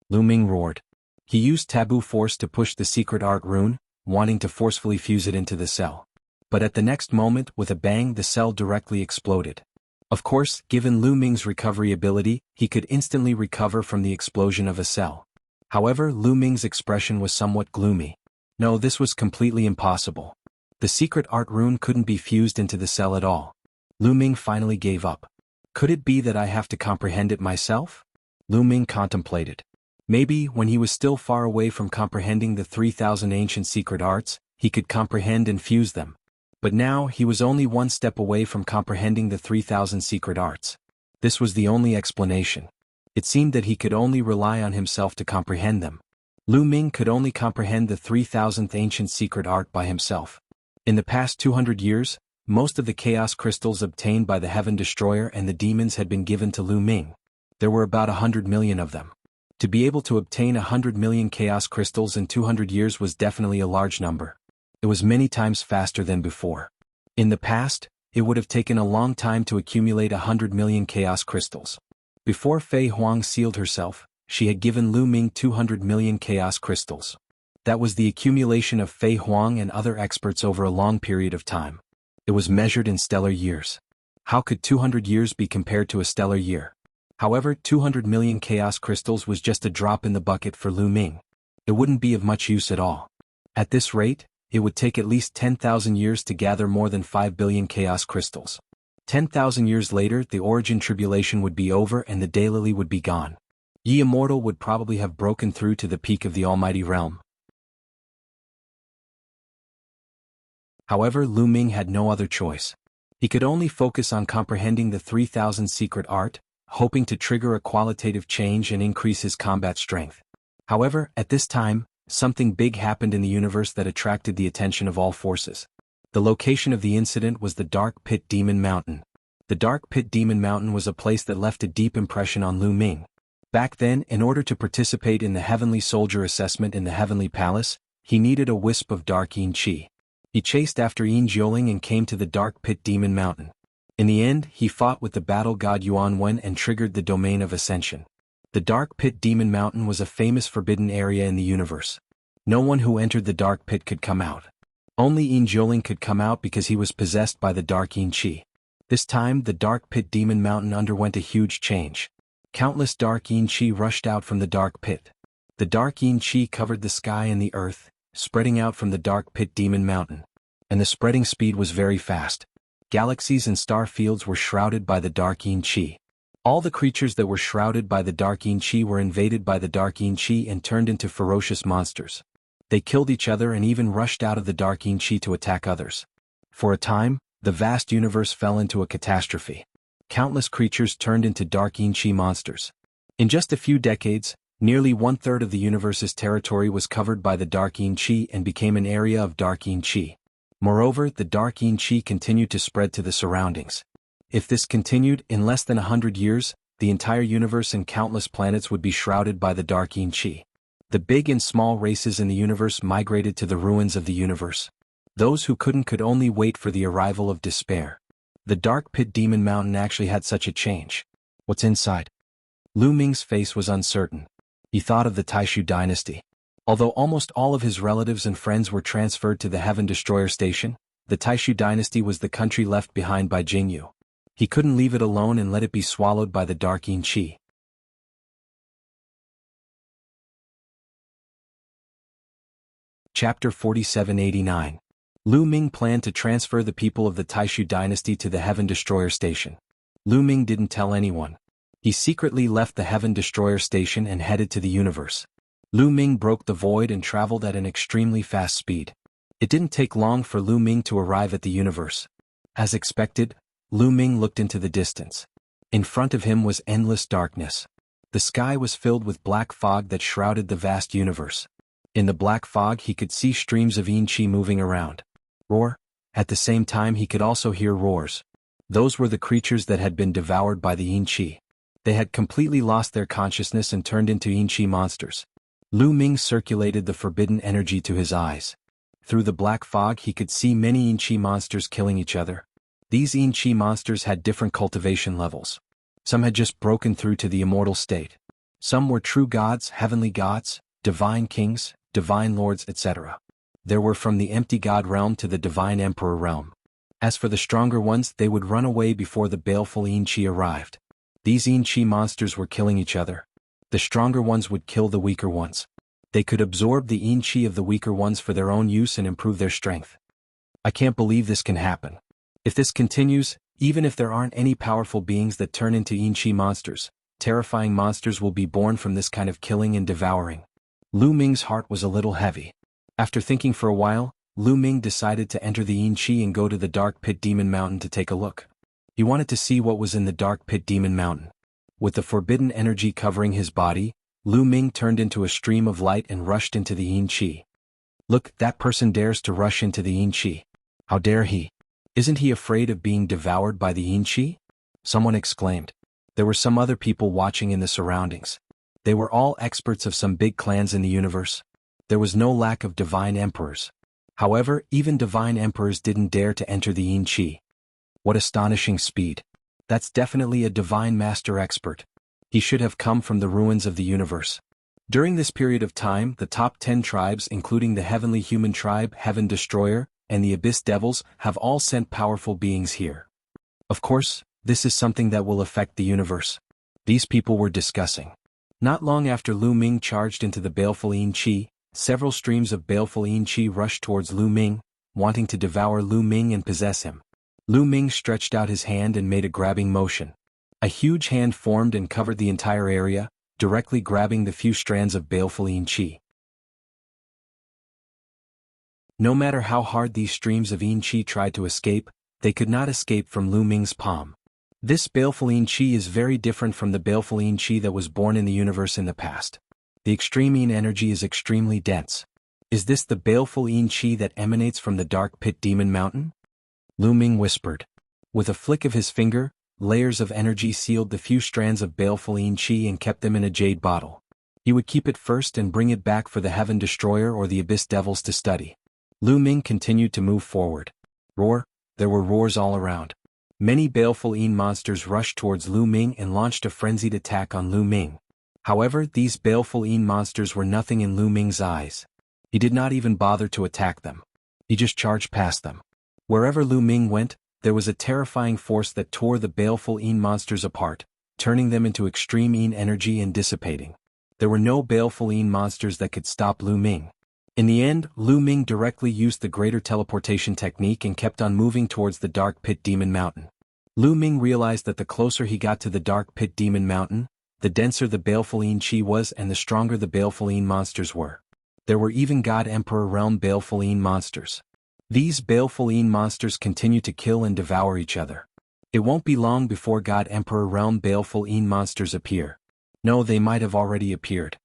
Lu Ming roared. He used taboo force to push the secret art rune, wanting to forcefully fuse it into the cell. But at the next moment, with a bang, the cell directly exploded. Of course, given Lu Ming's recovery ability, he could instantly recover from the explosion of a cell. However, Lu Ming's expression was somewhat gloomy. No, this was completely impossible. The secret art rune couldn't be fused into the cell at all. Lu Ming finally gave up. Could it be that I have to comprehend it myself? Lu Ming contemplated. Maybe, when he was still far away from comprehending the 3000 ancient secret arts, he could comprehend and fuse them. But now, he was only 1 step away from comprehending the 3000 secret arts. This was the only explanation. It seemed that he could only rely on himself to comprehend them. Lu Ming could only comprehend the 3000th ancient secret art by himself. In the past 200 years, most of the chaos crystals obtained by the Heaven Destroyer and the demons had been given to Lu Ming. There were about 100 million of them. To be able to obtain 100 million chaos crystals in 200 years was definitely a large number. It was many times faster than before. In the past, it would have taken a long time to accumulate 100 million chaos crystals. Before Fei Huang sealed herself, she had given Lu Ming 200 million chaos crystals. That was the accumulation of Fei Huang and other experts over a long period of time. It was measured in stellar years. How could 200 years be compared to a stellar year? However, 200 million chaos crystals was just a drop in the bucket for Lu Ming. It wouldn't be of much use at all. At this rate, it would take at least 10,000 years to gather more than 5 billion chaos crystals. 10,000 years later, the origin tribulation would be over and the daylily would be gone. Ye Immortal would probably have broken through to the peak of the Almighty Realm. However, Lu Ming had no other choice. He could only focus on comprehending the 3,000 secret art, hoping to trigger a qualitative change and increase his combat strength. However, at this time, something big happened in the universe that attracted the attention of all forces. The location of the incident was the Dark Pit Demon Mountain. The Dark Pit Demon Mountain was a place that left a deep impression on Lu Ming. Back then, in order to participate in the Heavenly Soldier assessment in the Heavenly Palace, he needed a wisp of dark yin qi. He chased after Yin Jiuling and came to the Dark Pit Demon Mountain. In the end, he fought with the battle god Yuan Wen and triggered the Domain of Ascension. The Dark Pit Demon Mountain was a famous forbidden area in the universe. No one who entered the Dark Pit could come out. Only Yin Jiuling could come out because he was possessed by the Dark Yin Qi. This time, the Dark Pit Demon Mountain underwent a huge change. Countless Dark Yin Qi rushed out from the Dark Pit. The Dark Yin Qi covered the sky and the earth, spreading out from the Dark Pit Demon Mountain. And the spreading speed was very fast. Galaxies and star fields were shrouded by the Dark Yin Qi. All the creatures that were shrouded by the Dark Yin Qi were invaded by the Dark Yin Qi and turned into ferocious monsters. They killed each other and even rushed out of the Dark Yin Qi to attack others. For a time, the vast universe fell into a catastrophe. Countless creatures turned into Dark Yin Qi monsters. In just a few decades, nearly 1/3 of the universe's territory was covered by the Dark Yin Qi and became an area of Dark Yin Qi. Moreover, the Dark Yin Qi continued to spread to the surroundings. If this continued, in less than 100 years, the entire universe and countless planets would be shrouded by the Dark Yin Qi. The big and small races in the universe migrated to the ruins of the universe. Those who couldn't could only wait for the arrival of despair. The Dark Pit Demon Mountain actually had such a change. What's inside? Lu Ming's face was uncertain. He thought of the Taishu dynasty. Although almost all of his relatives and friends were transferred to the Heaven Destroyer Station, the Taishu dynasty was the country left behind by Jianghu. He couldn't leave it alone and let it be swallowed by the Dark Yin Qi. Chapter 4789. Lu Ming planned to transfer the people of the Taishu dynasty to the Heaven Destroyer Station. Lu Ming didn't tell anyone. He secretly left the Heaven Destroyer Station and headed to the universe. Lu Ming broke the void and traveled at an extremely fast speed. It didn't take long for Lu Ming to arrive at the universe. As expected, Lu Ming looked into the distance. In front of him was endless darkness. The sky was filled with black fog that shrouded the vast universe. In the black fog he could see streams of yin qi moving around. Roar. At the same time he could also hear roars. Those were the creatures that had been devoured by the yin qi. They had completely lost their consciousness and turned into yin qi monsters. Lu Ming circulated the forbidden energy to his eyes. Through the black fog he could see many yin qi monsters killing each other. These yin qi monsters had different cultivation levels. Some had just broken through to the immortal state. Some were true gods, heavenly gods, divine kings, divine lords, etc. There were from the empty god realm to the divine emperor realm. As for the stronger ones, they would run away before the baleful yin qi arrived. These yin qi monsters were killing each other. The stronger ones would kill the weaker ones. They could absorb the yin qi of the weaker ones for their own use and improve their strength. I can't believe this can happen. If this continues, even if there aren't any powerful beings that turn into yin qi monsters, terrifying monsters will be born from this kind of killing and devouring. Lu Ming's heart was a little heavy. After thinking for a while, Lu Ming decided to enter the yin qi and go to the Dark Pit Demon Mountain to take a look. He wanted to see what was in the Dark Pit Demon Mountain. With the forbidden energy covering his body, Lu Ming turned into a stream of light and rushed into the yin qi. Look, that person dares to rush into the yin qi. How dare he? Isn't he afraid of being devoured by the yin qi? Someone exclaimed. There were some other people watching in the surroundings. They were all experts of some big clans in the universe. There was no lack of divine emperors. However, even divine emperors didn't dare to enter the Yin Qi. What astonishing speed. That's definitely a divine master expert. He should have come from the ruins of the universe. During this period of time, the top 10 tribes, including the Heavenly Human Tribe, Heaven Destroyer, and the Abyss Devils, have all sent powerful beings here. Of course, this is something that will affect the universe. These people were discussing. Not long after Lu Ming charged into the baleful Yin Qi, several streams of baleful Yin Qi rushed towards Lu Ming, wanting to devour Lu Ming and possess him. Lu Ming stretched out his hand and made a grabbing motion. A huge hand formed and covered the entire area, directly grabbing the few strands of baleful Yin Qi. No matter how hard these streams of Yin Qi tried to escape, they could not escape from Lu Ming's palm. This baleful Yin Qi is very different from the baleful Yin Qi that was born in the universe in the past. The extreme Yin energy is extremely dense. Is this the baleful Yin Qi that emanates from the dark pit demon mountain? Lu Ming whispered. With a flick of his finger, layers of energy sealed the few strands of baleful Yin Qi and kept them in a jade bottle. He would keep it first and bring it back for the Heaven Destroyer or the Abyss Devils to study. Lu Ming continued to move forward. Roar! There were roars all around. Many baleful Yin monsters rushed towards Lu Ming and launched a frenzied attack on Lu Ming. However, these baleful Yin monsters were nothing in Lu Ming's eyes. He did not even bother to attack them. He just charged past them. Wherever Lu Ming went, there was a terrifying force that tore the baleful Yin monsters apart, turning them into extreme Yin energy and dissipating. There were no baleful Yin monsters that could stop Lu Ming. In the end, Lu Ming directly used the greater teleportation technique and kept on moving towards the dark pit demon mountain. Lu Ming realized that the closer he got to the dark pit demon mountain, the denser the baleful Yin Qi was and the stronger the baleful Yin monsters were. There were even God Emperor realm baleful Yin monsters. These baleful Yin monsters continue to kill and devour each other. It won't be long before God Emperor realm baleful Yin monsters appear. No, they might have already appeared.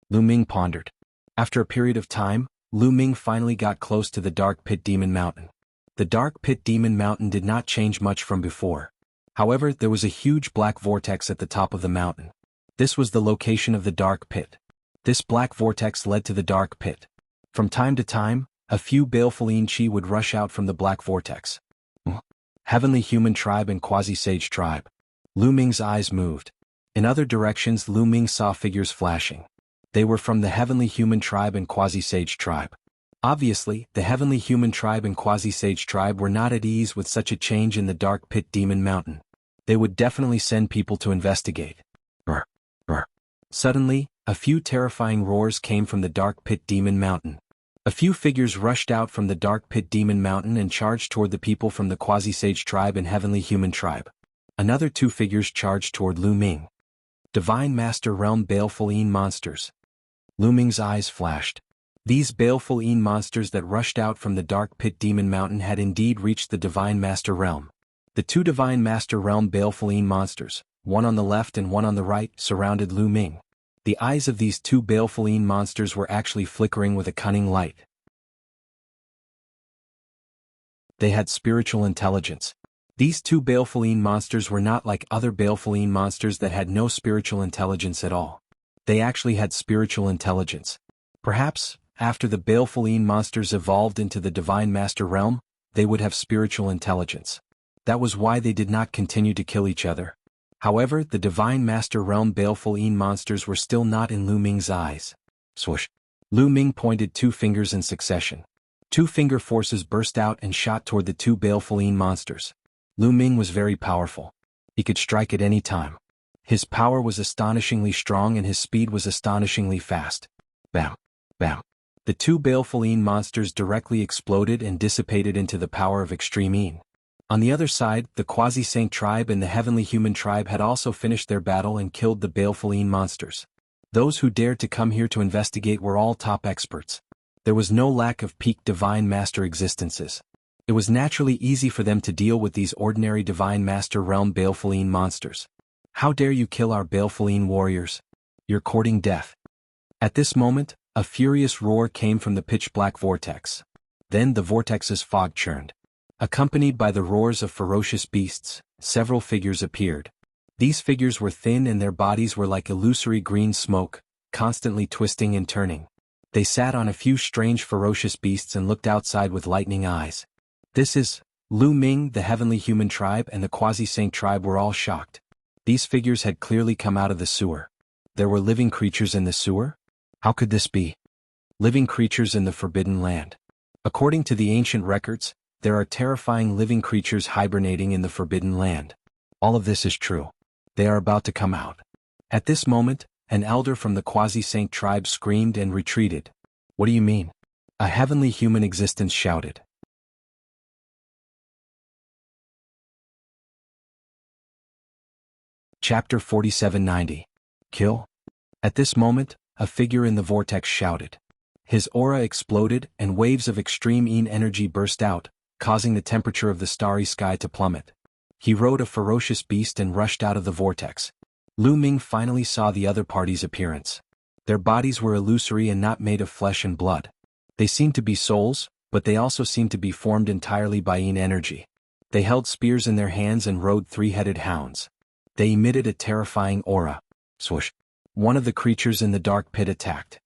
Lu Ming pondered. After a period of time, Lu Ming finally got close to the dark pit demon mountain. The dark pit demon mountain did not change much from before. However, there was a huge black vortex at the top of the mountain. This was the location of the dark pit. This black vortex led to the dark pit. From time to time, a few baleful Yin Qi would rush out from the black vortex. Heavenly Human Tribe and Quasi-Sage Tribe. Lu Ming's eyes moved. In other directions, Lu Ming saw figures flashing. They were from the Heavenly Human Tribe and Quasi-Sage Tribe. Obviously, the Heavenly Human Tribe and Quasi-Sage Tribe were not at ease with such a change in the dark pit demon mountain. They would definitely send people to investigate. Roar, roar. Suddenly, a few terrifying roars came from the dark pit demon mountain. A few figures rushed out from the dark pit demon mountain and charged toward the people from the Quasi-Sage Tribe and Heavenly Human Tribe. Another two figures charged toward Lu Ming. Divine Master Realm baleful Yin monsters. Lu Ming's eyes flashed. These baleful Yin monsters that rushed out from the dark pit demon mountain had indeed reached the Divine Master Realm. The two Divine Master Realm baleful Yin monsters, one on the left and one on the right, surrounded Lu Ming. The eyes of these two baleful Yin monsters were actually flickering with a cunning light. They had spiritual intelligence. These two baleful Yin monsters were not like other baleful Yin monsters that had no spiritual intelligence at all. They actually had spiritual intelligence. Perhaps, after the baleful Yin monsters evolved into the Divine Master Realm, they would have spiritual intelligence. That was why they did not continue to kill each other. However, the Divine Master Realm baleful Yin monsters were still not in Lu Ming's eyes. Swoosh! Lu Ming pointed two fingers in succession. Two finger forces burst out and shot toward the two baleful Yin monsters. Lu Ming was very powerful. He could strike at any time. His power was astonishingly strong and his speed was astonishingly fast. Bam! Bam! The two baleful Yin monsters directly exploded and dissipated into the power of extreme Yin. On the other side, the Quasi-Saint Tribe and the Heavenly Human Tribe had also finished their battle and killed the baleful Yin monsters. Those who dared to come here to investigate were all top experts. There was no lack of peak Divine Master existences. It was naturally easy for them to deal with these ordinary Divine Master Realm baleful Yin monsters. How dare you kill our baleful Yin warriors? You're courting death. At this moment, a furious roar came from the pitch-black vortex. Then the vortex's fog churned. Accompanied by the roars of ferocious beasts, several figures appeared. These figures were thin and their bodies were like illusory green smoke, constantly twisting and turning. They sat on a few strange ferocious beasts and looked outside with lightning eyes. This is Lu Ming, the heavenly human tribe, and the quasi-saint tribe were all shocked. These figures had clearly come out of the sewer. There were living creatures in the sewer? How could this be? Living creatures in the Forbidden Land. According to the ancient records, there are terrifying living creatures hibernating in the Forbidden Land. All of this is true. They are about to come out. At this moment, an elder from the quasi-saint tribe screamed and retreated. What do you mean? A heavenly human existence shouted. Chapter 4790. Kill? At this moment, a figure in the vortex shouted. His aura exploded and waves of extreme energy burst out, causing the temperature of the starry sky to plummet. He rode a ferocious beast and rushed out of the vortex. Lu Ming finally saw the other party's appearance. Their bodies were illusory and not made of flesh and blood. They seemed to be souls, but they also seemed to be formed entirely by energy. They held spears in their hands and rode three-headed hounds. They emitted a terrifying aura. Swoosh! One of the creatures in the dark pit attacked.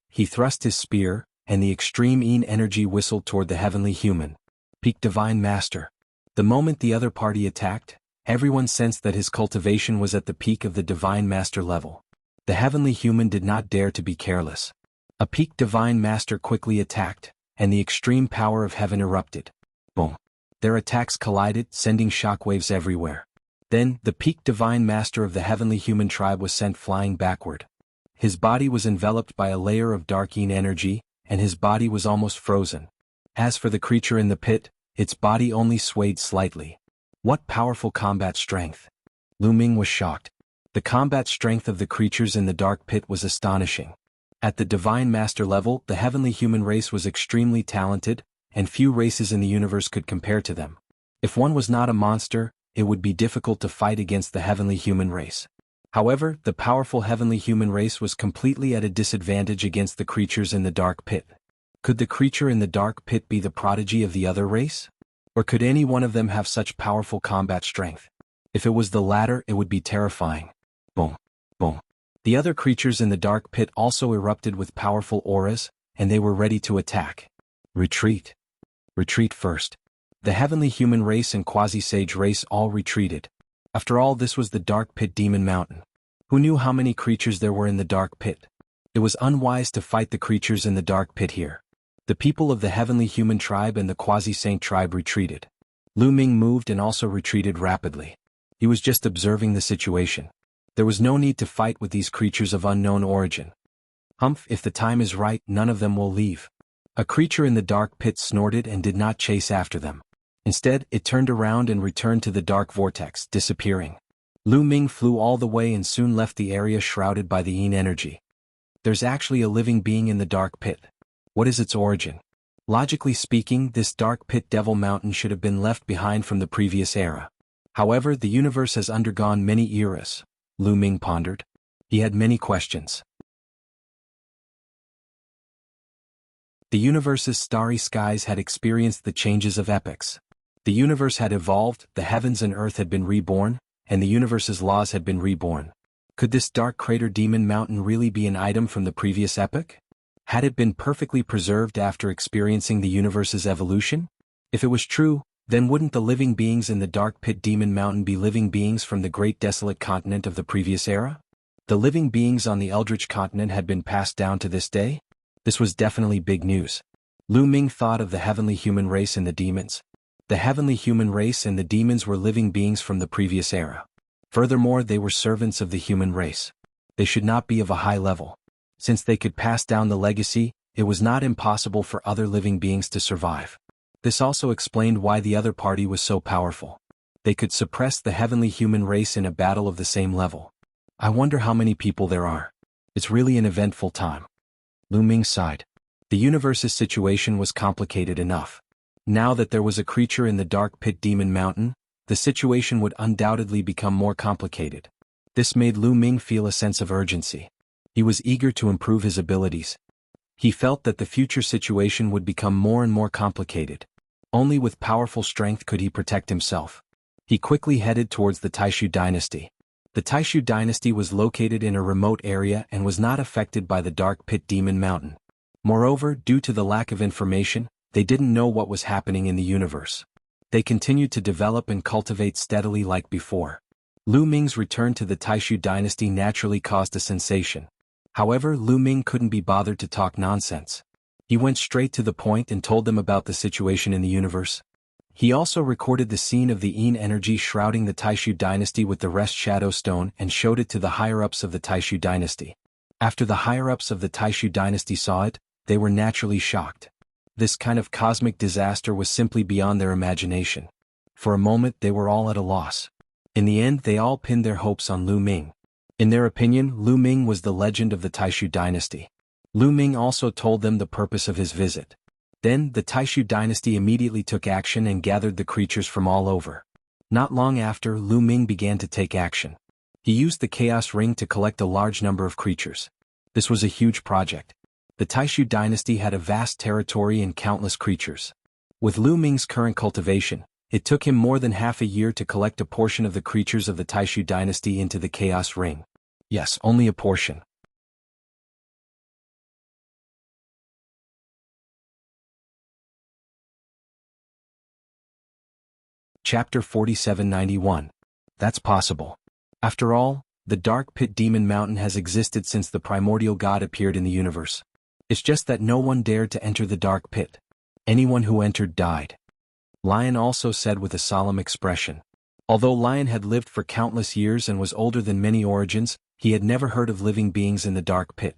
He thrust his spear, and the extreme energy whistled toward the heavenly human. Peak Divine Master. The moment the other party attacked, everyone sensed that his cultivation was at the peak of the Divine Master level. The heavenly human did not dare to be careless. A peak Divine Master quickly attacked, and the extreme power of heaven erupted. Boom! Their attacks collided, sending shockwaves everywhere. Then, the peak Divine Master of the heavenly human tribe was sent flying backward. His body was enveloped by a layer of dark energy, and his body was almost frozen. As for the creature in the pit, its body only swayed slightly. What powerful combat strength! Lu Ming was shocked. The combat strength of the creatures in the dark pit was astonishing. At the Divine Master level, the heavenly human race was extremely talented, and few races in the universe could compare to them. If one was not a monster, it would be difficult to fight against the heavenly human race. However, the powerful heavenly human race was completely at a disadvantage against the creatures in the dark pit. Could the creature in the dark pit be the prodigy of the other race? Or could any one of them have such powerful combat strength? If it was the latter, it would be terrifying. Boom! Boom! The other creatures in the dark pit also erupted with powerful auras, and they were ready to attack. Retreat! Retreat first. The heavenly human race and quasi-sage race all retreated. After all, this was the dark pit demon mountain. Who knew how many creatures there were in the dark pit? It was unwise to fight the creatures in the dark pit here. The people of the heavenly human tribe and the quasi-saint tribe retreated. Lu Ming moved and also retreated rapidly. He was just observing the situation. There was no need to fight with these creatures of unknown origin. Humph, if the time is right, none of them will leave. A creature in the dark pit snorted and did not chase after them. Instead, it turned around and returned to the dark vortex, disappearing. Lu Ming flew all the way and soon left the area shrouded by the energy. There's actually a living being in the dark pit. What is its origin? Logically speaking, this dark pit devil mountain should have been left behind from the previous era. However, the universe has undergone many eras, Lu Ming pondered. He had many questions. The universe's starry skies had experienced the changes of epochs. The universe had evolved, the heavens and earth had been reborn, and the universe's laws had been reborn. Could this dark crater demon mountain really be an item from the previous epoch? Had it been perfectly preserved after experiencing the universe's evolution? If it was true, then wouldn't the living beings in the dark pit demon mountain be living beings from the great desolate continent of the previous era? The living beings on the eldritch continent had been passed down to this day? This was definitely big news. Lu Ming thought of the heavenly human race and the demons. The heavenly human race and the demons were living beings from the previous era. Furthermore, they were servants of the human race. They should not be of a high level. Since they could pass down the legacy, it was not impossible for other living beings to survive. This also explained why the other party was so powerful. They could suppress the heavenly human race in a battle of the same level. I wonder how many people there are. It's really an eventful time. Lu Ming sighed. The universe's situation was complicated enough. Now that there was a creature in the dark pit demon mountain, the situation would undoubtedly become more complicated. This made Lu Ming feel a sense of urgency. He was eager to improve his abilities. He felt that the future situation would become more and more complicated. Only with powerful strength could he protect himself. He quickly headed towards the Taishu dynasty. The Taishu dynasty was located in a remote area and was not affected by the Dark Pit Demon Mountain. Moreover, due to the lack of information, they didn't know what was happening in the universe. They continued to develop and cultivate steadily like before. Lu Ming's return to the Taishu dynasty naturally caused a sensation. However, Lu Ming couldn't be bothered to talk nonsense. He went straight to the point and told them about the situation in the universe. He also recorded the scene of the Yin energy shrouding the Taishu dynasty with the rest shadow stone and showed it to the higher-ups of the Taishu dynasty. After the higher-ups of the Taishu dynasty saw it, they were naturally shocked. This kind of cosmic disaster was simply beyond their imagination. For a moment they were all at a loss. In the end they all pinned their hopes on Lu Ming. In their opinion, Lu Ming was the legend of the Taishu dynasty. Lu Ming also told them the purpose of his visit. Then, the Taishu dynasty immediately took action and gathered the creatures from all over. Not long after, Lu Ming began to take action. He used the Chaos Ring to collect a large number of creatures. This was a huge project. The Taishu dynasty had a vast territory and countless creatures. With Lu Ming's current cultivation, it took him more than half a year to collect a portion of the creatures of the Taishu dynasty into the Chaos Ring. Yes, only a portion. Chapter 4791. That's possible. After all, the Dark Pit Demon Mountain has existed since the primordial god appeared in the universe. It's just that no one dared to enter the Dark Pit. Anyone who entered died. Lion also said with a solemn expression. Although Lion had lived for countless years and was older than many origins, he had never heard of living beings in the Dark Pit.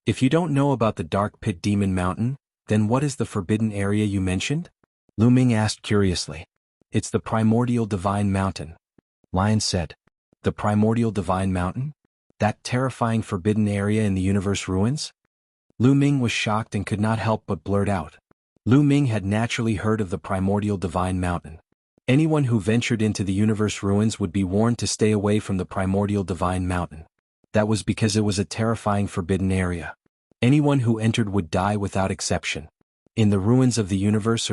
If you don't know about the Dark Pit Demon Mountain, then what is the forbidden area you mentioned? Lu Ming asked curiously. It's the primordial divine mountain. Lion said. The primordial divine mountain? That terrifying forbidden area in the universe ruins? Lu Ming was shocked and could not help but blurt out. Lu Ming had naturally heard of the primordial divine mountain. Anyone who ventured into the universe ruins would be warned to stay away from the primordial divine mountain. That was because it was a terrifying forbidden area. Anyone who entered would die without exception. In the ruins of the universe,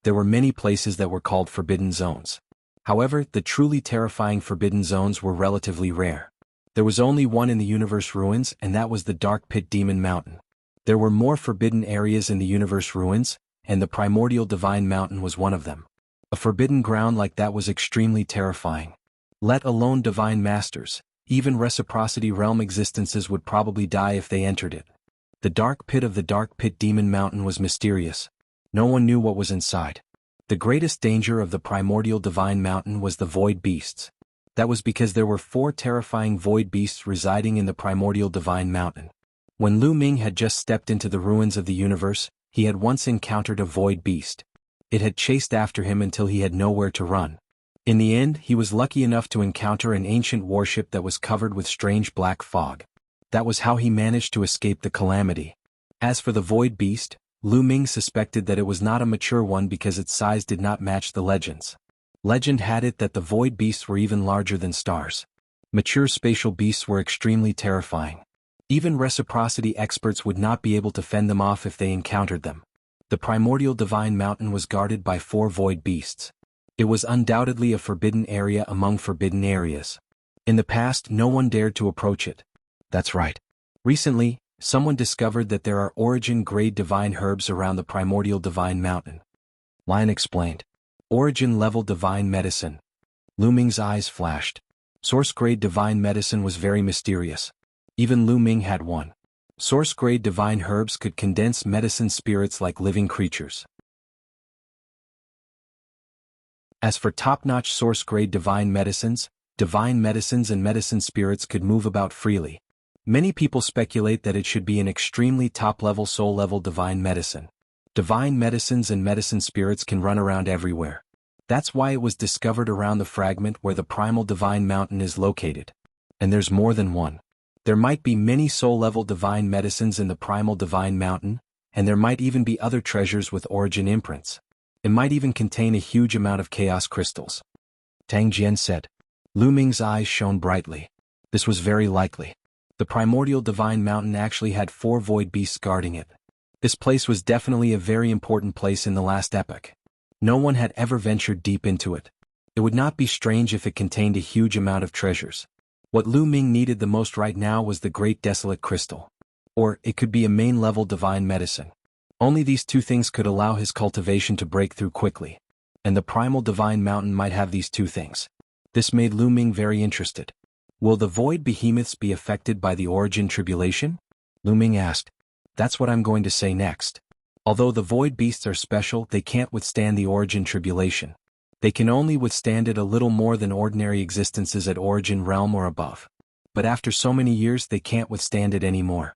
there were many places that were called forbidden zones. However, the truly terrifying forbidden zones were relatively rare. There was only one in the universe ruins, and that was the Dark Pit Demon Mountain. There were more forbidden areas in the universe ruins, and the primordial divine mountain was one of them. A forbidden ground like that was extremely terrifying. Let alone divine masters, even reciprocity realm existences would probably die if they entered it. The dark pit of the Dark Pit Demon Mountain was mysterious. No one knew what was inside. The greatest danger of the primordial divine mountain was the void beasts. That was because there were 4 terrifying void beasts residing in the primordial divine mountain. When Lu Ming had just stepped into the ruins of the universe, he had once encountered a void beast. It had chased after him until he had nowhere to run. In the end, he was lucky enough to encounter an ancient warship that was covered with strange black fog. That was how he managed to escape the calamity. As for the void beast, Lu Ming suspected that it was not a mature one because its size did not match the legends. Legend had it that the void beasts were even larger than stars. Mature spatial beasts were extremely terrifying. Even reciprocity experts would not be able to fend them off if they encountered them. The primordial divine mountain was guarded by 4 void beasts. It was undoubtedly a forbidden area among forbidden areas. In the past, no one dared to approach it. That's right. Recently, someone discovered that there are origin-grade divine herbs around the primordial divine mountain. Lion explained. Origin-level divine medicine. Lu Ming's eyes flashed. Source-grade divine medicine was very mysterious. Even Lu Ming had one. Source-grade divine herbs could condense medicine spirits like living creatures. As for top-notch source-grade divine medicines and medicine spirits could move about freely. Many people speculate that it should be an extremely top-level soul-level divine medicine. Divine medicines and medicine spirits can run around everywhere. That's why it was discovered around the fragment where the primal divine mountain is located. And there's more than one. There might be many soul-level divine medicines in the primal divine mountain, and there might even be other treasures with origin imprints. It might even contain a huge amount of chaos crystals. Tang Jian said. Lu Ming's eyes shone brightly. This was very likely. The primordial divine mountain actually had 4 void beasts guarding it. This place was definitely a very important place in the last epoch. No one had ever ventured deep into it. It would not be strange if it contained a huge amount of treasures. What Lu Ming needed the most right now was the Great Desolate Crystal. Or, it could be a main-level divine medicine. Only these two things could allow his cultivation to break through quickly. And the primal divine mountain might have these two things. This made Lu Ming very interested. Will the void behemoths be affected by the origin tribulation? Lu Ming asked. That's what I'm going to say next. Although the void beasts are special, they can't withstand the origin tribulation. They can only withstand it a little more than ordinary existences at origin realm or above. But after so many years they can't withstand it anymore.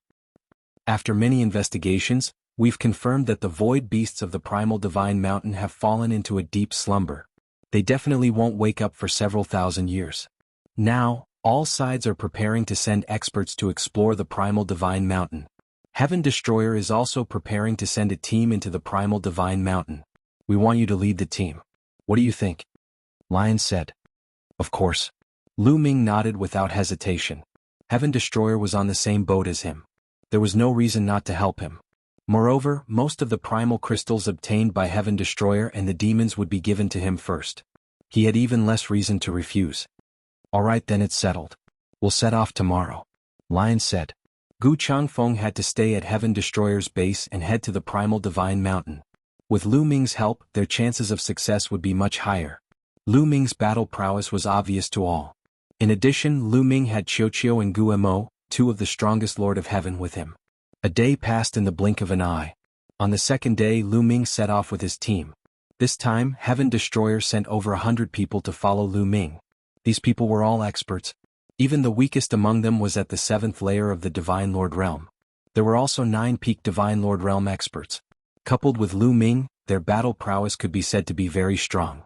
After many investigations, we've confirmed that the void beasts of the primal divine mountain have fallen into a deep slumber. They definitely won't wake up for several thousand years. Now, all sides are preparing to send experts to explore the primal divine mountain. Heaven Destroyer is also preparing to send a team into the primal divine mountain. We want you to lead the team. What do you think? Lion said. Of course. Lu Ming nodded without hesitation. Heaven Destroyer was on the same boat as him. There was no reason not to help him. Moreover, most of the primal crystals obtained by Heaven Destroyer and the demons would be given to him first. He had even less reason to refuse. All right, then it's settled. We'll set off tomorrow. Lion said. Gu Changfeng had to stay at Heaven Destroyer's base and head to the primal divine mountain. With Lu Ming's help, their chances of success would be much higher. Lu Ming's battle prowess was obvious to all. In addition, Lu Ming had Qiuqiu and Gu Mo, two of the strongest Lord of Heaven, with him. A day passed in the blink of an eye. On the second day, Lu Ming set off with his team. This time, Heaven Destroyer sent over 100 people to follow Lu Ming. These people were all experts. Even the weakest among them was at the 7th layer of the Divine Lord Realm. There were also 9 peak Divine Lord Realm experts. Coupled with Lu Ming, their battle prowess could be said to be very strong.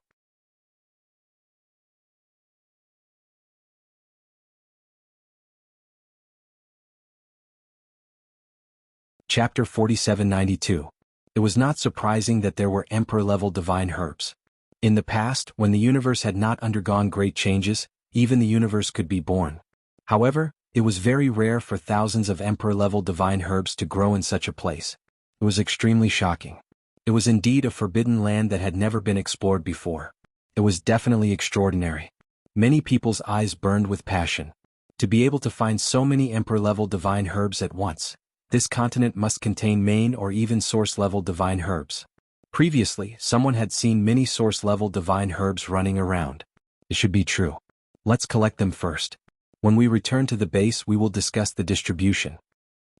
Chapter 4792. It was not surprising that there were Emperor-level divine herbs. In the past, when the universe had not undergone great changes, even the universe could be born. However, it was very rare for thousands of Emperor-level divine herbs to grow in such a place. It was extremely shocking. It was indeed a forbidden land that had never been explored before. It was definitely extraordinary. Many people's eyes burned with passion. To be able to find so many Emperor-level divine herbs at once, this continent must contain main or even source-level divine herbs. Previously, someone had seen many source-level divine herbs running around. It should be true. Let's collect them first. When we return to the base, we will discuss the distribution.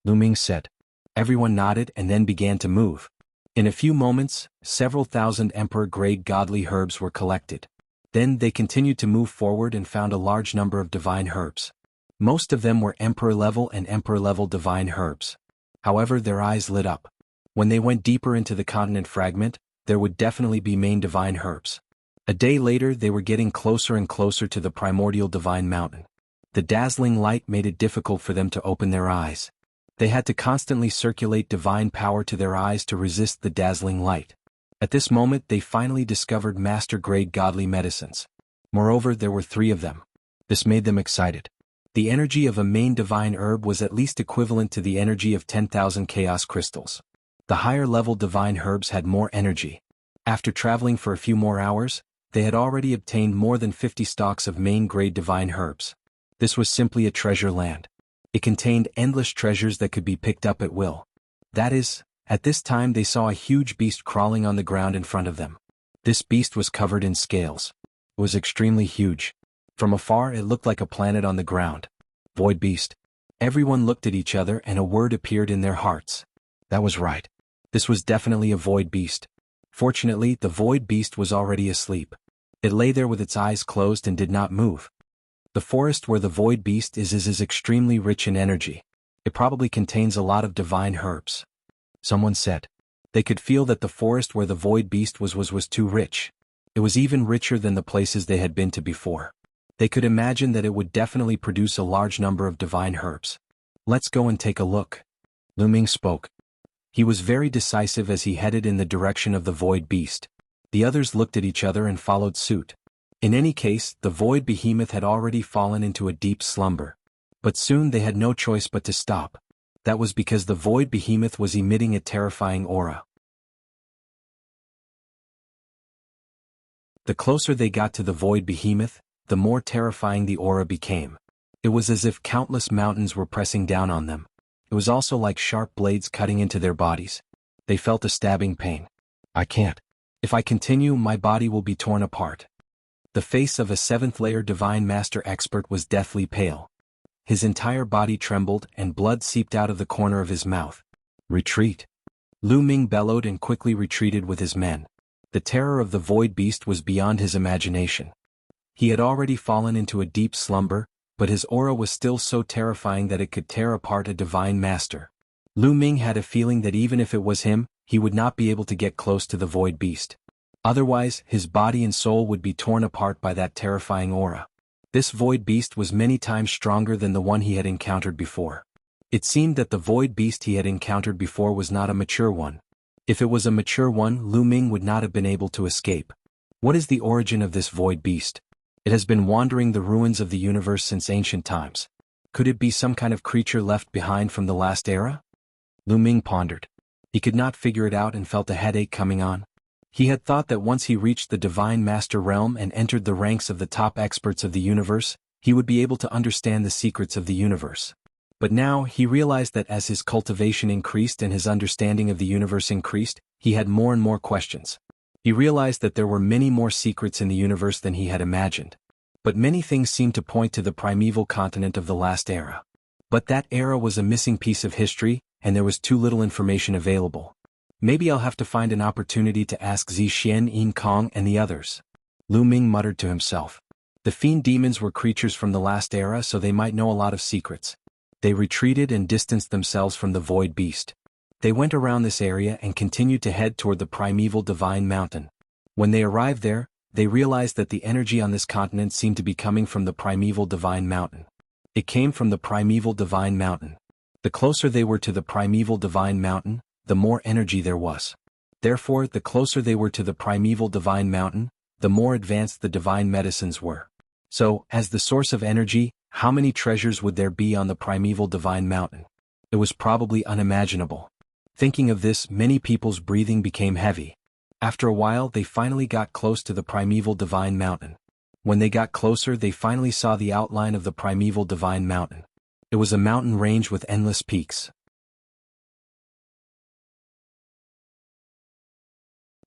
Lu Ming said. Everyone nodded and then began to move. In a few moments, several thousand Emperor-grade godly herbs were collected. Then they continued to move forward and found a large number of divine herbs. Most of them were Emperor-level and Emperor-level divine herbs. However, their eyes lit up. When they went deeper into the continent fragment, there would definitely be main divine herbs. A day later, they were getting closer and closer to the primordial divine mountain. The dazzling light made it difficult for them to open their eyes. They had to constantly circulate divine power to their eyes to resist the dazzling light. At this moment, they finally discovered master-grade godly medicines. Moreover, there were 3 of them. This made them excited. The energy of a main divine herb was at least equivalent to the energy of 10,000 chaos crystals. The higher-level divine herbs had more energy. After traveling for a few more hours, they had already obtained more than 50 stalks of main-grade divine herbs. This was simply a treasure land. It contained endless treasures that could be picked up at will. That is, at this time they saw a huge beast crawling on the ground in front of them. This beast was covered in scales. It was extremely huge. From afar it looked like a planet on the ground. Void beast. Everyone looked at each other and a word appeared in their hearts. That was right. This was definitely a void beast. Fortunately, the void beast was already asleep. It lay there with its eyes closed and did not move. The forest where the void beast is extremely rich in energy. It probably contains a lot of divine herbs. Someone said. They could feel that the forest where the void beast was too rich. It was even richer than the places they had been to before. They could imagine that it would definitely produce a large number of divine herbs. Let's go and take a look. Lu Ming spoke. He was very decisive as he headed in the direction of the void beast. The others looked at each other and followed suit. In any case, the void behemoth had already fallen into a deep slumber. But soon they had no choice but to stop. That was because the void behemoth was emitting a terrifying aura. The closer they got to the void behemoth, the more terrifying the aura became. It was as if countless mountains were pressing down on them. It was also like sharp blades cutting into their bodies. They felt a stabbing pain. I can't. If I continue, my body will be torn apart. The face of a seventh-layer Divine Master expert was deathly pale. His entire body trembled and blood seeped out of the corner of his mouth. Retreat. Lu Ming bellowed and quickly retreated with his men. The terror of the void beast was beyond his imagination. He had already fallen into a deep slumber, but his aura was still so terrifying that it could tear apart a Divine Master. Lu Ming had a feeling that even if it was him, he would not be able to get close to the void beast. Otherwise, his body and soul would be torn apart by that terrifying aura. This void beast was many times stronger than the one he had encountered before. It seemed that the void beast he had encountered before was not a mature one. If it was a mature one, Lu Ming would not have been able to escape. What is the origin of this void beast? It has been wandering the ruins of the universe since ancient times. Could it be some kind of creature left behind from the last era? Lu Ming pondered. He could not figure it out and felt a headache coming on. He had thought that once he reached the Divine Master realm and entered the ranks of the top experts of the universe, he would be able to understand the secrets of the universe. But now he realized that as his cultivation increased and his understanding of the universe increased, he had more and more questions. He realized that there were many more secrets in the universe than he had imagined. But many things seemed to point to the primeval continent of the last era. But that era was a missing piece of history, and there was too little information available. Maybe I'll have to find an opportunity to ask Zixien, Yin Kong, and the others. Lu Ming muttered to himself. The fiend demons were creatures from the last era, so they might know a lot of secrets. They retreated and distanced themselves from the void beast. They went around this area and continued to head toward the primeval Divine Mountain. When they arrived there, they realized that the energy on this continent seemed to be coming from the primeval Divine Mountain. It came from the primeval Divine Mountain. The closer they were to the primeval Divine Mountain, the more energy there was. Therefore, the closer they were to the primeval Divine Mountain, the more advanced the divine medicines were. So, as the source of energy, how many treasures would there be on the primeval Divine Mountain? It was probably unimaginable. Thinking of this, many people's breathing became heavy. After a while, they finally got close to the primeval Divine Mountain. When they got closer, they finally saw the outline of the primeval Divine Mountain. It was a mountain range with endless peaks.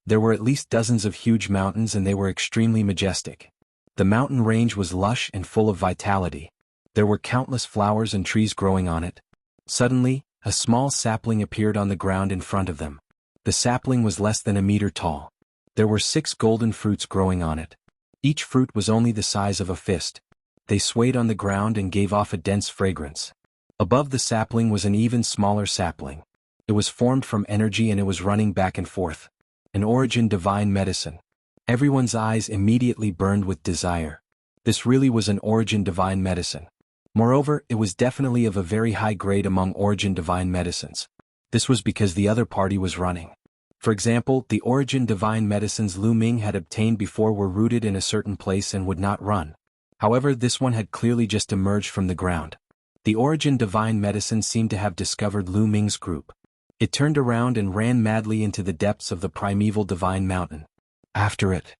There were at least dozens of huge mountains, and they were extremely majestic. The mountain range was lush and full of vitality. There were countless flowers and trees growing on it. Suddenly, a small sapling appeared on the ground in front of them. The sapling was less than a meter tall. There were 6 golden fruits growing on it. Each fruit was only the size of a fist. They swayed on the ground and gave off a dense fragrance. Above the sapling was an even smaller sapling. It was formed from energy and it was running back and forth. An origin divine medicine. Everyone's eyes immediately burned with desire. This really was an origin divine medicine. Moreover, it was definitely of a very high grade among origin divine medicines. This was because the other party was running. For example, the origin divine medicines Lu Ming had obtained before were rooted in a certain place and would not run. However, this one had clearly just emerged from the ground. The origin divine medicine seemed to have discovered Lu Ming's group. It turned around and ran madly into the depths of the primeval Divine Mountain. After it.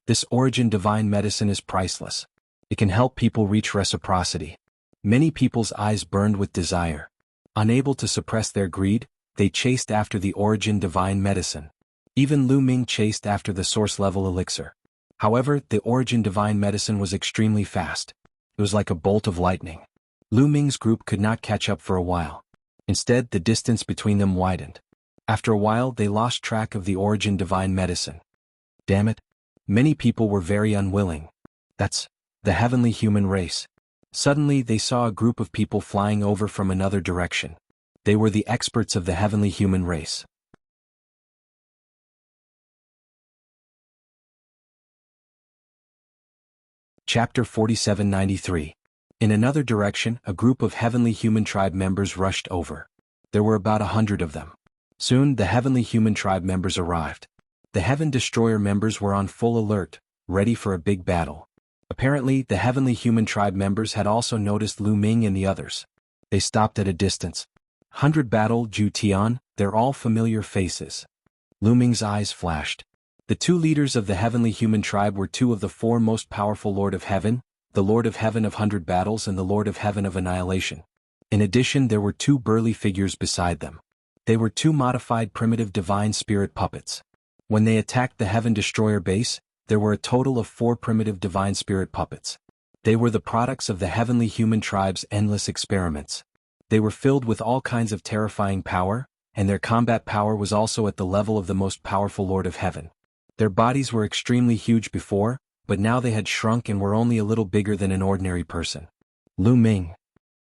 This origin divine medicine is priceless. It can help people reach reciprocity. Many people's eyes burned with desire. Unable to suppress their greed, they chased after the origin divine medicine. Even Lu Ming chased after the source level elixir. However, the origin divine medicine was extremely fast. It was like a bolt of lightning. Lu Ming's group could not catch up for a while. Instead, the distance between them widened. After a while, they lost track of the origin divine medicine. Damn it. Many people were very unwilling. That's the heavenly human race. Suddenly, they saw a group of people flying over from another direction. They were the experts of the heavenly human race. Chapter 4793. In another direction, a group of heavenly human tribe members rushed over. There were about 100 of them. Soon, the heavenly human tribe members arrived. The Heaven Destroyer members were on full alert, ready for a big battle. Apparently, the heavenly human tribe members had also noticed Lu Ming and the others. They stopped at a distance. 100 battle, Ju Tian, they're all familiar faces. Lu Ming's eyes flashed. The 2 leaders of the heavenly human tribe were 2 of the 4 most powerful Lord of Heaven, the Lord of Heaven of 100 Battles and the Lord of Heaven of Annihilation. In addition, there were 2 burly figures beside them. They were 2 modified primitive divine spirit puppets. When they attacked the Heaven Destroyer base, there were a total of 4 primitive divine spirit puppets. They were the products of the heavenly human tribe's endless experiments. They were filled with all kinds of terrifying power, and their combat power was also at the level of the most powerful Lord of Heaven. Their bodies were extremely huge before, but now they had shrunk and were only a little bigger than an ordinary person. Lu Ming.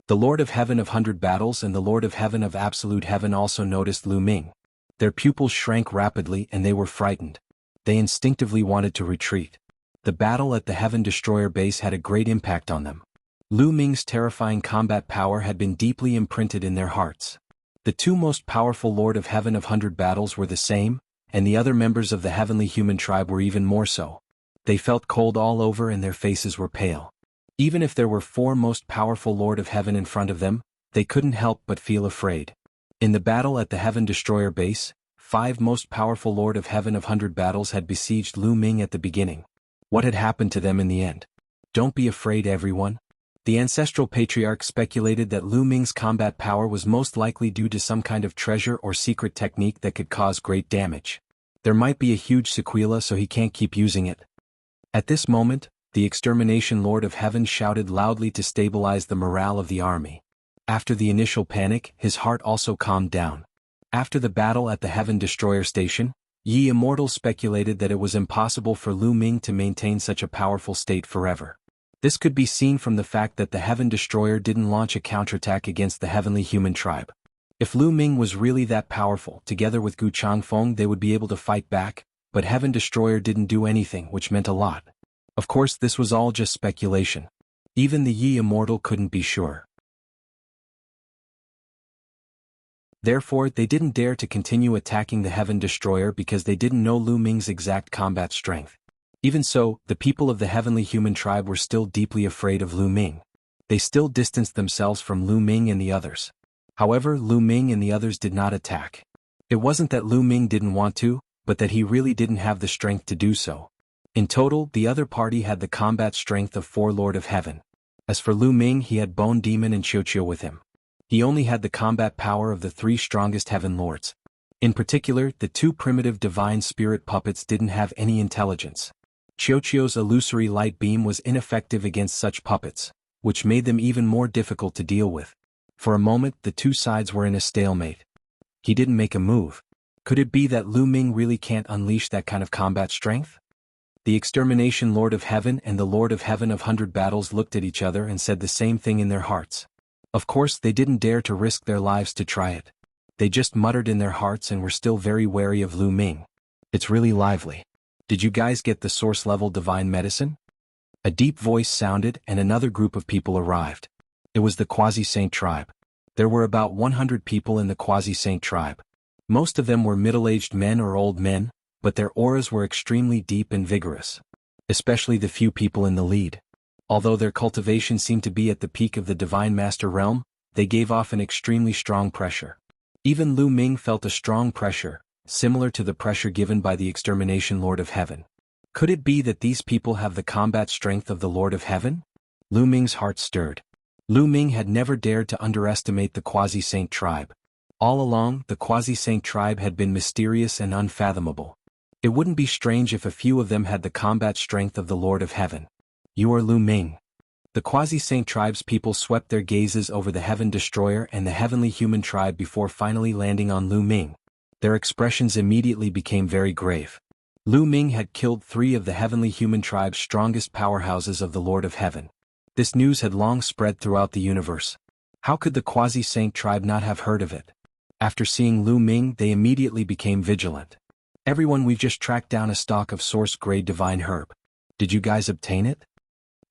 The Lord of Heaven of 100 Battles and the Lord of Heaven of Absolute Heaven also noticed Lu Ming. Their pupils shrank rapidly and they were frightened. They instinctively wanted to retreat. The battle at the Heaven Destroyer base had a great impact on them. Lu Ming's terrifying combat power had been deeply imprinted in their hearts. The 2 most powerful Lord of Heaven of 100 Battles were the same, and the other members of the heavenly human tribe were even more so. They felt cold all over and their faces were pale. Even if there were 4 most powerful Lord of Heaven in front of them, they couldn't help but feel afraid. In the battle at the Heaven Destroyer base, 5 most powerful Lord of Heaven of 100 Battles had besieged Lu Ming at the beginning. What had happened to them in the end? Don't be afraid, everyone. The ancestral patriarch speculated that Lu Ming's combat power was most likely due to some kind of treasure or secret technique that could cause great damage. There might be a huge sequela, so he can't keep using it. At this moment, the Extermination Lord of Heaven shouted loudly to stabilize the morale of the army. After the initial panic, his heart also calmed down. After the battle at the Heaven Destroyer station, Ye Immortals speculated that it was impossible for Lu Ming to maintain such a powerful state forever. This could be seen from the fact that the Heaven Destroyer didn't launch a counterattack against the heavenly human tribe. If Lu Ming was really that powerful, together with Gu Changfeng they would be able to fight back, but Heaven Destroyer didn't do anything, which meant a lot. Of course, this was all just speculation. Even the Yi Immortal couldn't be sure. Therefore, they didn't dare to continue attacking the Heaven Destroyer because they didn't know Lu Ming's exact combat strength. Even so, the people of the heavenly human tribe were still deeply afraid of Lu Ming. They still distanced themselves from Lu Ming and the others. However, Lu Ming and the others did not attack. It wasn't that Lu Ming didn't want to, but that he really didn't have the strength to do so. In total, the other party had the combat strength of 4 Lord of Heaven. As for Lu Ming, he had Bone Demon and Qiuqiu with him. He only had the combat power of the 3 strongest Heaven Lords. In particular, the 2 primitive divine spirit puppets didn't have any intelligence. Qiuqiu's illusory light beam was ineffective against such puppets, which made them even more difficult to deal with. For a moment, the 2 sides were in a stalemate. He didn't make a move. Could it be that Lu Ming really can't unleash that kind of combat strength? The Extermination Lord of Heaven and the Lord of Heaven of 100 Battles looked at each other and said the same thing in their hearts. Of course, they didn't dare to risk their lives to try it. They just muttered in their hearts and were still very wary of Lu Ming. It's really lively. Did you guys get the source-level divine medicine? A deep voice sounded and another group of people arrived. It was the Quasi-Saint tribe. There were about 100 people in the Quasi-Saint tribe. Most of them were middle-aged men or old men, but their auras were extremely deep and vigorous. Especially the few people in the lead. Although their cultivation seemed to be at the peak of the Divine Master realm, they gave off an extremely strong pressure. Even Lu Ming felt a strong pressure, similar to the pressure given by the Extermination Lord of Heaven. Could it be that these people have the combat strength of the Lord of Heaven? Lu Ming's heart stirred. Lu Ming had never dared to underestimate the Quasi-Saint tribe. All along, the Quasi-Saint tribe had been mysterious and unfathomable. It wouldn't be strange if a few of them had the combat strength of the Lord of Heaven. You are Lu Ming. The Quasi-Saint tribe's people swept their gazes over the Heaven Destroyer and the heavenly human tribe before finally landing on Lu Ming. Their expressions immediately became very grave. Lu Ming had killed 3 of the heavenly human tribe's strongest powerhouses of the Lord of Heaven. This news had long spread throughout the universe. How could the Quasi-Saint tribe not have heard of it? After seeing Lu Ming, they immediately became vigilant. Everyone, we've just tracked down a stalk of source-grade divine herb. Did you guys obtain it?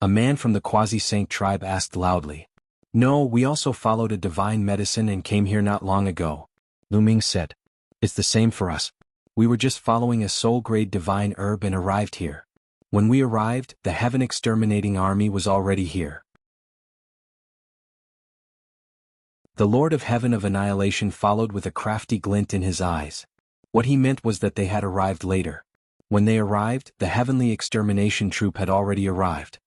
A man from the Quasi-Saint tribe asked loudly. No, we also followed a divine medicine and came here not long ago. Lu Ming said. It's the same for us. We were just following a soul-grade divine herb and arrived here. When we arrived, the heaven exterminating army was already here. The Lord of Heaven of Annihilation followed with a crafty glint in his eyes. What he meant was that they had arrived later. When they arrived, the heavenly extermination troop had already arrived.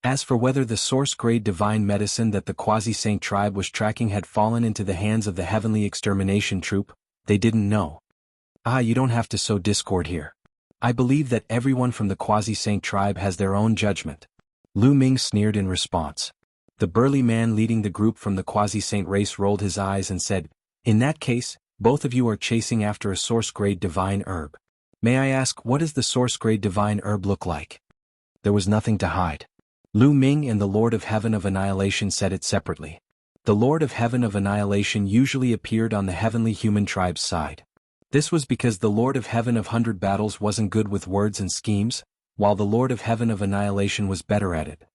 As for whether the source-grade divine medicine that the quasi-saint tribe was tracking had fallen into the hands of the heavenly extermination troop, they didn't know. You don't have to sow discord here. I believe that everyone from the quasi-saint tribe has their own judgment. Lu Ming sneered in response. The burly man leading the group from the quasi-saint race rolled his eyes and said, "In that case, both of you are chasing after a source-grade divine herb. May I ask, what does the source-grade divine herb look like?" There was nothing to hide. Lu Ming and the Lord of Heaven of Annihilation said it separately. The Lord of Heaven of Annihilation usually appeared on the heavenly human tribe's side. This was because the Lord of Heaven of 100 Battles wasn't good with words and schemes, while the Lord of Heaven of Annihilation was better at it.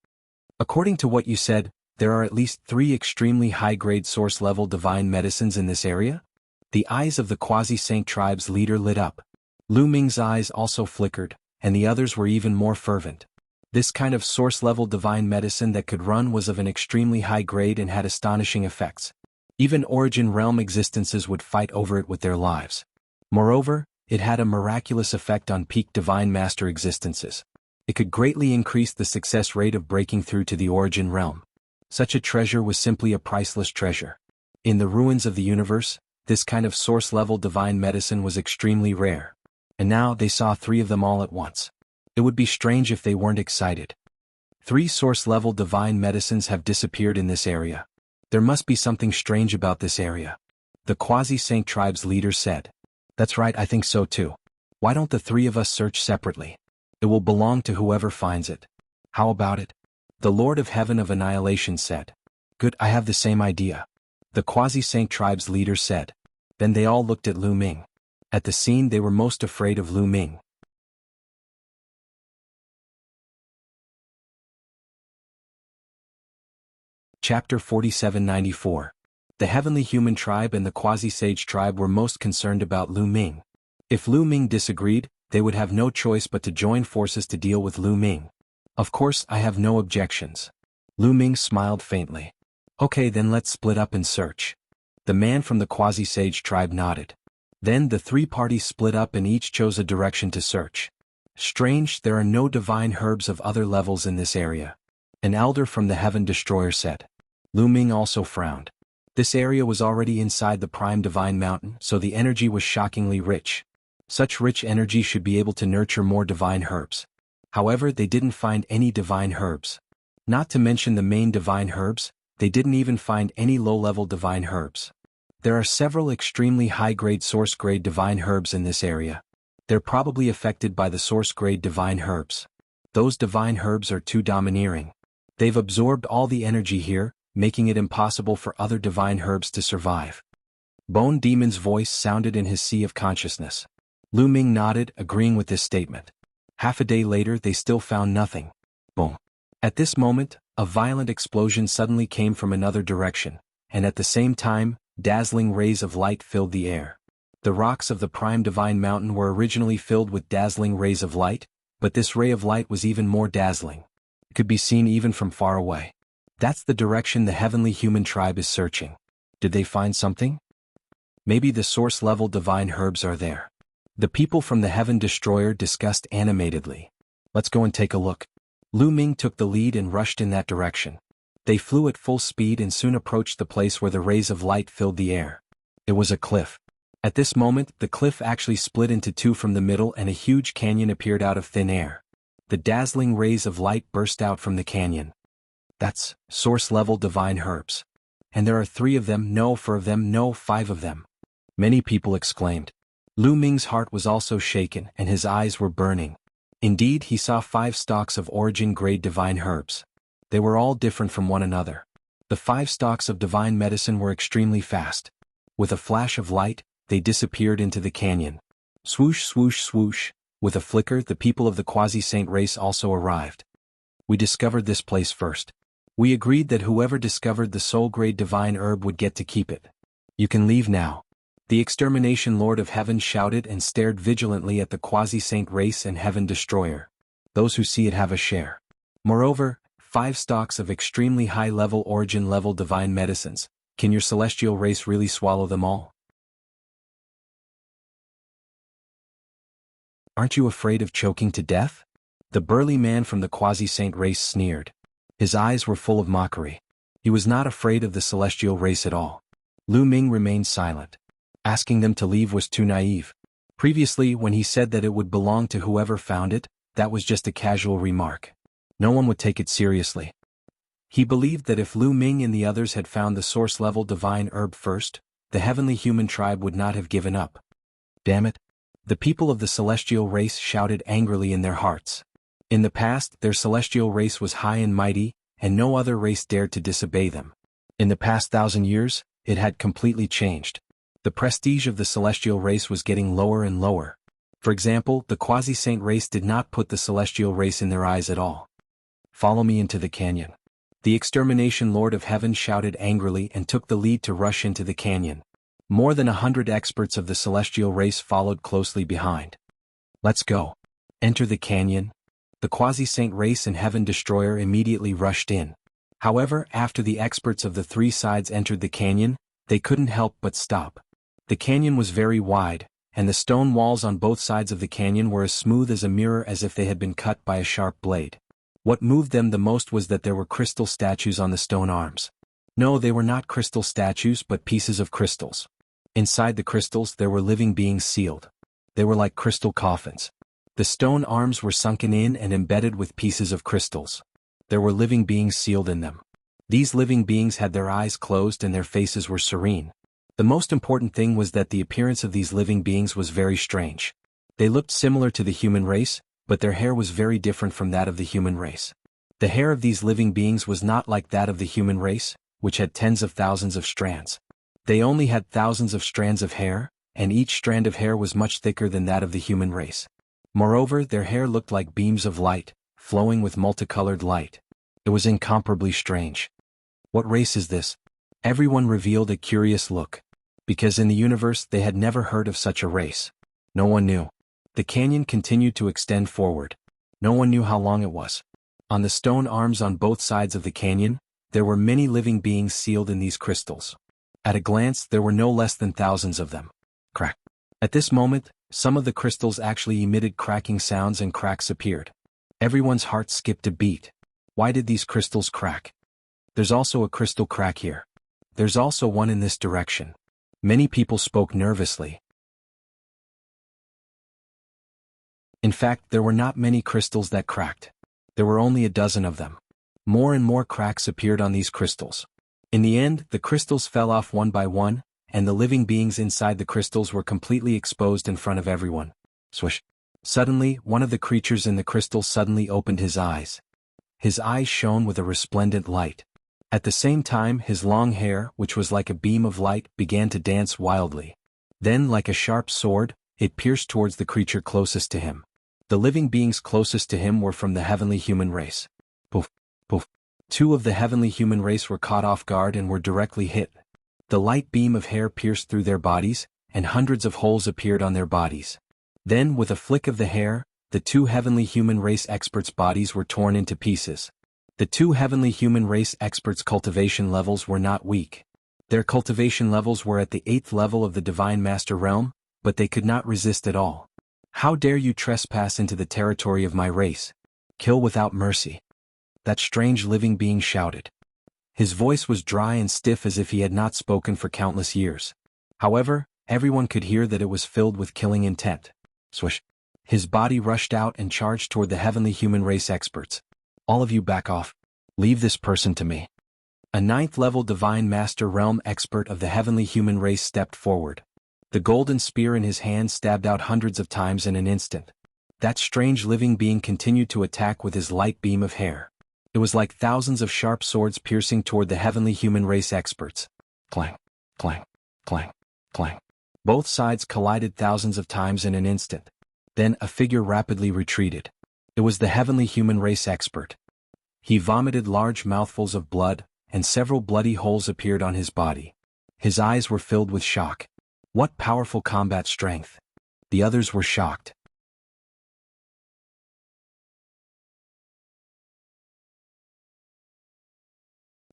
According to what you said, there are at least 3 extremely high-grade source-level divine medicines in this area? The eyes of the quasi-saint tribe's leader lit up. Lu Ming's eyes also flickered, and the others were even more fervent. This kind of source-level divine medicine that could run was of an extremely high grade and had astonishing effects. Even Origin Realm existences would fight over it with their lives. Moreover, it had a miraculous effect on peak Divine Master existences. It could greatly increase the success rate of breaking through to the Origin Realm. Such a treasure was simply a priceless treasure. In the ruins of the universe, this kind of source-level divine medicine was extremely rare. And now they saw 3 of them all at once. It would be strange if they weren't excited. 3 source-level divine medicines have disappeared in this area. There must be something strange about this area. The quasi-saint tribe's leader said. That's right, I think so too. Why don't the 3 of us search separately? It will belong to whoever finds it. How about it? The Lord of Heaven of Annihilation said. Good, I have the same idea. The quasi-saint tribe's leader said. Then they all looked at Lu Ming. At the scene they were most afraid of Lu Ming. Chapter 4794. The heavenly human tribe and the quasi-sage tribe were most concerned about Lu Ming. If Lu Ming disagreed, they would have no choice but to join forces to deal with Lu Ming. Of course, I have no objections. Lu Ming smiled faintly. Okay, then let's split up and search. The man from the quasi-sage tribe nodded. Then the 3 parties split up and each chose a direction to search. Strange, there are no divine herbs of other levels in this area. An elder from the Heaven Destroyer said. Lu Ming also frowned. This area was already inside the prime divine mountain, so the energy was shockingly rich. Such rich energy should be able to nurture more divine herbs. However, they didn't find any divine herbs. Not to mention the main divine herbs, they didn't even find any low-level divine herbs. There are several extremely high-grade source-grade divine herbs in this area. They're probably affected by the source-grade divine herbs. Those divine herbs are too domineering. They've absorbed all the energy here, making it impossible for other divine herbs to survive. Bone Demon's voice sounded in his sea of consciousness. Lu Ming nodded, agreeing with this statement. Half a day later they still found nothing. Boom. At this moment, a violent explosion suddenly came from another direction, and at the same time, dazzling rays of light filled the air. The rocks of the prime divine mountain were originally filled with dazzling rays of light, but this ray of light was even more dazzling. It could be seen even from far away. That's the direction the heavenly human tribe is searching. Did they find something? Maybe the source-level divine herbs are there. The people from the Heaven Destroyer discussed animatedly. Let's go and take a look. Lu Ming took the lead and rushed in that direction. They flew at full speed and soon approached the place where the rays of light filled the air. It was a cliff. At this moment, the cliff actually split into 2 from the middle and a huge canyon appeared out of thin air. The dazzling rays of light burst out from the canyon. That's source-level divine herbs. And there are 3 of them, no 4 of them, no 5 of them. Many people exclaimed. Lu Ming's heart was also shaken and his eyes were burning. Indeed, he saw 5 stalks of origin-grade divine herbs. They were all different from one another. The 5 stalks of divine medicine were extremely fast. With a flash of light, they disappeared into the canyon. Swoosh, swoosh, swoosh. With a flicker, the people of the quasi-saint race also arrived. We discovered this place first. We agreed that whoever discovered the soul-grade divine herb would get to keep it. You can leave now. The extermination Lord of Heaven shouted and stared vigilantly at the quasi-saint race and Heaven Destroyer. Those who see it have a share. Moreover, 5 stalks of extremely high-level origin-level divine medicines. Can your celestial race really swallow them all? Aren't you afraid of choking to death? The burly man from the quasi-saint race sneered. His eyes were full of mockery. He was not afraid of the celestial race at all. Lu Ming remained silent. Asking them to leave was too naive. Previously, when he said that it would belong to whoever found it, that was just a casual remark. No one would take it seriously. He believed that if Lu Ming and the others had found the source-level divine herb first, the heavenly human tribe would not have given up. Damn it! The people of the celestial race shouted angrily in their hearts. In the past, their celestial race was high and mighty, and no other race dared to disobey them. In the past 1,000 years, it had completely changed. The prestige of the celestial race was getting lower and lower. For example, the quasi-saint race did not put the celestial race in their eyes at all. Follow me into the canyon. The extermination lord of heaven shouted angrily and took the lead to rush into the canyon. More than 100 experts of the celestial race followed closely behind. Let's go. Enter the canyon. The quasi-saint race and heaven destroyer immediately rushed in. However, after the experts of the three sides entered the canyon, they couldn't help but stop. The canyon was very wide, and the stone walls on both sides of the canyon were as smooth as a mirror, as if they had been cut by a sharp blade. What moved them the most was that there were crystal statues on the stone arms. No, they were not crystal statues but pieces of crystals. Inside the crystals there were living beings sealed. They were like crystal coffins. The stone arms were sunken in and embedded with pieces of crystals. There were living beings sealed in them. These living beings had their eyes closed and their faces were serene. The most important thing was that the appearance of these living beings was very strange. They looked similar to the human race, but their hair was very different from that of the human race. The hair of these living beings was not like that of the human race, which had tens of thousands of strands. They only had thousands of strands of hair, and each strand of hair was much thicker than that of the human race. Moreover, their hair looked like beams of light, flowing with multicolored light. It was incomparably strange. What race is this? Everyone revealed a curious look. Because in the universe they had never heard of such a race. No one knew. The canyon continued to extend forward. No one knew how long it was. On the stone arms on both sides of the canyon, there were many living beings sealed in these crystals. At a glance, there were no less than thousands of them. Crack. At this moment, some of the crystals actually emitted cracking sounds and cracks appeared. Everyone's heart skipped a beat. Why did these crystals crack? There's also a crystal crack here. There's also one in this direction. Many people spoke nervously. In fact, there were not many crystals that cracked. There were only a dozen of them. More and more cracks appeared on these crystals. In the end, the crystals fell off one by one, and the living beings inside the crystals were completely exposed in front of everyone. Swish. Suddenly, one of the creatures in the crystal suddenly opened his eyes. His eyes shone with a resplendent light. At the same time, his long hair, which was like a beam of light, began to dance wildly. Then, like a sharp sword, it pierced towards the creature closest to him. The living beings closest to him were from the heavenly human race. Poof, poof. Two of the heavenly human race were caught off guard and were directly hit. The light beam of hair pierced through their bodies, and hundreds of holes appeared on their bodies. Then, with a flick of the hair, the two heavenly human race experts' bodies were torn into pieces. The two heavenly human race experts' cultivation levels were not weak. Their cultivation levels were at the 8th level of the Divine Master Realm, but they could not resist at all. How dare you trespass into the territory of my race? Kill without mercy. That strange living being shouted. His voice was dry and stiff as if he had not spoken for countless years. However, everyone could hear that it was filled with killing intent. Swish. His body rushed out and charged toward the heavenly human race experts. All of you back off. Leave this person to me. A 9th-level Divine Master Realm expert of the heavenly human race stepped forward. The golden spear in his hand stabbed out hundreds of times in an instant. That strange living being continued to attack with his light beam of hair. It was like thousands of sharp swords piercing toward the heavenly human race experts. Clang, clang, clang, clang. Both sides collided thousands of times in an instant. Then a figure rapidly retreated. It was the heavenly human race expert. He vomited large mouthfuls of blood, and several bloody holes appeared on his body. His eyes were filled with shock. What powerful combat strength! The others were shocked.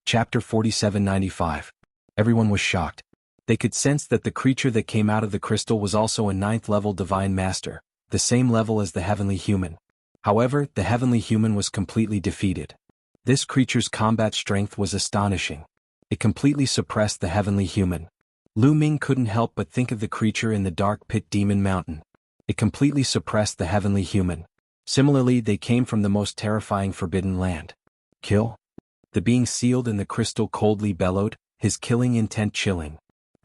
Chapter 4795. Everyone was shocked. They could sense that the creature that came out of the crystal was also a 9th-level Divine Master, the same level as the heavenly human. However, the heavenly human was completely defeated. This creature's combat strength was astonishing. It completely suppressed the heavenly human. Lu Ming couldn't help but think of the creature in the dark pit demon mountain. It completely suppressed the heavenly human. Similarly, they came from the most terrifying forbidden land. Kill? The being sealed in the crystal coldly bellowed, his killing intent chilling.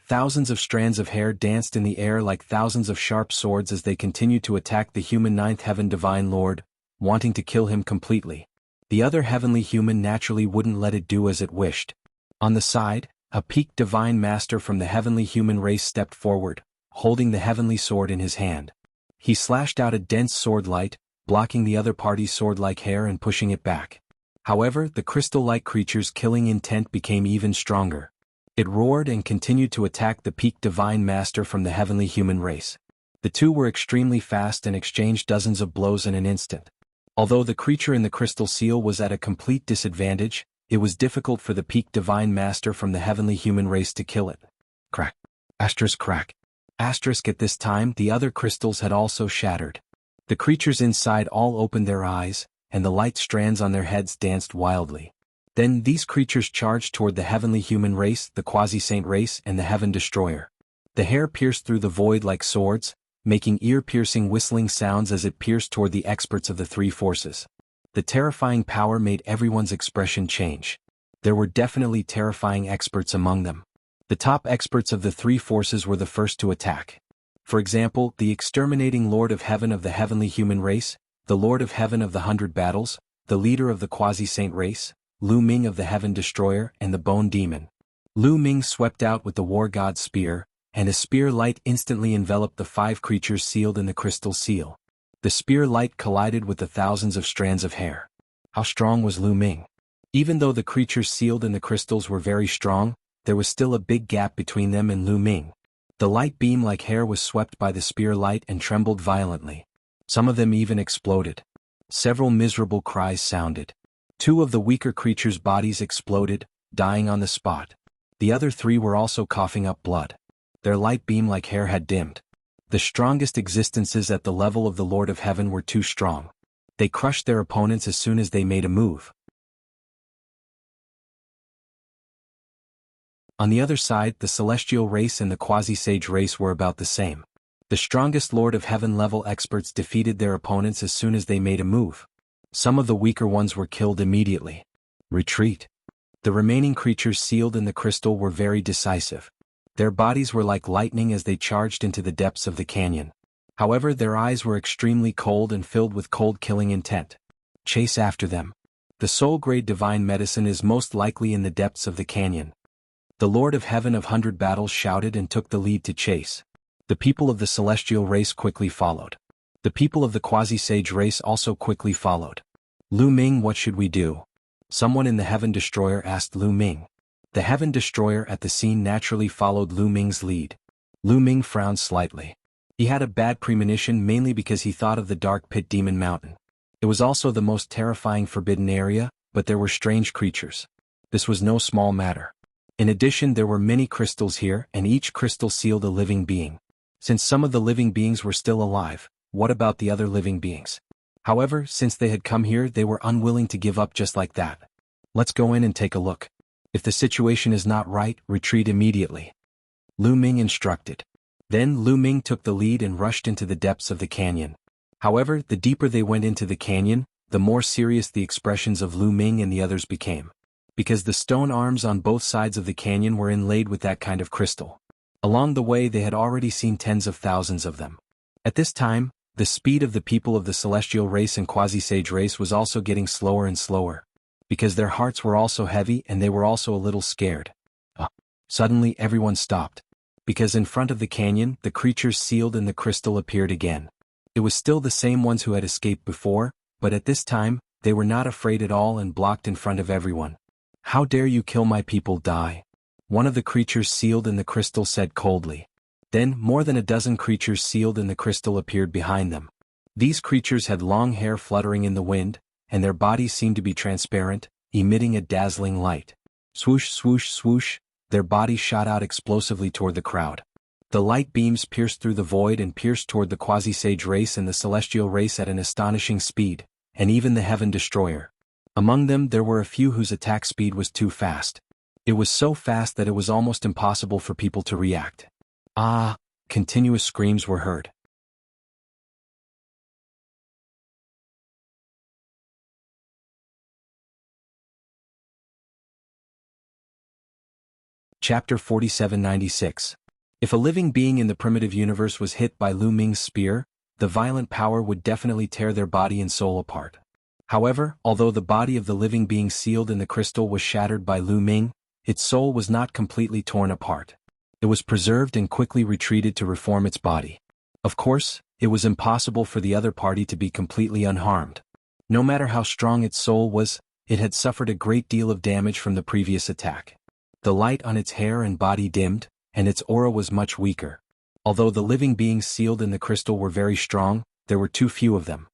Thousands of strands of hair danced in the air like thousands of sharp swords as they continued to attack the human ninth heaven divine lord, wanting to kill him completely. The other heavenly human naturally wouldn't let it do as it wished. On the side, a peaked divine master from the heavenly human race stepped forward, holding the heavenly sword in his hand. He slashed out a dense sword light, blocking the other party's sword-like hair and pushing it back. However, the crystal-like creature's killing intent became even stronger. It roared and continued to attack the peaked divine master from the heavenly human race. The two were extremely fast and exchanged dozens of blows in an instant. Although the creature in the crystal seal was at a complete disadvantage, it was difficult for the peaked divine master from the heavenly human race to kill it. Crack. Asterisk crack. Asterisk at this time the other crystals had also shattered. The creatures inside all opened their eyes, and the light strands on their heads danced wildly. Then these creatures charged toward the heavenly human race, the quasi-saint race, and the heaven destroyer. The hair pierced through the void like swords, making ear-piercing whistling sounds as it pierced toward the experts of the three forces. The terrifying power made everyone's expression change. There were definitely terrifying experts among them. The top experts of the three forces were the first to attack. For example, the exterminating Lord of Heaven of the heavenly human race, the Lord of Heaven of the 100 battles, the leader of the quasi-saint race, Lu Ming of the Heaven Destroyer, and the Bone Demon. Lu Ming swept out with the War God's spear, and a spear light instantly enveloped the 5 creatures sealed in the crystal seal. The spear light collided with the thousands of strands of hair. How strong was Lu Ming? Even though the creatures sealed in the crystals were very strong, there was still a big gap between them and Lu Ming. The light beam like hair was swept by the spear light and trembled violently. Some of them even exploded. Several miserable cries sounded. 2 of the weaker creatures' bodies exploded, dying on the spot. The other 3 were also coughing up blood. Their light beam like hair had dimmed. The strongest existences at the level of the Lord of Heaven were too strong. They crushed their opponents as soon as they made a move. On the other side, the celestial race and the quasi-sage race were about the same. The strongest Lord of Heaven level experts defeated their opponents as soon as they made a move. Some of the weaker ones were killed immediately. Retreat. The remaining creatures sealed in the crystal were very decisive. Their bodies were like lightning as they charged into the depths of the canyon. However, their eyes were extremely cold and filled with cold killing intent. Chase after them. The soul-grade divine medicine is most likely in the depths of the canyon. The Lord of Heaven of 100 battles shouted and took the lead to chase. The people of the celestial race quickly followed. The people of the quasi-sage race also quickly followed. Lu Ming, what should we do? Someone in the Heaven Destroyer asked Lu Ming. The Heaven Destroyer at the scene naturally followed Lu Ming's lead. Lu Ming frowned slightly. He had a bad premonition mainly because he thought of the dark pit demon mountain. It was also the most terrifying forbidden area, but there were strange creatures. This was no small matter. In addition, there were many crystals here, and each crystal sealed a living being. Since some of the living beings were still alive, what about the other living beings? However, since they had come here, they were unwilling to give up just like that. Let's go in and take a look. If the situation is not right, retreat immediately. Lu Ming instructed. Then Lu Ming took the lead and rushed into the depths of the canyon. However, the deeper they went into the canyon, the more serious the expressions of Lu Ming and the others became. Because the stone arms on both sides of the canyon were inlaid with that kind of crystal. Along the way they had already seen tens of thousands of them. At this time, the speed of the people of the celestial race and quasi-sage race was also getting slower and slower. Because their hearts were also heavy and they were also a little scared. Suddenly everyone stopped. Because in front of the canyon, the creatures sealed in the crystal appeared again. It was still the same ones who had escaped before, but at this time, they were not afraid at all and blocked in front of everyone. How dare you kill my people? Die. One of the creatures sealed in the crystal said coldly. Then, more than a dozen creatures sealed in the crystal appeared behind them. These creatures had long hair fluttering in the wind, and their bodies seemed to be transparent, emitting a dazzling light. Swoosh, swoosh, swoosh, their bodies shot out explosively toward the crowd. The light beams pierced through the void and pierced toward the quasi-sage race and the celestial race at an astonishing speed, and even the Heaven Destroyer. Among them there were a few whose attack speed was too fast. It was so fast that it was almost impossible for people to react. Ah! Continuous screams were heard. Chapter 4796. If a living being in the primitive universe was hit by Lu Ming's spear, the violent power would definitely tear their body and soul apart. However, although the body of the living being sealed in the crystal was shattered by Lu Ming, its soul was not completely torn apart. It was preserved and quickly retreated to reform its body. Of course, it was impossible for the other party to be completely unharmed. No matter how strong its soul was, it had suffered a great deal of damage from the previous attack. The light on its hair and body dimmed, and its aura was much weaker. Although the living beings sealed in the crystal were very strong, there were too few of them.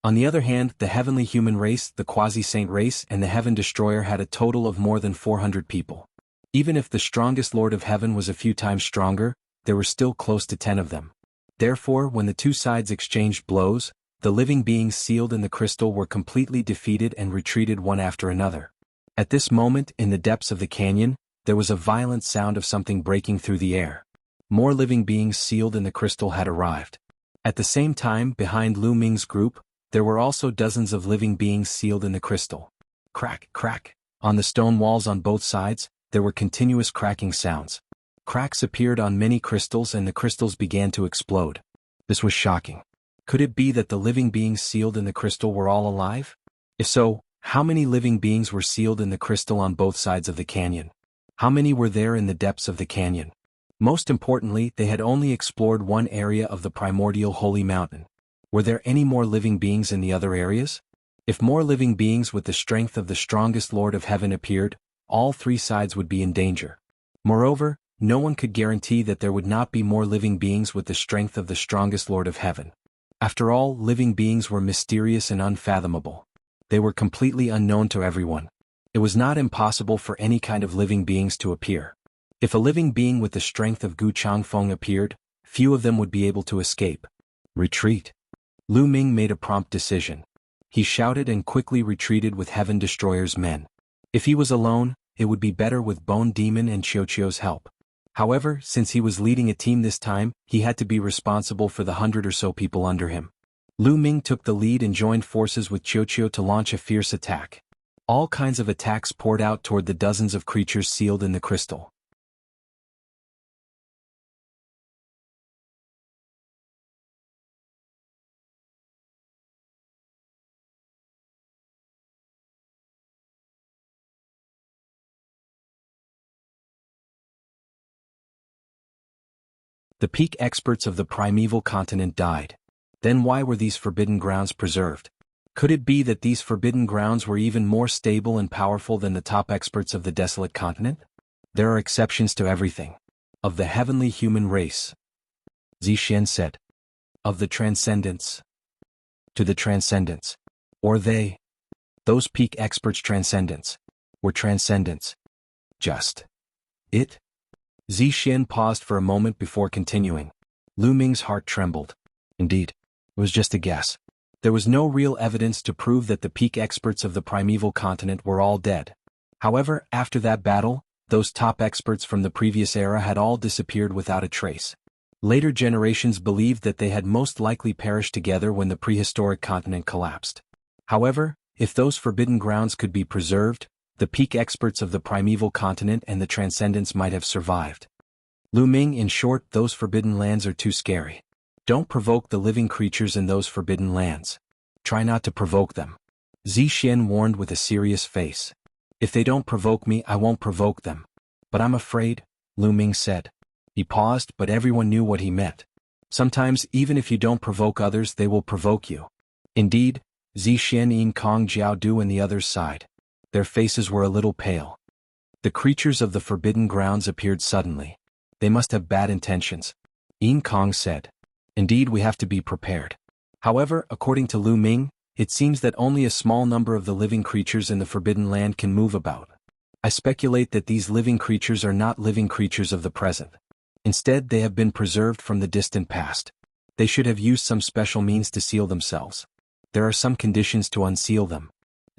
On the other hand, the heavenly human race, the quasi-saint race, and the heaven destroyer had a total of more than 400 people. Even if the strongest Lord of Heaven was a few times stronger, there were still close to 10 of them. Therefore, when the two sides exchanged blows, the living beings sealed in the crystal were completely defeated and retreated one after another. At this moment, in the depths of the canyon, there was a violent sound of something breaking through the air. More living beings sealed in the crystal had arrived. At the same time, behind Lu Ming's group, there were also dozens of living beings sealed in the crystal. Crack, crack. On the stone walls on both sides, there were continuous cracking sounds. Cracks appeared on many crystals and the crystals began to explode. This was shocking. Could it be that the living beings sealed in the crystal were all alive? If so, how many living beings were sealed in the crystal on both sides of the canyon? How many were there in the depths of the canyon? Most importantly, they had only explored one area of the primordial holy mountain. Were there any more living beings in the other areas? If more living beings with the strength of the strongest Lord of Heaven appeared, all three sides would be in danger. Moreover, no one could guarantee that there would not be more living beings with the strength of the strongest Lord of Heaven. After all, living beings were mysterious and unfathomable. They were completely unknown to everyone. It was not impossible for any kind of living beings to appear. If a living being with the strength of Gu Changfeng appeared, few of them would be able to escape. Retreat. Lu Ming made a prompt decision. He shouted and quickly retreated with Heaven Destroyer's men. If he was alone, it would be better with Bone Demon and Qiuqiu's help. However, since he was leading a team this time, he had to be responsible for the 100 or so people under him. Lu Ming took the lead and joined forces with Qiuqiu to launch a fierce attack. All kinds of attacks poured out toward the dozens of creatures sealed in the crystal. The peak experts of the primeval continent died. Then why were these forbidden grounds preserved? Could it be that these forbidden grounds were even more stable and powerful than the top experts of the desolate continent? There are exceptions to everything. Of the heavenly human race, Zixuan said. Of the transcendents. To the transcendents. Or they. Those peak experts' transcendents. Were transcendents. Just. It? Zixuan paused for a moment before continuing. Lu Ming's heart trembled. Indeed, it was just a guess. There was no real evidence to prove that the peak experts of the primeval continent were all dead. However, after that battle, those top experts from the previous era had all disappeared without a trace. Later generations believed that they had most likely perished together when the prehistoric continent collapsed. However, if those forbidden grounds could be preserved, the peak experts of the primeval continent and the transcendents might have survived. Lu Ming, in short, those forbidden lands are too scary. Don't provoke the living creatures in those forbidden lands. Try not to provoke them. Zixuan warned with a serious face. If they don't provoke me, I won't provoke them. But I'm afraid, Lu Ming said. He paused, but everyone knew what he meant. Sometimes, even if you don't provoke others, they will provoke you. Indeed, Zixuan, Yin Kong, Jiao and the others sighed. Their faces were a little pale. The creatures of the forbidden grounds appeared suddenly. They must have bad intentions. Yin Kong said. Indeed, we have to be prepared. However, according to Lu Ming, it seems that only a small number of the living creatures in the Forbidden Land can move about. I speculate that these living creatures are not living creatures of the present. Instead, they have been preserved from the distant past. They should have used some special means to seal themselves. There are some conditions to unseal them.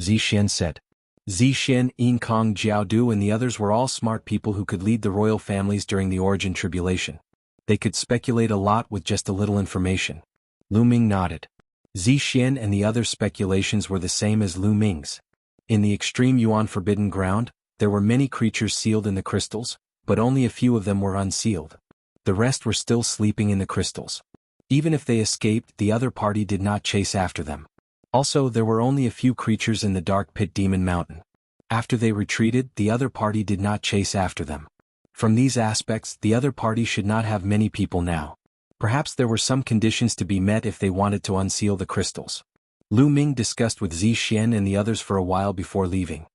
Zixian said. Zixian, Yinkong, Jiaodu and the others were all smart people who could lead the royal families during the Origin Tribulation. They could speculate a lot with just a little information. Lu Ming nodded. Zixian and the other speculations were the same as Lu Ming's. In the extreme Yuan Forbidden Ground, there were many creatures sealed in the crystals, but only a few of them were unsealed. The rest were still sleeping in the crystals. Even if they escaped, the other party did not chase after them. Also, there were only a few creatures in the Dark Pit Demon Mountain. After they retreated, the other party did not chase after them. From these aspects, the other party should not have many people now. Perhaps there were some conditions to be met if they wanted to unseal the crystals. Lu Ming discussed with Zixian and the others for a while before leaving.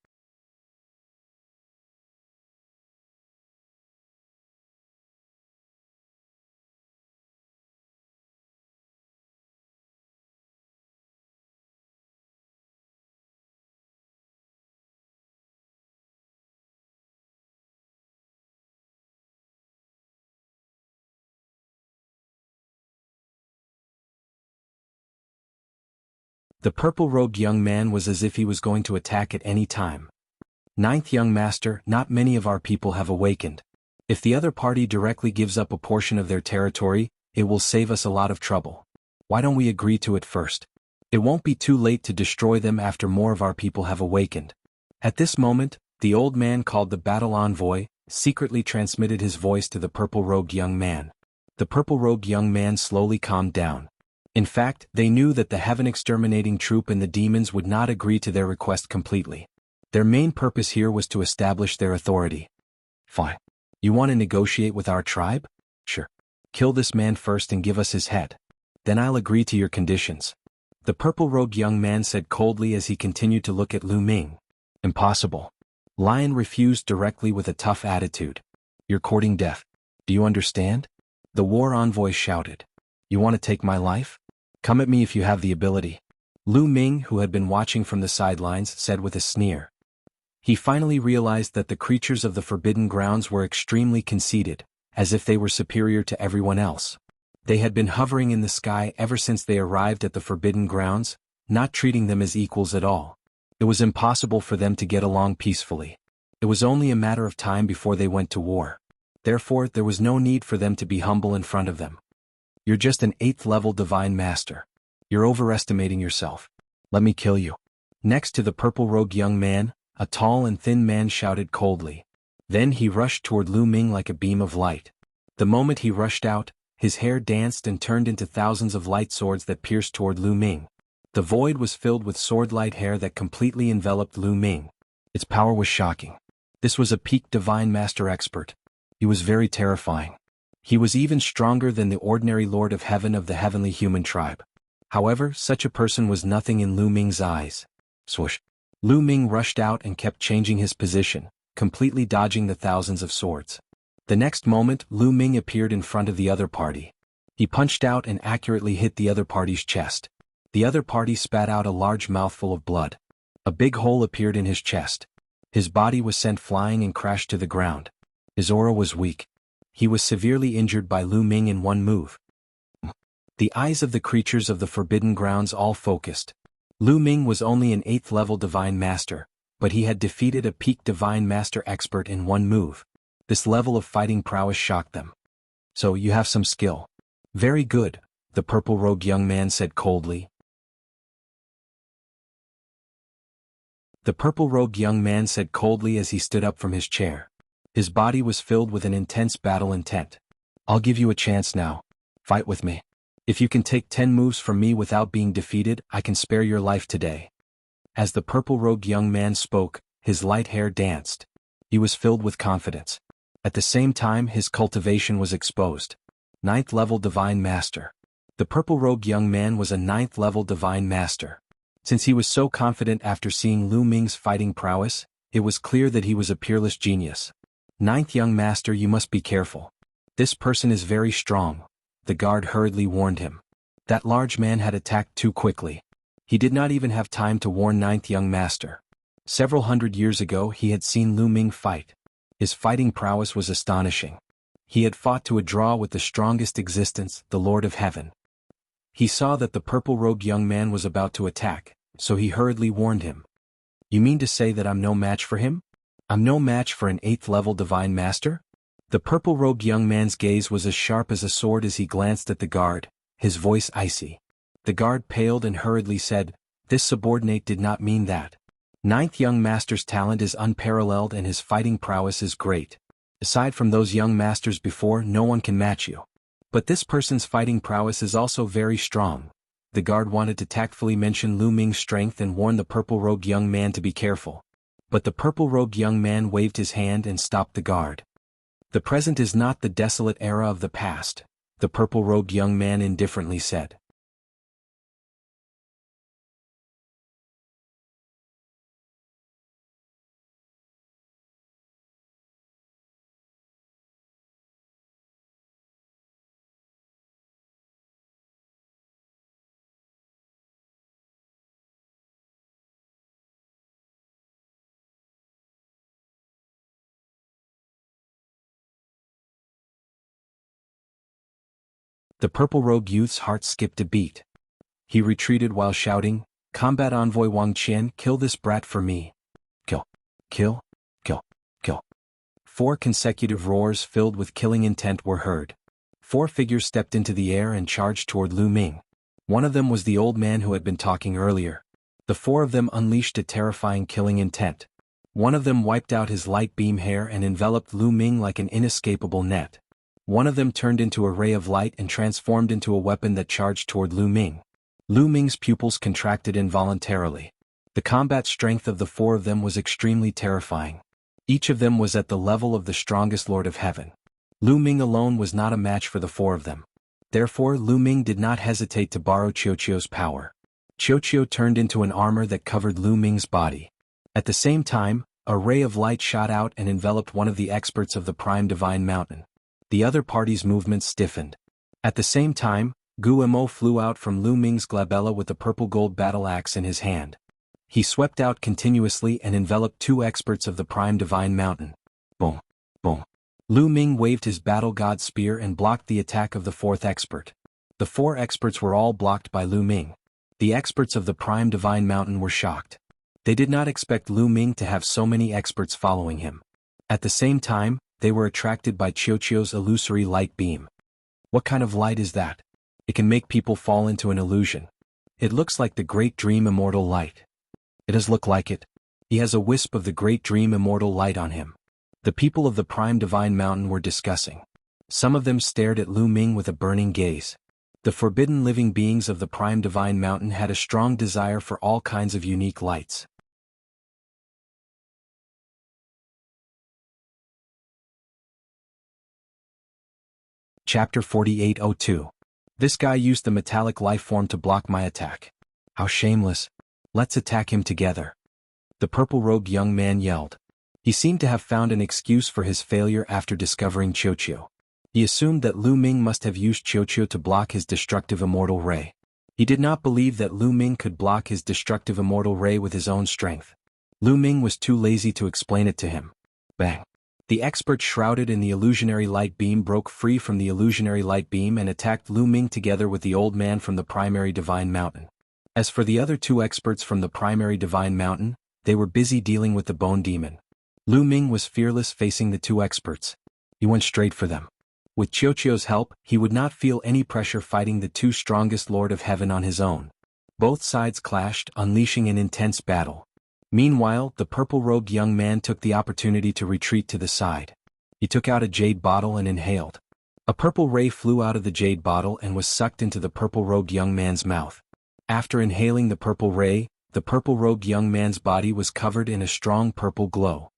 The purple-robed young man was as if he was going to attack at any time. Ninth young master, not many of our people have awakened. If the other party directly gives up a portion of their territory, it will save us a lot of trouble. Why don't we agree to it first? It won't be too late to destroy them after more of our people have awakened. At this moment, the old man called the battle envoy, secretly transmitted his voice to the purple-robed young man. The purple-robed young man slowly calmed down. In fact, they knew that the heaven-exterminating troop and the demons would not agree to their request completely. Their main purpose here was to establish their authority. Fine. You want to negotiate with our tribe? Sure. Kill this man first and give us his head. Then I'll agree to your conditions. The purple-robed young man said coldly as he continued to look at Lu Ming. Impossible. Lion refused directly with a tough attitude. You're courting death. Do you understand? The war envoy shouted. You want to take my life? Come at me if you have the ability. Lu Ming, who had been watching from the sidelines, said with a sneer. He finally realized that the creatures of the Forbidden Grounds were extremely conceited, as if they were superior to everyone else. They had been hovering in the sky ever since they arrived at the Forbidden Grounds, not treating them as equals at all. It was impossible for them to get along peacefully. It was only a matter of time before they went to war. Therefore, there was no need for them to be humble in front of them. You're just an 8th-level divine master. You're overestimating yourself. Let me kill you. Next to the purple-robed young man, a tall and thin man shouted coldly. Then he rushed toward Lu Ming like a beam of light. The moment he rushed out, his hair danced and turned into thousands of light swords that pierced toward Lu Ming. The void was filled with sword-light hair that completely enveloped Lu Ming. Its power was shocking. This was a peak divine master expert. He was very terrifying. He was even stronger than the ordinary Lord of Heaven of the heavenly human tribe. However, such a person was nothing in Lu Ming's eyes. Swoosh. Lu Ming rushed out and kept changing his position, completely dodging the thousands of swords. The next moment, Lu Ming appeared in front of the other party. He punched out and accurately hit the other party's chest. The other party spat out a large mouthful of blood. A big hole appeared in his chest. His body was sent flying and crashed to the ground. His aura was weak. He was severely injured by Lu Ming in one move. The eyes of the creatures of the Forbidden Grounds all focused. Lu Ming was only an 8th-level divine master, but he had defeated a peak divine master expert in one move. This level of fighting prowess shocked them. So you have some skill. Very good, the purple-robed young man said coldly. The purple-robed young man said coldly as he stood up from his chair. His body was filled with an intense battle intent. I'll give you a chance now. Fight with me. If you can take 10 moves from me without being defeated, I can spare your life today. As the purple-robed young man spoke, his light hair danced. He was filled with confidence. At the same time, his cultivation was exposed. 9th-level divine master. The purple-robed young man was a 9th-level divine master. Since he was so confident after seeing Lu Ming's fighting prowess, it was clear that he was a peerless genius. 9th young master, you must be careful. This person is very strong. The guard hurriedly warned him. That large man had attacked too quickly. He did not even have time to warn 9th young master. Several hundred years ago he had seen Lu Ming fight. His fighting prowess was astonishing. He had fought to a draw with the strongest existence, the Lord of Heaven. He saw that the purple-robed young man was about to attack, so he hurriedly warned him. You mean to say that I'm no match for him? I'm no match for an 8th-level divine master? The purple-robed young man's gaze was as sharp as a sword as he glanced at the guard, his voice icy. The guard paled and hurriedly said, "This subordinate did not mean that. 9th young master's talent is unparalleled and his fighting prowess is great. Aside from those young masters before, no one can match you. But this person's fighting prowess is also very strong." The guard wanted to tactfully mention Lu Ming's strength and warn the purple-robed young man to be careful. But the purple-robed young man waved his hand and stopped the guard. "The present is not the desolate era of the past," the purple-robed young man indifferently said. The purple-robed youth's heart skipped a beat. He retreated while shouting, "Combat Envoy Wang Qian, kill this brat for me. Kill, kill, kill, kill." 4 consecutive roars filled with killing intent were heard. 4 figures stepped into the air and charged toward Lu Ming. One of them was the old man who had been talking earlier. The 4 of them unleashed a terrifying killing intent. One of them wiped out his light beam hair and enveloped Lu Ming like an inescapable net. One of them turned into a ray of light and transformed into a weapon that charged toward Lu Ming. Lu Ming's pupils contracted involuntarily. The combat strength of the 4 of them was extremely terrifying. Each of them was at the level of the strongest Lord of Heaven. Lu Ming alone was not a match for the 4 of them. Therefore Lu Ming did not hesitate to borrow Qiuqiu's power. Qiuqiu turned into an armor that covered Lu Ming's body. At the same time, a ray of light shot out and enveloped one of the experts of the Prime Divine Mountain. The other party's movements stiffened. At the same time, Gu Mo flew out from Lu Ming's glabella with the purple-gold battle axe in his hand. He swept out continuously and enveloped 2 experts of the Prime Divine Mountain. Boom, boom. Lu Ming waved his battle god spear and blocked the attack of the 4th expert. The 4 experts were all blocked by Lu Ming. The experts of the Prime Divine Mountain were shocked. They did not expect Lu Ming to have so many experts following him. At the same time, they were attracted by Qiuqiu's illusory light beam. What kind of light is that? It can make people fall into an illusion. It looks like the Great Dream Immortal Light. It does look like it. He has a wisp of the Great Dream Immortal Light on him. The people of the Prime Divine Mountain were discussing. Some of them stared at Lu Ming with a burning gaze. The forbidden living beings of the Prime Divine Mountain had a strong desire for all kinds of unique lights. Chapter 4802. This guy used the metallic life form to block my attack. How shameless. Let's attack him together. The purple-robed young man yelled. He seemed to have found an excuse for his failure after discovering Qiuqiu. He assumed that Lu Ming must have used Qiuqiu to block his destructive immortal ray. He did not believe that Lu Ming could block his destructive immortal ray with his own strength. Lu Ming was too lazy to explain it to him. Bang. The expert shrouded in the illusionary light beam broke free from the illusionary light beam and attacked Lu Ming together with the old man from the primary divine mountain. As for the other 2 experts from the primary divine mountain, they were busy dealing with the bone demon. Lu Ming was fearless facing the 2 experts. He went straight for them. With Qiuqiu's help, he would not feel any pressure fighting the 2 strongest Lord of Heaven on his own. Both sides clashed, unleashing an intense battle. Meanwhile, the purple-robed young man took the opportunity to retreat to the side. He took out a jade bottle and inhaled. A purple ray flew out of the jade bottle and was sucked into the purple-robed young man's mouth. After inhaling the purple ray, the purple-robed young man's body was covered in a strong purple glow.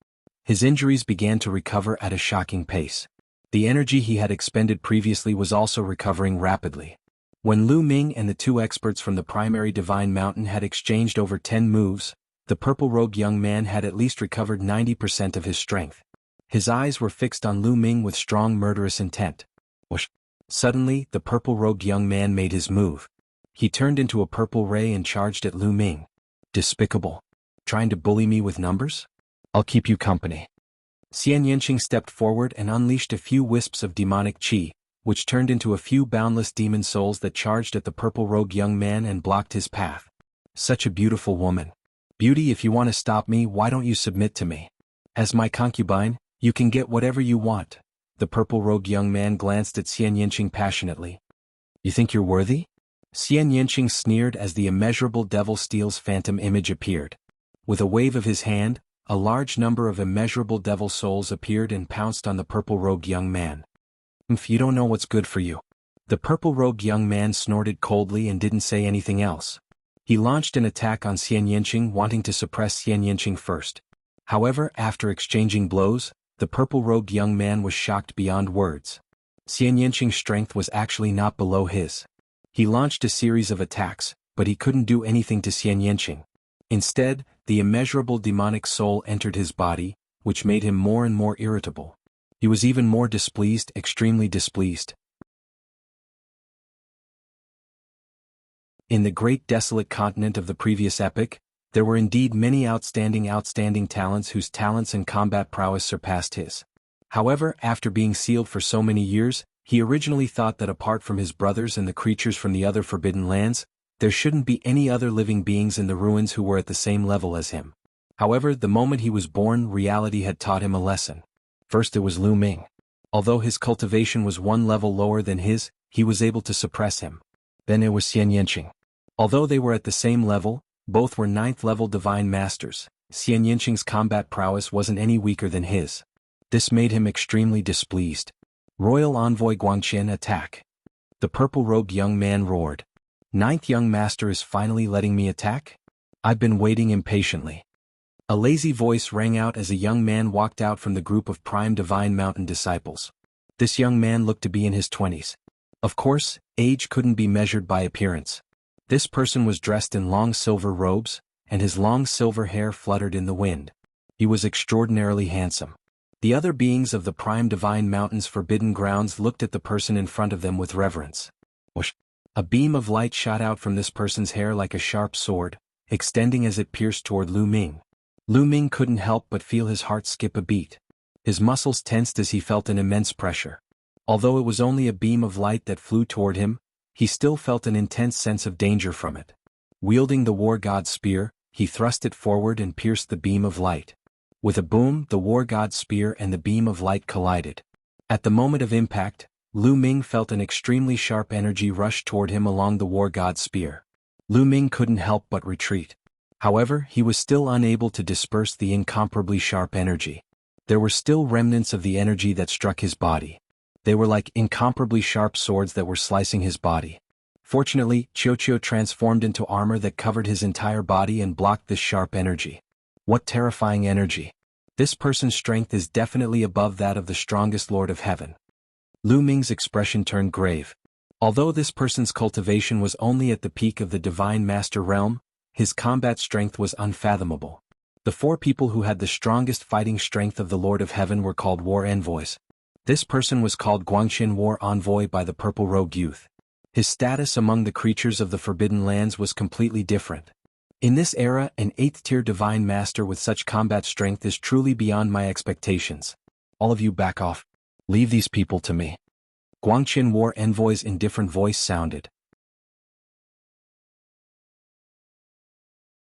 His injuries began to recover at a shocking pace. The energy he had expended previously was also recovering rapidly. When Lu Ming and the 2 experts from the primary divine mountain had exchanged over 10 moves, the purple-robed young man had at least recovered 90% of his strength. His eyes were fixed on Lu Ming with strong murderous intent. Whoosh! Suddenly, the purple-robed young man made his move. He turned into a purple ray and charged at Lu Ming. Despicable. Trying to bully me with numbers? I'll keep you company. Xian Yanqing stepped forward and unleashed a few wisps of demonic qi, which turned into a few boundless demon souls that charged at the purple-robed young man and blocked his path. Such a beautiful woman. Beauty, if you want to stop me, why don't you submit to me? As my concubine, you can get whatever you want. The purple-robed young man glanced at Xian Yinqing passionately. You think you're worthy? Xian Yinqing sneered as the immeasurable devil steel's phantom image appeared. With a wave of his hand, a large number of immeasurable devil souls appeared and pounced on the purple-robed young man. If you don't know what's good for you. The purple-robed young man snorted coldly and didn't say anything else. He launched an attack on Xian Yinqing, wanting to suppress Xian Yinqing first. However, after exchanging blows, the purple-robed young man was shocked beyond words. Xian Yinqing's strength was actually not below his. He launched a series of attacks, but he couldn't do anything to Xian Yinqing. Instead, the immeasurable demonic soul entered his body, which made him more and more irritable. He was even more displeased, extremely displeased. In the great desolate continent of the previous epoch, there were indeed many outstanding talents whose talents and combat prowess surpassed his. However, after being sealed for so many years, he originally thought that apart from his brothers and the creatures from the other forbidden lands, there shouldn't be any other living beings in the ruins who were at the same level as him. However, the moment he was born, reality had taught him a lesson. First it was Lu Ming. Although his cultivation was one level lower than his, he was able to suppress him. Then it was Xian Yinqing. Although they were at the same level, both were 9th-level divine masters. Xian Yinqing's combat prowess wasn't any weaker than his. This made him extremely displeased. Royal Envoy Guangqian, attack! The purple-robed young man roared. 9th young master is finally letting me attack? I've been waiting impatiently. A lazy voice rang out as a young man walked out from the group of prime divine mountain disciples. This young man looked to be in his 20s. Of course, age couldn't be measured by appearance. This person was dressed in long silver robes, and his long silver hair fluttered in the wind. He was extraordinarily handsome. The other beings of the prime divine mountain's forbidden grounds looked at the person in front of them with reverence. Whoosh! A beam of light shot out from this person's hair like a sharp sword, extending as it pierced toward Lu Ming. Lu Ming couldn't help but feel his heart skip a beat. His muscles tensed as he felt an immense pressure. Although it was only a beam of light that flew toward him, he still felt an intense sense of danger from it. Wielding the war god's spear, he thrust it forward and pierced the beam of light. With a boom, the war god's spear and the beam of light collided. At the moment of impact, Lu Ming felt an extremely sharp energy rush toward him along the war god's spear. Lu Ming couldn't help but retreat. However, he was still unable to disperse the incomparably sharp energy. There were still remnants of the energy that struck his body. They were like incomparably sharp swords that were slicing his body. Fortunately, Qiuqiu transformed into armor that covered his entire body and blocked this sharp energy. What terrifying energy! This person's strength is definitely above that of the strongest Lord of Heaven. Lu Ming's expression turned grave. Although this person's cultivation was only at the peak of the Divine Master realm, his combat strength was unfathomable. The 4 people who had the strongest fighting strength of the Lord of Heaven were called war envoys. This person was called Guangqian War Envoy by the purple-robed youth. His status among the creatures of the Forbidden Lands was completely different. In this era, an 8th-tier divine master with such combat strength is truly beyond my expectations. All of you back off. Leave these people to me. Guangqian War Envoy's indifferent voice sounded.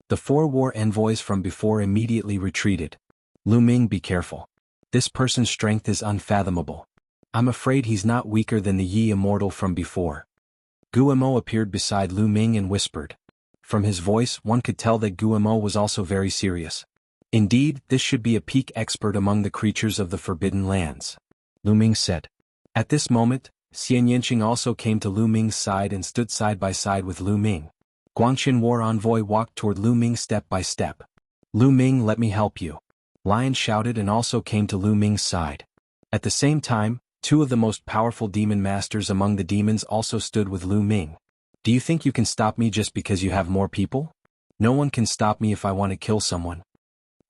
The 4 war envoys from before immediately retreated. Lu Ming, be careful. This person's strength is unfathomable. I'm afraid he's not weaker than the Yi Immortal from before. Guillemot appeared beside Lu Ming and whispered. From his voice, one could tell that Guillemot was also very serious. Indeed, this should be a peak expert among the creatures of the Forbidden Lands. Lu Ming said. At this moment, Xian Yinqing also came to Lu Ming's side and stood side by side with Lu Ming. Guangqian War Envoy walked toward Lu Ming step by step. Lu Ming, let me help you. Lion shouted and also came to Lu Ming's side. At the same time, 2 of the most powerful demon masters among the demons also stood with Lu Ming. Do you think you can stop me just because you have more people? No one can stop me if I want to kill someone.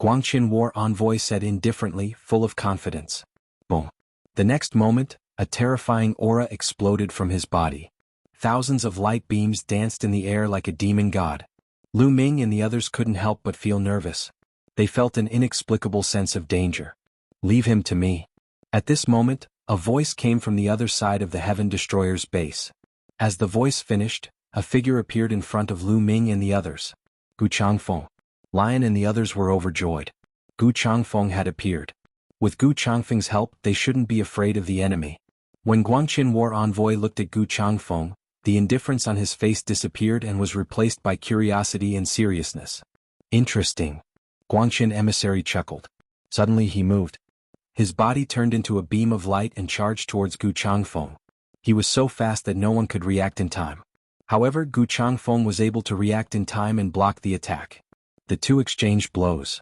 Guangqian War Envoy said indifferently, full of confidence. Boom. The next moment, a terrifying aura exploded from his body. Thousands of light beams danced in the air like a demon god. Lu Ming and the others couldn't help but feel nervous. They felt an inexplicable sense of danger. Leave him to me. At this moment, a voice came from the other side of the Heaven Destroyer's base. As the voice finished, a figure appeared in front of Lu Ming and the others. Gu Changfeng. Lion and the others were overjoyed. Gu Changfeng had appeared. With Gu Changfeng's help, they shouldn't be afraid of the enemy. When Guangqin War Envoy looked at Gu Changfeng, the indifference on his face disappeared and was replaced by curiosity and seriousness. Interesting. Guangqin Emissary chuckled. Suddenly he moved. His body turned into a beam of light and charged towards Gu Changfeng. He was so fast that no one could react in time. However, Gu Changfeng was able to react in time and block the attack. The two exchanged blows.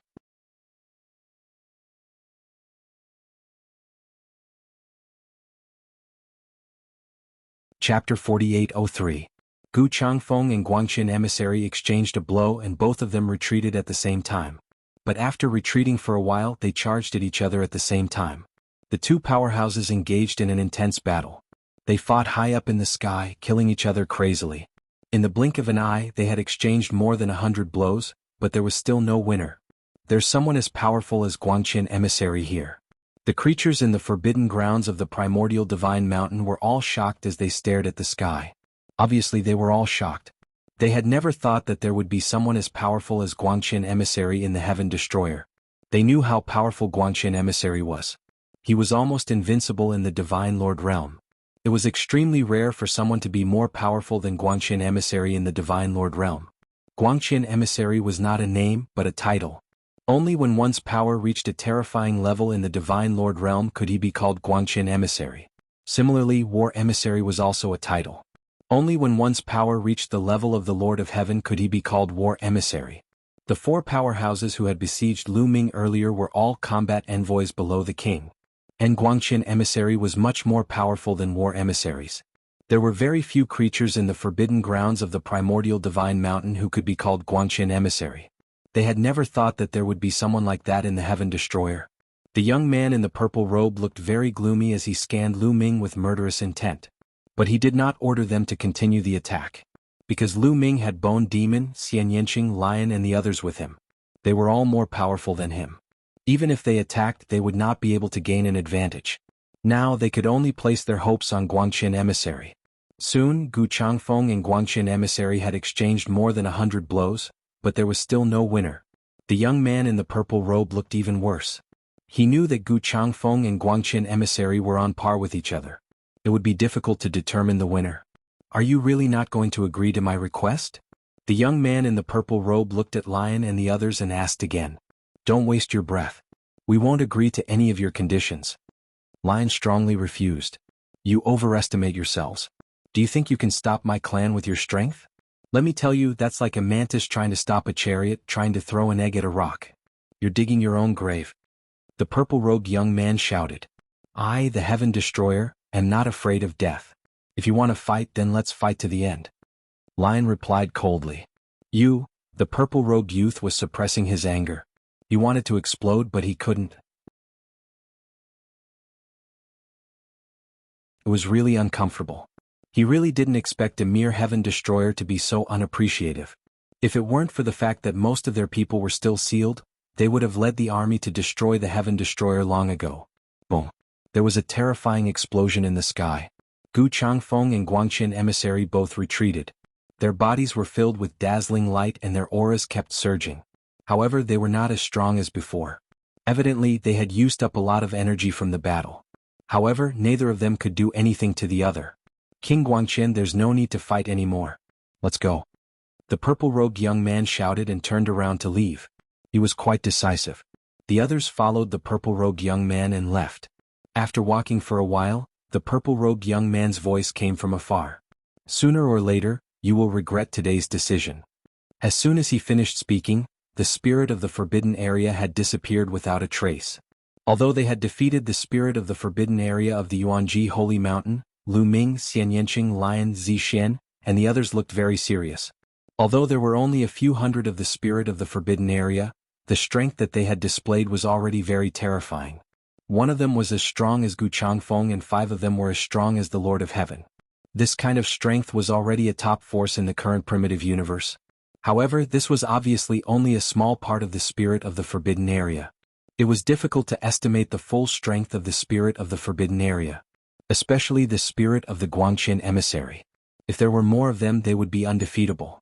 Chapter 4803. Gu Changfeng and Guangqin Emissary exchanged a blow and both of them retreated at the same time. But after retreating for a while, they charged at each other at the same time. The two powerhouses engaged in an intense battle. They fought high up in the sky, killing each other crazily. In the blink of an eye, they had exchanged more than 100 blows, but there was still no winner. There's someone as powerful as Guangqin Emissary here. The creatures in the forbidden grounds of the primordial divine mountain were all shocked as they stared at the sky. Obviously they were all shocked. They had never thought that there would be someone as powerful as Guangqin Emissary in the Heaven Destroyer. They knew how powerful Guangqin Emissary was. He was almost invincible in the Divine Lord realm. It was extremely rare for someone to be more powerful than Guangqin Emissary in the Divine Lord realm. Guangqin Emissary was not a name, but a title. Only when one's power reached a terrifying level in the Divine Lord realm could he be called Guangqin Emissary. Similarly, War Emissary was also a title. Only when one's power reached the level of the Lord of Heaven could he be called War Emissary. The four powerhouses who had besieged Lu Ming earlier were all combat envoys below the king. And Guangqin Emissary was much more powerful than War Emissaries. There were very few creatures in the forbidden grounds of the primordial divine mountain who could be called Guangqin Emissary. They had never thought that there would be someone like that in the Heaven Destroyer. The young man in the purple robe looked very gloomy as he scanned Lu Ming with murderous intent. But he did not order them to continue the attack. Because Lu Ming had Bone Demon, Xianyanqing Lion and the others with him. They were all more powerful than him. Even if they attacked, they would not be able to gain an advantage. Now they could only place their hopes on Guangqin Emissary. Soon, Gu Changfeng and Guangqin Emissary had exchanged more than 100 blows, but there was still no winner. The young man in the purple robe looked even worse. He knew that Gu Changfeng and Guangqin Emissary were on par with each other. It would be difficult to determine the winner. Are you really not going to agree to my request? The young man in the purple robe looked at Lion and the others and asked again. Don't waste your breath. We won't agree to any of your conditions. Lion strongly refused. You overestimate yourselves. Do you think you can stop my clan with your strength? Let me tell you, that's like a mantis trying to stop a chariot, trying to throw an egg at a rock. You're digging your own grave. The purple-robed young man shouted. I, the Heaven Destroyer, am not afraid of death. If you want to fight, then let's fight to the end. Lion replied coldly. You, the purple-robed youth was suppressing his anger. He wanted to explode, but he couldn't. It was really uncomfortable. He really didn't expect a mere Heaven Destroyer to be so unappreciative. If it weren't for the fact that most of their people were still sealed, they would have led the army to destroy the Heaven Destroyer long ago. Boom. There was a terrifying explosion in the sky. Gu Changfeng and Guangqin Emissary both retreated. Their bodies were filled with dazzling light and their auras kept surging. However, they were not as strong as before. Evidently, they had used up a lot of energy from the battle. However, neither of them could do anything to the other. King Guangqin, there's no need to fight anymore. Let's go. The purple-robed young man shouted and turned around to leave. He was quite decisive. The others followed the purple-robed young man and left. After walking for a while, the purple-robed young man's voice came from afar. Sooner or later, you will regret today's decision. As soon as he finished speaking, the spirit of the forbidden area had disappeared without a trace. Although they had defeated the spirit of the forbidden area of the Yuanji Holy Mountain, Lu Ming, Xianyanqing Lion Zixian, and the others looked very serious. Although there were only a few hundred of the spirit of the forbidden area, the strength that they had displayed was already very terrifying. One of them was as strong as Gu Changfeng and 5 of them were as strong as the Lord of Heaven. This kind of strength was already a top force in the current primitive universe. However, this was obviously only a small part of the spirit of the forbidden area. It was difficult to estimate the full strength of the spirit of the forbidden area, especially the spirit of the Guangqin Emissary. If there were more of them, they would be undefeatable.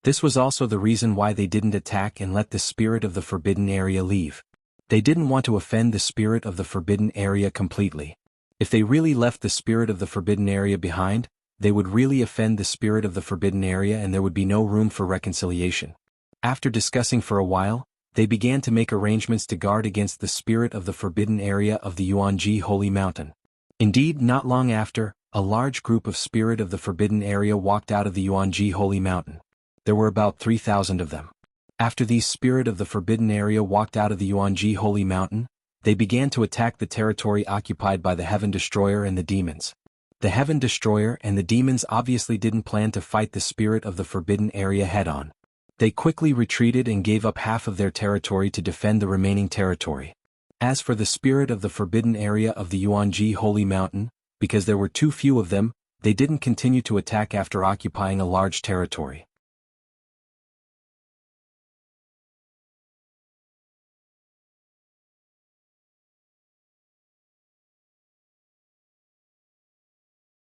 This was also the reason why they didn't attack and let the spirit of the forbidden area leave. They didn't want to offend the spirit of the forbidden area completely. If they really left the spirit of the forbidden area behind, they would really offend the spirit of the forbidden area and there would be no room for reconciliation. After discussing for a while, they began to make arrangements to guard against the spirit of the forbidden area of the Yuanji Holy Mountain. Indeed, not long after, a large group of spirit of the forbidden area walked out of the Yuanji Holy Mountain. There were about 3,000 of them. After these spirit of the forbidden area walked out of the Yuanji Holy Mountain, they began to attack the territory occupied by the Heaven Destroyer and the demons. The Heaven Destroyer and the demons obviously didn't plan to fight the spirit of the forbidden area head-on. They quickly retreated and gave up half of their territory to defend the remaining territory. As for the spirit of the forbidden area of the Yuanji Holy Mountain, because there were too few of them, they didn't continue to attack after occupying a large territory.